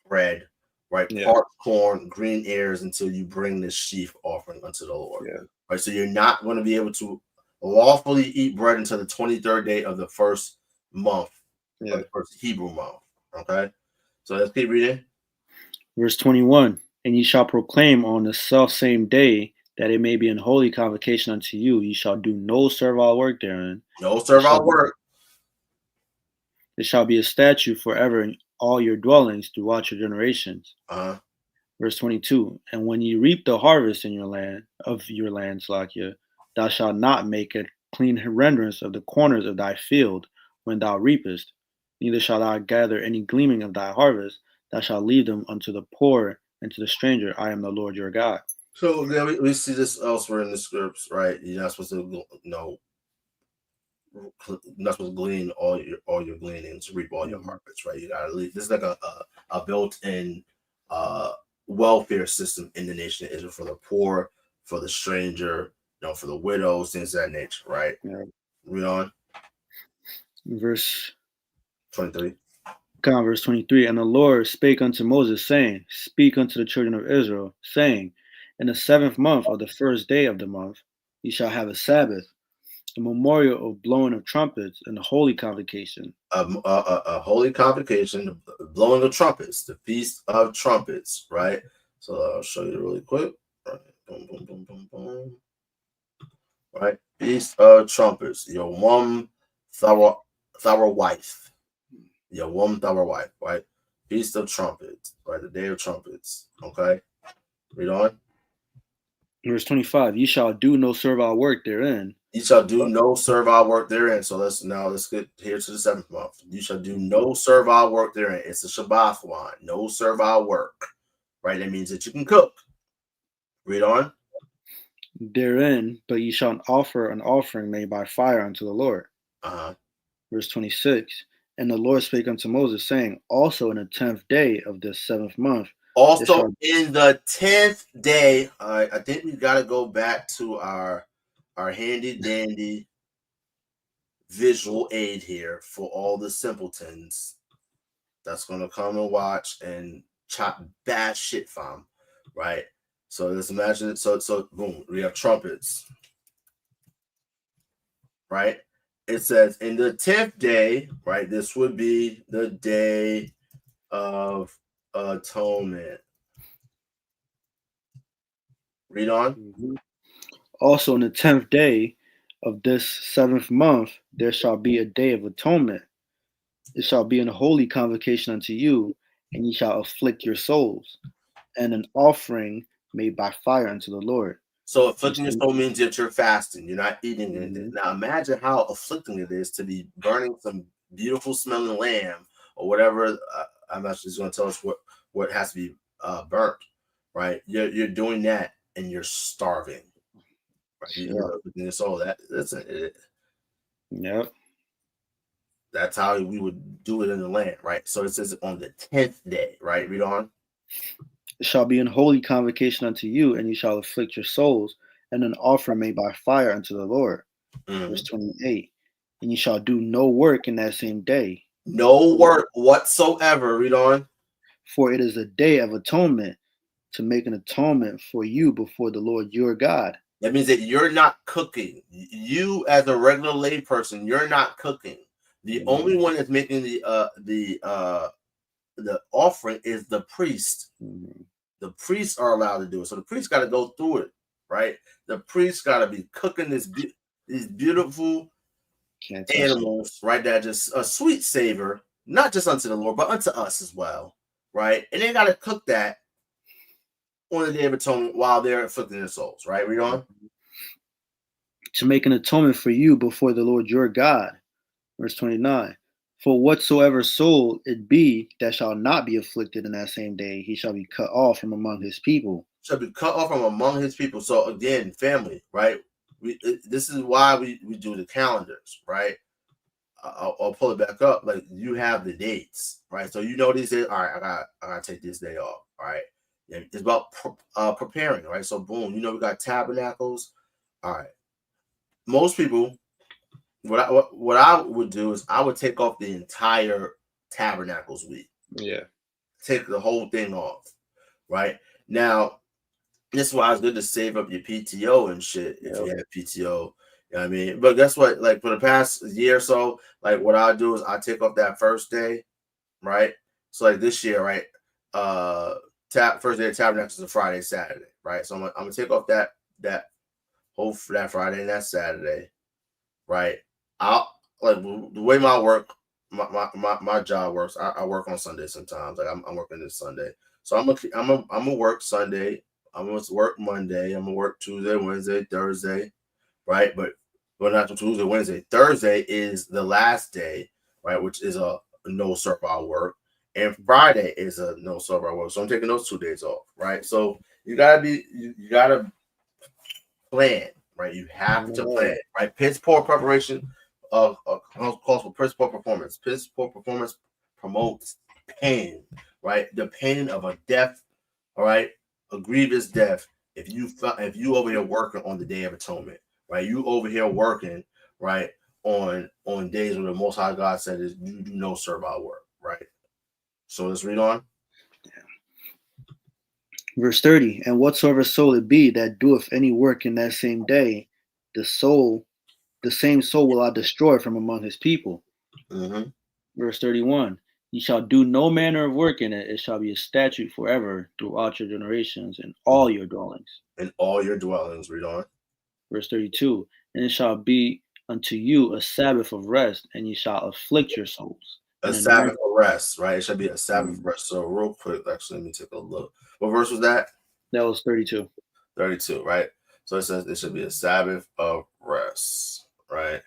bread, right? Parched corn, green ears until you bring this sheaf offering unto the Lord, right? So you're not going to be able to lawfully eat bread until the 23rd day of the first month, of the first Hebrew month. Okay, so let's keep reading. Verse 21. And ye shall proclaim on the self same day that it may be an holy convocation unto you. Ye shall do no servile work therein. No servile work. It shall be a statute forever in all your dwellings throughout your generations. Verse 22. And when ye reap the harvest in your land, Slakia, thou shalt not make a clean renderance of the corners of thy field when thou reapest, neither shalt thou gather any gleaming of thy harvest. Thou shalt leave them unto the poor and to the stranger. I am the Lord your God. So then we see this elsewhere in the scripts, right? You're not supposed to, you're not supposed to glean all your gleanings, reap all your harvests, right? You gotta leave. This is like a built-in welfare system in the nation of Israel for the poor, for the stranger, for the widows, things of that nature, right? Read on. Verse 23. Verse 23. And the Lord spake unto Moses, saying, Speak unto the children of Israel, saying, In the 7th month of the first day of the month, ye shall have a Sabbath, a memorial of blowing of trumpets, and a holy convocation. A holy convocation, the blowing of trumpets, the Feast of Trumpets, right? So I'll show you really quick. Right. Boom, boom, boom, boom, boom. Right? Feast of Trumpets. Yom thawadath. Yom thawadath, right? Feast of Trumpets, right? The Day of Trumpets. Okay? Read on. Verse 25. Ye shall do no servile work therein. You shall do no servile work therein. So let's get here to the 7th month. You shall do no servile work therein. It's a Shabbat one. No servile work. Right? That means that you can cook. Read on. Therein, but ye shall offer an offering made by fire unto the Lord. Verse 26. And the Lord spake unto Moses, saying, Also in the 10th day of this 7th month. Also in the 10th day. I think we got to go back to our handy dandy visual aid here for all the simpletons that's going to come and watch and chop bad shit from, right? So let's imagine it. So boom, we have trumpets, right? It says in the 10th day, right? This would be the Day of Atonement. Read on. Also in the 10th day of this 7th month, there shall be a day of atonement. It shall be an holy convocation unto you, and ye shall afflict your souls, and an offering made by fire unto the Lord. So afflicting your soul means that you're fasting. You're not eating anything. Now imagine how afflicting it is to be burning some beautiful smelling lamb or whatever. I'm actually just going to tell us what has to be burnt, right? You're doing that and you're starving. Right? You're afflicting your soul. That's it. Yep. That's how we would do it in the land, right? So it says on the 10th day, right? Read on. It shall be an holy convocation unto you, and you shall afflict your souls, and an offering made by fire unto the Lord. Verse 28. And you shall do no work in that same day. No work whatsoever. Read on. For it is a day of atonement, to make an atonement for you before the Lord your God. That means that you're not cooking. You, as a regular lay person, you're not cooking. The only one that's making the offering is the priest. The priests are allowed to do it. So the priest got to go through it, right? The priest got to be cooking these beautiful animals, right? That just a sweet savor, not just unto the Lord, but unto us as well, right? And they got to cook that on the Day of Atonement while they're afflicting their souls, right? Read on. To make an atonement for you before the Lord your God. Verse 29. For whatsoever soul it be that shall not be afflicted in that same day, he shall be cut off from among his people. Shall be cut off from among his people. So again, family, right? This is why we do the calendars, right? I'll pull it back up. Like you have the dates, right? So you know these days. All right, I gotta take this day off. All right, it's about preparing, right? So boom, you know we got tabernacles. All right, most people, what I would do is I would take off the entire tabernacles week. Yeah, take the whole thing off, right? Now, this is why it's good to save up your PTO and shit if you have PTO. You know what I mean? But guess what? Like for the past year or so, like what I do is I take off that first day, right? So like this year, right? First day of Tabernacles is a Friday, Saturday, right? So I'm gonna take off that Friday and that Saturday, right? I'll like the way my job works. I work on Sunday sometimes. Like I'm working this Sunday, so I'm gonna work Sunday. I'm gonna work Monday. I'm gonna work Tuesday, Wednesday, Thursday, right? But not Tuesday, Wednesday. Thursday is the last day, right? Which is a no servile work, and Friday is a no servile work. So I'm taking those 2 days off, right? So you gotta plan, right? You have to plan, right? Piss poor preparation calls for piss poor performance. Piss poor performance promotes pain, right? The pain of a death, all right, a grievous death. If you over here working on the Day of Atonement, right? You over here working, right, on days when the Most High God said is you do no servile work, right? So let's read on. Verse 30. And whatsoever soul it be that doeth any work in that same day, the same soul will I destroy from among his people. Verse 31. Ye shall do no manner of work in it. It shall be a statute forever throughout your generations in all your dwellings. In all your dwellings, read on. Verse 32. And it shall be unto you a Sabbath of rest, and ye shall afflict your souls. A Sabbath of rest, right? It should be a Sabbath of rest. So real quick, actually, let me take a look. What verse was that? That was 32. 32, right? So it says it should be a Sabbath of rest, right?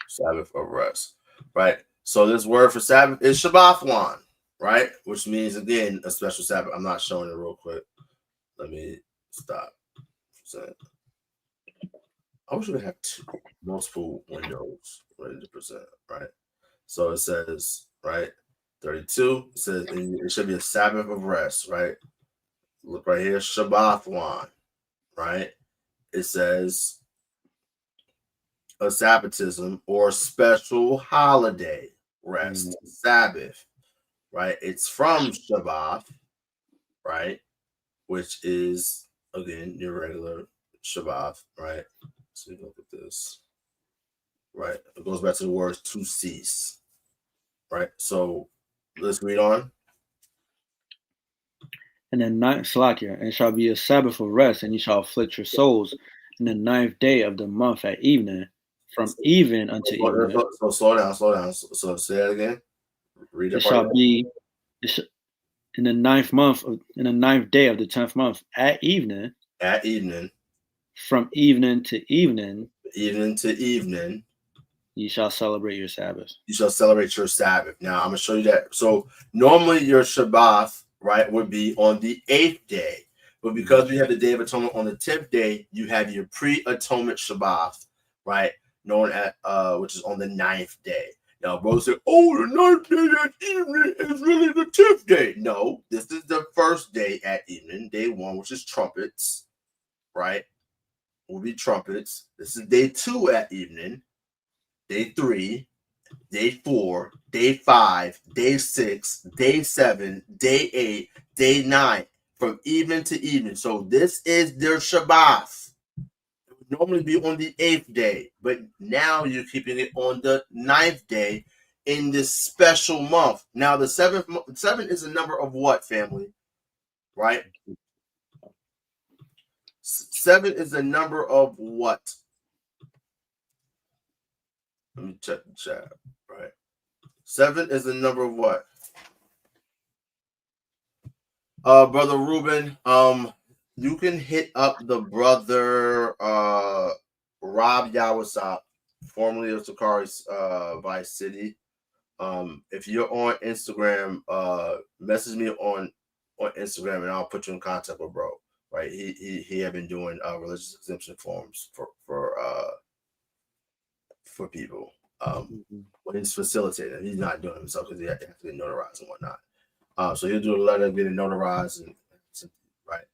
Sabbath of rest, right? So this word for Sabbath is Shabbathwan, right? Which means, again, a special Sabbath. I'm not showing it real quick. Let me stop. I wish we had multiple windows ready to present, right? So it says, right, 32, it says it should be a Sabbath of rest, right? Look right here, Shabbathwan, right? It says a Sabbatism or special holiday rest, Sabbath, right? It's from Shabbat, right? Which is, again, your regular Shabbat, right? So look at this, right? It goes back to the word to cease, right? So let's read on. And then Salakia, and shall be a Sabbath of rest, and ye shall afflict your souls in the 9th day of the month at evening, from even unto evening. So slow down. So say that again. Read it. It shall be in the 9th day of the 10th month at evening. At evening. From evening to evening. Evening to evening. You shall celebrate your Sabbath. You shall celebrate your Sabbath. Now I'm gonna show you that. So normally your Shabbat, right, would be on the 8th day, but because we have the Day of Atonement on the 10th day, you have your pre-atonement Shabbat, right? known at which is on the 9th day. Now, bro said, "Oh, the 9th day at evening is really the 10th day." No, this is the first day at evening, day 1, which is trumpets, right? Will be trumpets. This is day 2 at evening, day 3, day 4, day 5, day 6, day 7, day 8, day 9, from evening to evening. So this is their Shabbat. It would normally be on the 8th day, but now you're keeping it on the 9th day in this special month. Now the 7 is a number of what, family? Right? 7 is a number of what? Let me check the chat. Right. 7 is a number of what? Brother Ruben, you can hit up the brother Rob Yahawashi, formerly of Sakari's Vice City. If you're on Instagram, message me on Instagram and I'll put you in contact with bro. Right. He had been doing religious exemption forms for people. When he's facilitating, he's not doing it himself because he has to get notarized and whatnot. So he'll do a letter, get it notarized, and right.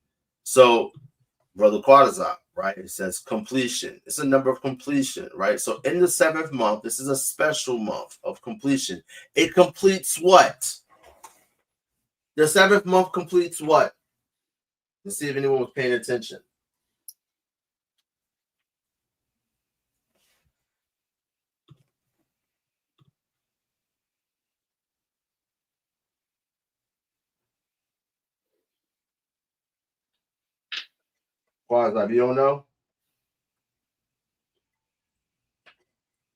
So, Brother Quadazak, right? It says completion. It's a number of completion, right? So in the 7th month, this is a special month of completion. It completes what? The 7th month completes what? Let's see if anyone was paying attention. Quadazak, you don't know?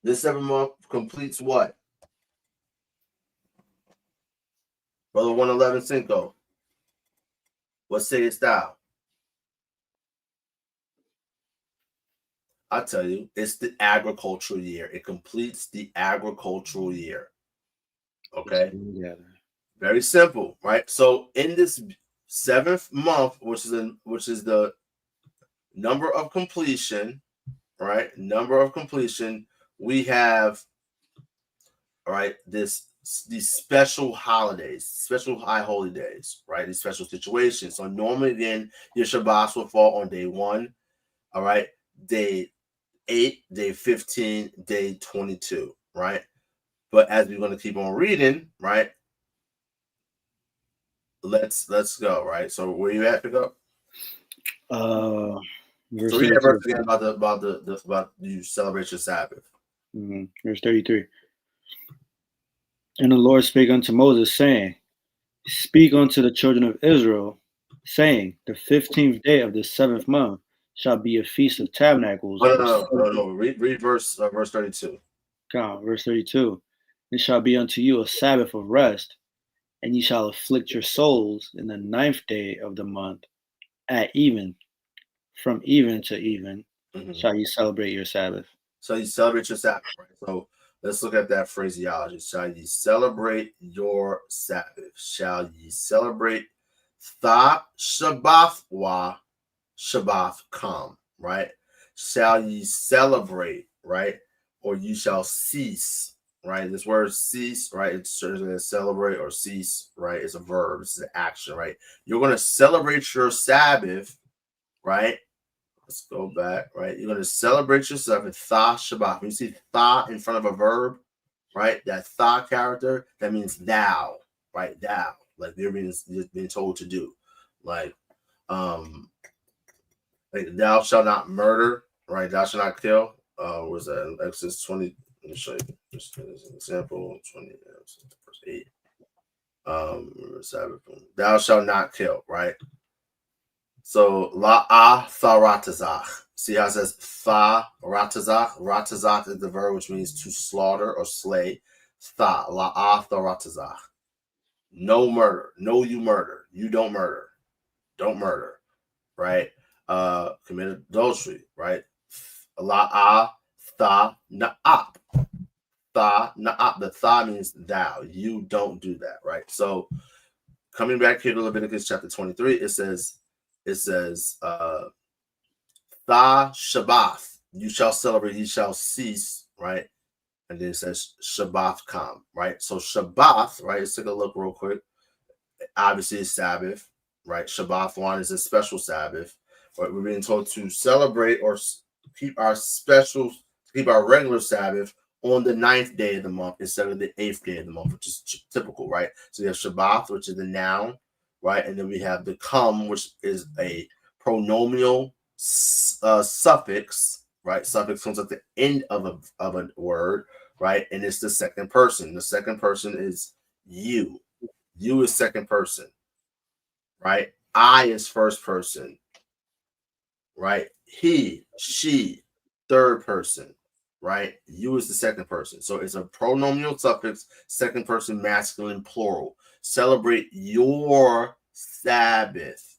This 7th month completes what? Brother 111 Cinco. What sayest thou? I tell you, it's the agricultural year. It completes the agricultural year. Okay? Yeah. Very simple, right? So in this 7th month, which is the number of completion, right? Number of completion, we have, all right, these special holidays, special high holy days, right? These special situations. So normally then your Shabbos will fall on day 1, all right, day 8, day 15, day 22, right? But as we're going to keep on reading, right? Let's go, right? So where you at to go? Verse So read that verse again about you celebrate your Sabbath. Verse 33. And the Lord spake unto Moses, saying, Speak unto the children of Israel, saying, The 15th day of the 7th month shall be a feast of tabernacles. No. Read verse 32. Verse 32. It shall be unto you a Sabbath of rest, and ye shall afflict your souls in the 9th day of the month at even. From even to even shall you celebrate your Sabbath. So you celebrate your Sabbath, right? So let's look at that phraseology. Shall ye celebrate your Sabbath? Shall ye celebrate thawadath Shabbath come, right? Shall ye celebrate, right? Or you shall cease, right? This word cease, right? It's certainly celebrate or cease, right? It's a verb. It's an action, right? You're going to celebrate your Sabbath, right? Let's go back, right? You're going to celebrate yourself in Tha Shabbat. When you see Tha in front of a verb, right? That Tha character, that means thou, right? Thou, like you're being told to do. Like thou shalt not murder, right? Thou shalt not kill. Was that Exodus 20? Let me show you just as an example. 20, verse 8. Sabbath. Thou shalt not kill, right? So laYAHAWAH. See how it says thawadath? Ratazach is the verb which means to slaughter or slay. laYAHAWAH. No murder. No, you murder. You don't murder. Don't murder. Right? Commit adultery. Right? Tha na'ap. Tha na'ap. The tha means thou. You don't do that. Right? So coming back here to Leviticus chapter 23, it says Tha Shabbat. you shall celebrate, you shall cease, right? And then it says Shabbath come, right? So Shabbath, right? Let's take a look real quick. Obviously, it's Sabbath, right? Shabbath one is a special Sabbath, but we're being told to celebrate or keep our regular Sabbath on the 9th day of the month instead of the 8th day of the month, which is typical, right? So we have Shabbath, which is the noun, right? And then we have the come, which is a pronominal suffix, right? Suffix comes at the end of a word, right? And it's the second person. The second person is you. You is second person, right? I is first person, right? He, she, third person, right? You is the second person. So it's a pronominal suffix, second person, masculine, plural. Celebrate your Sabbath.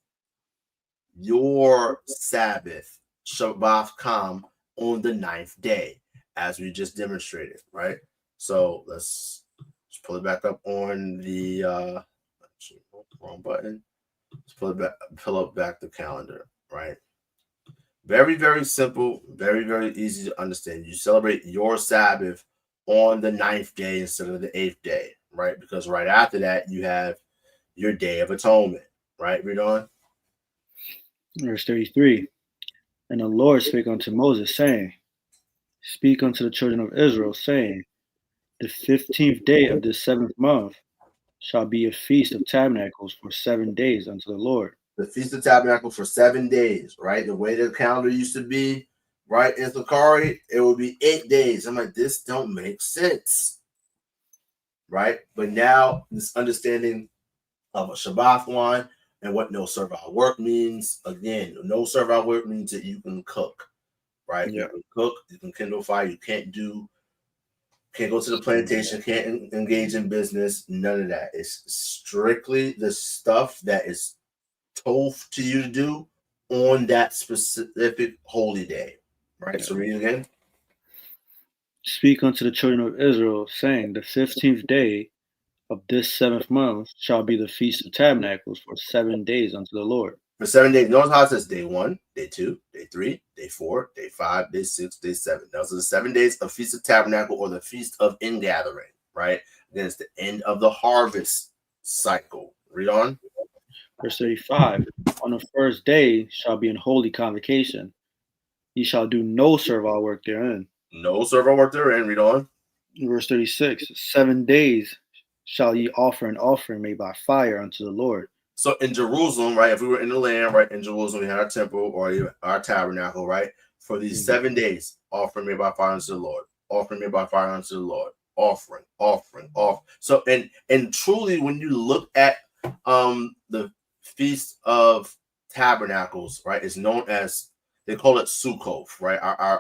Your Sabbath, Shabbath Kam, on the 9th day, as we just demonstrated, right? So let's pull it back up on the wrong button. Let's pull up back the calendar, right? Very, very simple, very, very easy to understand. You celebrate your Sabbath on the 9th day instead of the 8th day, right? Because right after that, you have your Day of Atonement, right? Read on. Verse 33. And the Lord spake unto Moses, saying, Speak unto the children of Israel, saying, The 15th day of this 7th month shall be a feast of tabernacles for 7 days unto the Lord. The Feast of Tabernacles for 7 days, right? The way the calendar used to be, right? In Sakari, it would be 8 days. I'm like, this don't make sense, right? But now this understanding of a Shabbat one and what no servile work means. Again, no servile work means that you can cook, right? Yeah. You can cook, you can kindle fire, you can't go to the plantation, can't engage in business, none of that. It's strictly the stuff that is told to you to do on that specific holy day, right? So read it again. Speak unto the children of Israel, saying, The 15th day of this 7th month shall be the Feast of Tabernacles for 7 days unto the Lord. For 7 days. Notice how it says day 1, day 2, day 3, day 4, day 5, day 6, day 7. Those are the 7 days of Feast of Tabernacle or the Feast of Ingathering, right? Again, it's the end of the harvest cycle. Read on. Verse 35. On the first day shall be an holy convocation. Ye shall do no servile work therein. No servile work therein. Read on. Verse 36. 7 days shall ye offer an offering made by fire unto the Lord. So in Jerusalem, right, if we were in the land, right, in Jerusalem, we had our temple or our tabernacle, right, for these 7 days, offering made by fire unto the Lord, offering made by fire unto the Lord, offering. So, and truly, when you look at the Feast of Tabernacles, right, it's known as, they call it Sukkoth, right?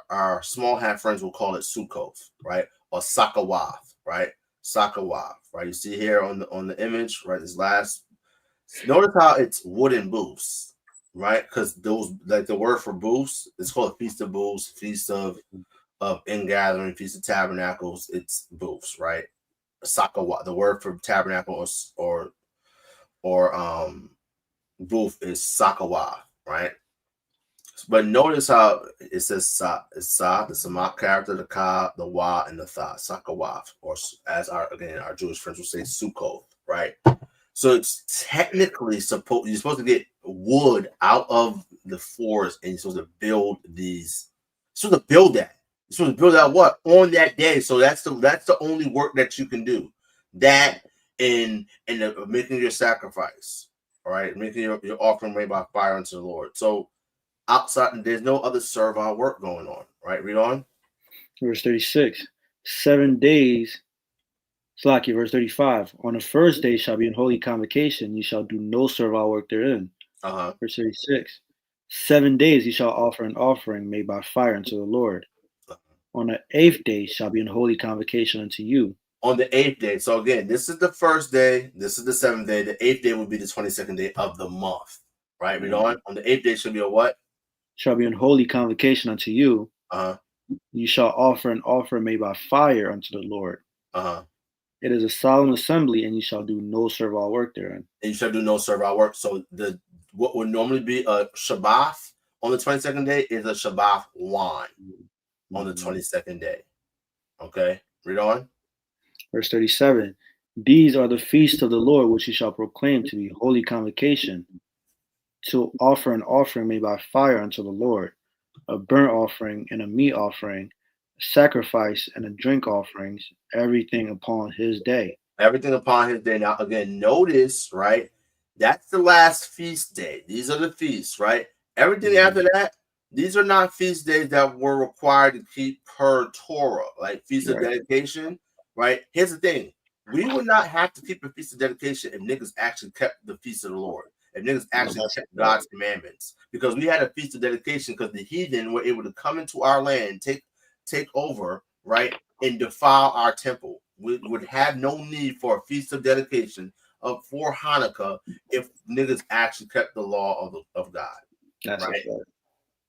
Our small hat friends will call it Sukkoth, right, or Sakawath, right? Sakawath, right? You see here on the image, right, this last. Notice how it's wooden booths, right? Because those, like the word for booths, it's called Feast of Booths, Feast of Ingathering, Feast of Tabernacles. It's booths, right? Sakawa. The word for tabernacle or booth is Sakawa, right? But notice how it says sa, it's sa, the samak character, the ka, the wa, and the tha, Sakawa, or as our Jewish friends will say, Sukkoth, right? So it's technically you're supposed to get wood out of the forest and you're supposed to build these. You're supposed to build that. You're supposed to build that what? On that day. So that's the only work that you can do. That in making your sacrifice. All right. Making your offering made by fire unto the Lord. So outside, there's no other servile work going on. Right? Read on. Verse 36. 7 days. Slaki, verse 35. On the first day shall be an holy convocation. You shall do no servile work therein. Verse 36. 7 days you shall offer an offering made by fire unto the Lord. On the 8th day shall be an holy convocation unto you. On the 8th day. So again, this is the first day. This is the 7th day. The 8th day will be the 22nd day of the month. Right? Read on. On the 8th day shall be a what? Shall be an holy convocation unto you. You shall offer an offering made by fire unto the Lord. It is a solemn assembly, and you shall do no servile work therein. And you shall do no servile work. So what would normally be a Shabbat on the 22nd day is a Shabbat wine on the 22nd day. Okay, read on. Verse 37. These are the feasts of the Lord, which you shall proclaim to be holy convocation, to offer an offering made by fire unto the Lord, a burnt offering and a meat offering, a sacrifice and a drink offerings, everything upon his day. Everything upon his day. Now, again, notice, right? That's the last feast day. These are the feasts, right? Everything after that, these are not feast days that were required to keep per Torah, like feast of dedication, right? Here's the thing. We would not have to keep a feast of dedication if niggas actually kept the feast of the Lord, if niggas actually kept God's commandments, because we had a feast of dedication because the heathen were able to come into our land, take over, right, and defile our temple. We would have no need for a feast of dedication for Hanukkah if niggas actually kept the law of God. That's right.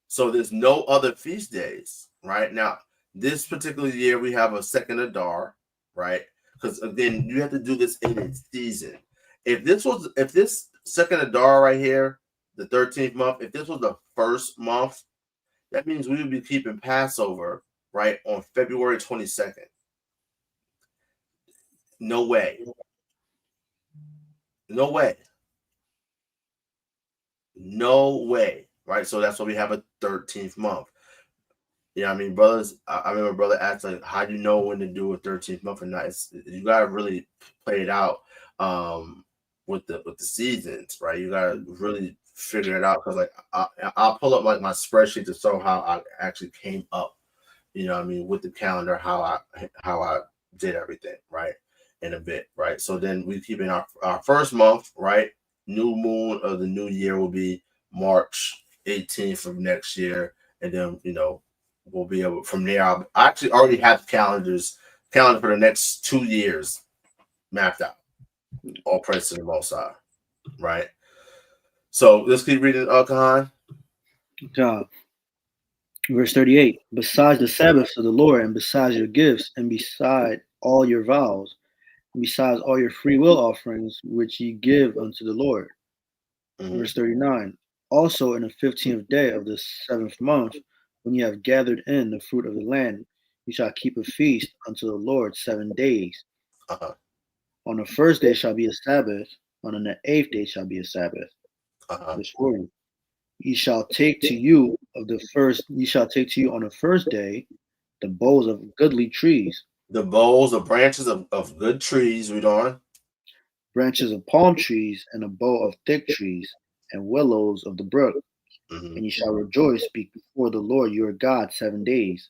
So there's no other feast days, right? Now, this particular year we have a second Adar, right? Because again, you have to do this in its season. If this second Adar right here, the 13th month, if this was the first month, that means we would be keeping Passover, right, on February 22nd. No way. No way. No way. Right? So that's why we have a 13th month. Yeah, I mean, brothers, I remember brother asked, like, how do you know when to do a 13th month or not? You gotta really play it out with the seasons, right? You gotta really figure it out, because like I'll pull up like my spreadsheet to show how I actually came up, you know what I mean, with the calendar, how I did everything, right, in a bit, right? So then we keep in our first month, right? New moon of the new year will be March 18th of next year, and then, you know, we'll be able from there. I actually already have calendar for the next 2 years mapped out. All praise to the Most High, right? So let's keep reading, Kahan. Verse 38. Besides the Sabbaths of the Lord, and besides your gifts, and beside all your vows, and besides all your free will offerings which ye give unto the Lord. Verse 39. Also in the 15th day of the 7th month, when you have gathered in the fruit of the land, you shall keep a feast unto the Lord 7 days. On the first day shall be a Sabbath, and on the 8th day shall be a Sabbath. Verse 40. Ye shall take to you on the first day the boughs of goodly trees. The boughs or branches of good trees, read on. Branches of palm trees, and a bough of thick trees, and willows of the brook. And ye shall rejoice before the Lord your God 7 days.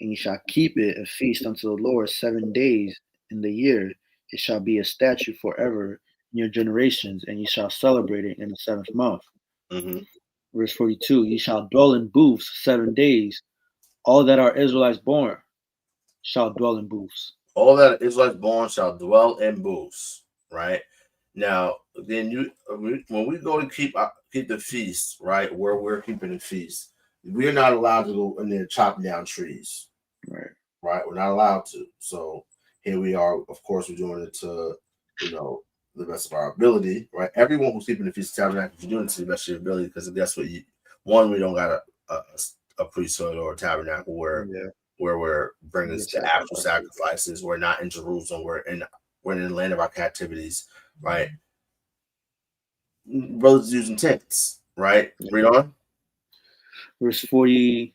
And ye shall keep it a feast unto the Lord 7 days in the year. It shall be a statute forever in your generations, and ye shall celebrate it in the 7th month. Verse 42, ye shall dwell in booths 7 days. All that are Israelites born shall dwell in booths. All that are Israelites born shall dwell in booths, right? Now, then when we go to keep the feast, right, where we're keeping the feast, we're not allowed to go in there chopping down trees, right? We're not allowed to. So here we are. Of course, we're doing it to, you know, the best of our ability, right? Everyone who's keeping the Feast of Tabernacles, you're doing it to the best of your ability, because that's what we don't got a priesthood or a tabernacle where we're bringing the actual sacrifices. We're not in Jerusalem. We're in the land of our captivities, right? Brothers using tents, right? Read on. Verse 43,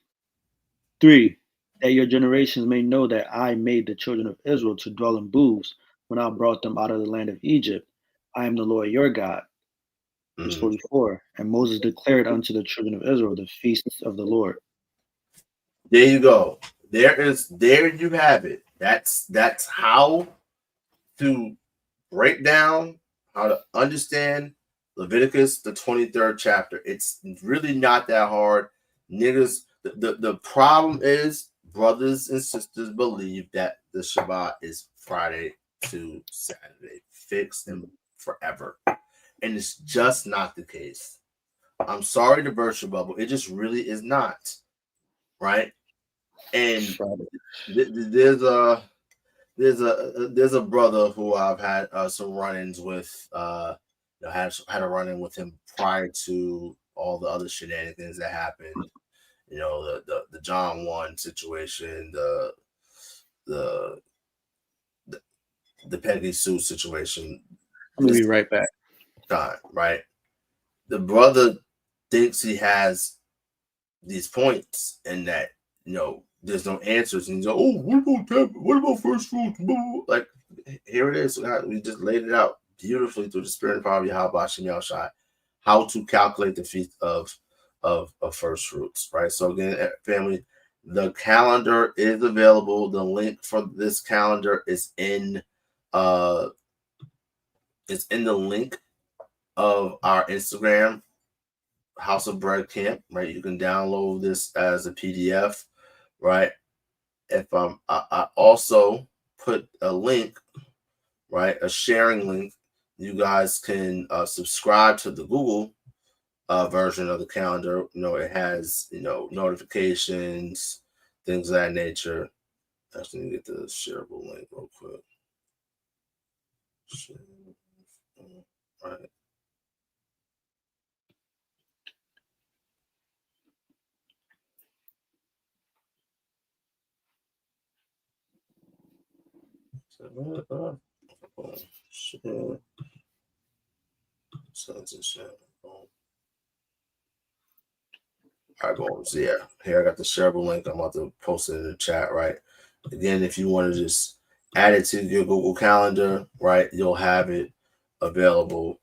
that your generations may know that I made the children of Israel to dwell in booths when I brought them out of the land of Egypt. I am the Lord your God. Verse 44, and Moses declared unto the children of Israel the feasts of the Lord. There you go. There you have it. That's how to break down, how to understand Leviticus, the 23rd chapter. It's really not that hard. Niggas, the problem is brothers and sisters believe that the Shabbat is Friday to Saturday, fixed and forever. And it's just not the case. I'm sorry to burst your bubble. It just really is not. Right? And there's a brother who I've had some run-ins with. Had a run-in with him prior to all the other shenanigans that happened. You know, the John 1 situation, the Peggy Sue situation. I'm gonna be right back. God, right? The brother thinks he has these points and that, you know, there's no answers. And he's like, oh, what about first fruits? Like, here it is. We just laid it out beautifully through the spirit and power of Yahawashi, how to calculate the feast of first fruits, right? So again, family, the calendar is available. The link for this calendar is in the link of our Instagram, House of Bread Camp, right? You can download this as a PDF, right? If I also put a link, right, a sharing link. You guys can subscribe to the Google version of the calendar. You know, it has, you know, notifications, things of that nature. Actually, let me get the shareable link real quick. All right. All right, boom. So yeah, here I got the shareable link. I'm about to post it in the chat, right? Again, if you want to just add it to your Google Calendar, right, you'll have it available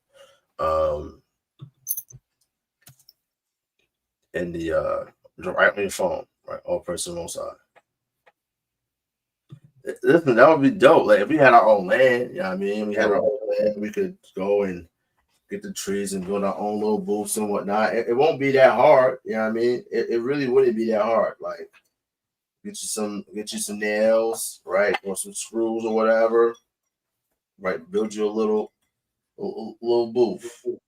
in the right on your phone, right? All person on side. Listen, that would be dope. Like if we had our own land, you know what I mean? We had our own land, we could go and get the trees and build our own little booths and whatnot. It won't be that hard, you know what I mean? It really wouldn't be that hard. Like get you some nails, right? Or some screws or whatever. Right. Build you a little booth. You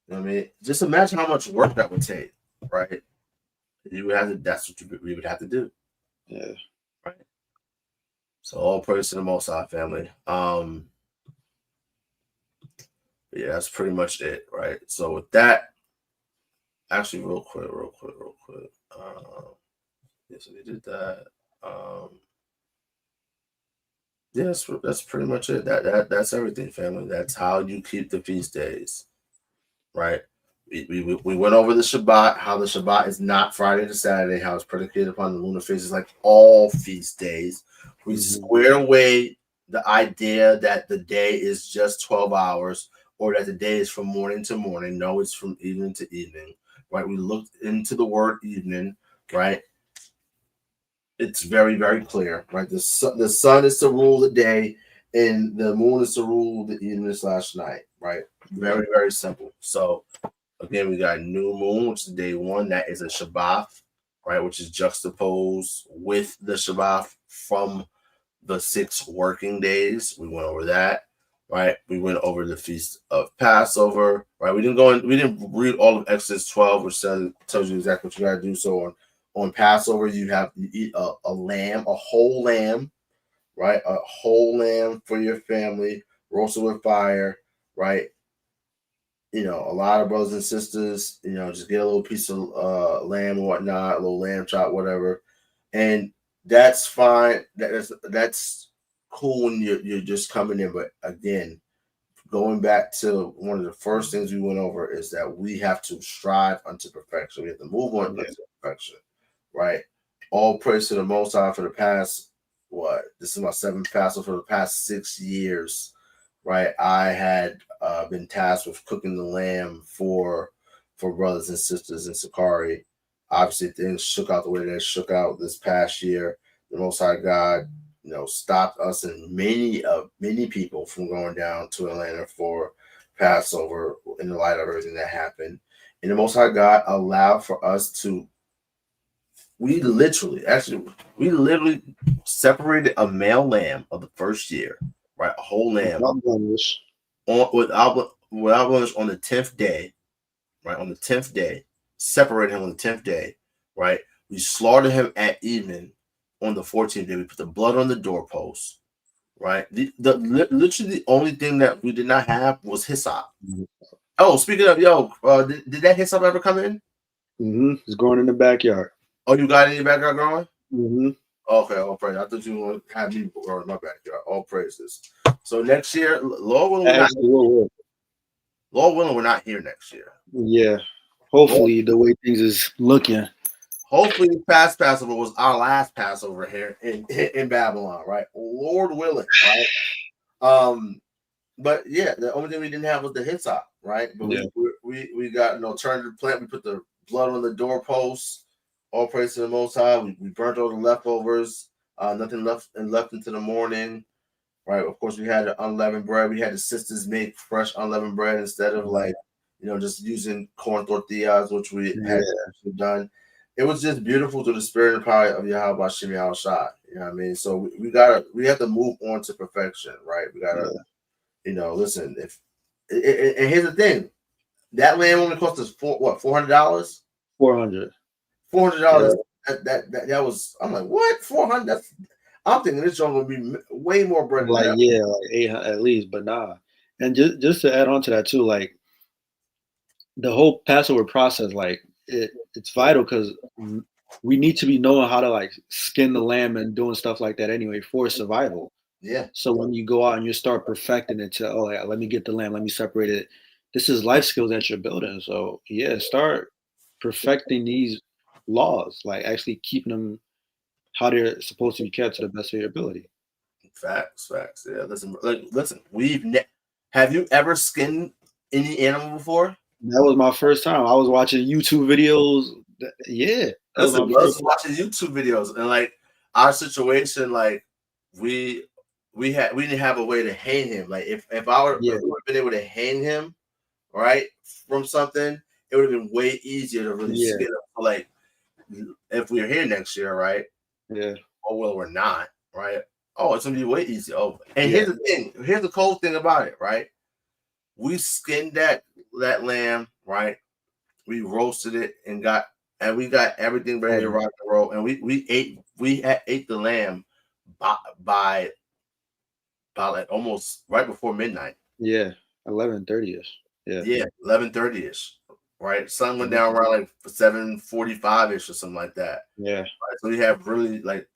know what I mean? Just imagine how much work that would take, right? You would have to, that's what we would have to do. Yeah. Right. So all praise to the Most High, family. Yeah, that's pretty much it, right? So with that, actually, real quick. Yes, we did that. Yes, that's pretty much it. That's everything, family. That's how you keep the feast days, right? We went over the Shabbat, how the Shabbat is not Friday to Saturday, how it's predicated upon the lunar phases, like all feast days. We squared away the idea that the day is just 12 hours or that the day is from morning to morning. No, it's from evening to evening, right? We looked into the word evening, right? It's very, very clear, right? The sun is to rule the day and the moon is to rule the evening/night, right? Very, very simple. So again, we got new moon, which is day 1. That is a Shabbat, right? Which is juxtaposed with the Shabbat from the 6 working days. We went over that, right? We went over the feast of Passover, right? We didn't read all of Exodus 12, which tells you exactly what you got to do. So on Passover, you eat a lamb, a whole lamb, right? A whole lamb for your family, roasted with fire, right? You know, a lot of brothers and sisters, you know, just get a little piece of lamb or whatnot, a little lamb chop, whatever, and that's fine. That's cool when you're just coming in. But again, going back to one of the first things we went over is that we have to strive unto perfection. We have to move on unto perfection, right? All praise to the Most High for the past, this is my 7th Passover for the past 6 years, right? I had been tasked with cooking the lamb for brothers and sisters in Sakari. Obviously, things shook out the way they shook out this past year. The Most High God, you know, stopped us and many people from going down to Atlanta for Passover in the light of everything that happened. And the Most High God allowed for us to. We literally separated a male lamb of the first year, right? A whole lamb without blemish on the 10th day, right? On the 10th day, separated him on the 10th day, right? We slaughtered him at evening on the 14th day. We put the blood on the doorpost, right? Literally the only thing that we did not have was hyssop, Oh, speaking of, did that hit something ever come in? It's growing in the backyard. Oh, you got it in your backyard growing? Okay, all praise. I thought you were going to have me growing in my backyard. All praises. So next year, Lord willing, we're not here next year. Yeah. Hopefully, the way things is looking. Hopefully, the past Passover was our last Passover here in Babylon, right? Lord willing, right? But yeah, the only thing we didn't have was the hitzah, right? But we got an alternative plant. We put the blood on the doorposts. All praise to the Most High. We burnt all the leftovers. Nothing left into the morning, right? Of course, we had the unleavened bread. We had the sisters make fresh unleavened bread instead of just using corn tortillas, which we had done. It was just beautiful to the spirit and power of Yahawashi. You know what I mean? So we have to move on to perfection, right? We gotta. Listen, and here's the thing, that lamb only cost us $400? $400. That was, I'm like, what? 400? I'm thinking this joint will be way more bread. Like 800 at least, but nah. And just to add on to that too, like the whole Passover process, like it's vital because we need to be knowing how to like skin the lamb and doing stuff like that anyway for survival. Yeah. So when you go out and you start perfecting it to, let me get the lamb, let me separate it. This is life skills that you're building. So start perfecting these laws, like actually keeping them how they're supposed to be kept to the best of your ability. Facts. Yeah. Listen. Have you ever skinned any animal before? That was my first time. I was watching YouTube videos. Yeah. Listen, I was watching YouTube videos, and like our situation, like we didn't have a way to hang him. Like if I would have been able to hang him, right, from something, it would have been way easier to really skin him. Like if we're here next year, right? Yeah. Oh well, we're not, right? Oh, it's gonna be way easier. Oh, and here's the thing. Here's the cool thing about it, right? We skinned that lamb, right? We roasted it and we got everything ready to rock and roll. And we ate the lamb by like almost right before midnight. Yeah, 11:30ish. Yeah, 11:30ish. Right, sun went down around like 7:45ish or something like that. Yeah. Right? So we have really it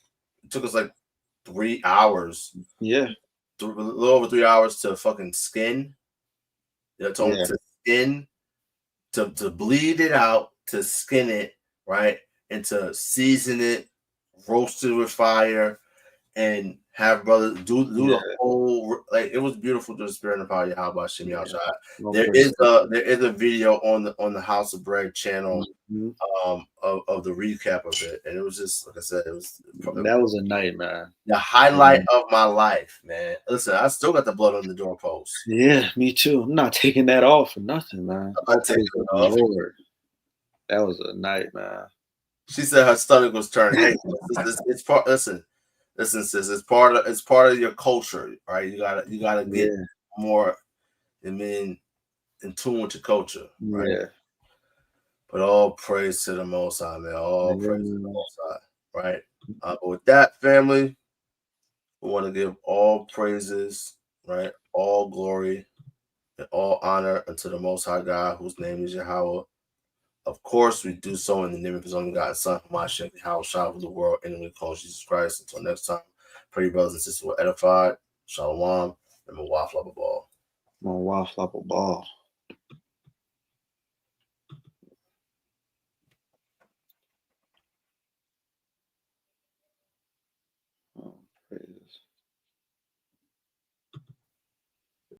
took us like 3 hours. Yeah. A little over 3 hours to fucking skin. To skin, to bleed it out, to skin it, right, and to season it, roast it with fire, and have brothers do the whole, like, it was beautiful to the spirit and power of Yahawashi. There is a video on the House of Bread channel of the recap of it, and it was just like I said, that was a night, man. The highlight of my life, man. Listen, I still got the blood on the doorpost. Yeah, me too. I'm not taking that off for nothing, man. I'm taking it off. Lord. That was a night, man. She said her stomach was turning. Hey, it's part. Listen, sis. It's part of your culture, right? You gotta get more. I mean, in tune with your culture, right? Yeah. But all praise to the Most High, man. All praise to the Most High, right? But with that, family, we want to give all praises, right? All glory and all honor unto the Most High God, whose name is Yahawah. Of course, we do so in the name of His only God, Son, Yahawashi, of the world, and we call Jesus Christ. Until next time, pray your brothers and sisters were edified. Shalawam and Matawathya. Matawathya.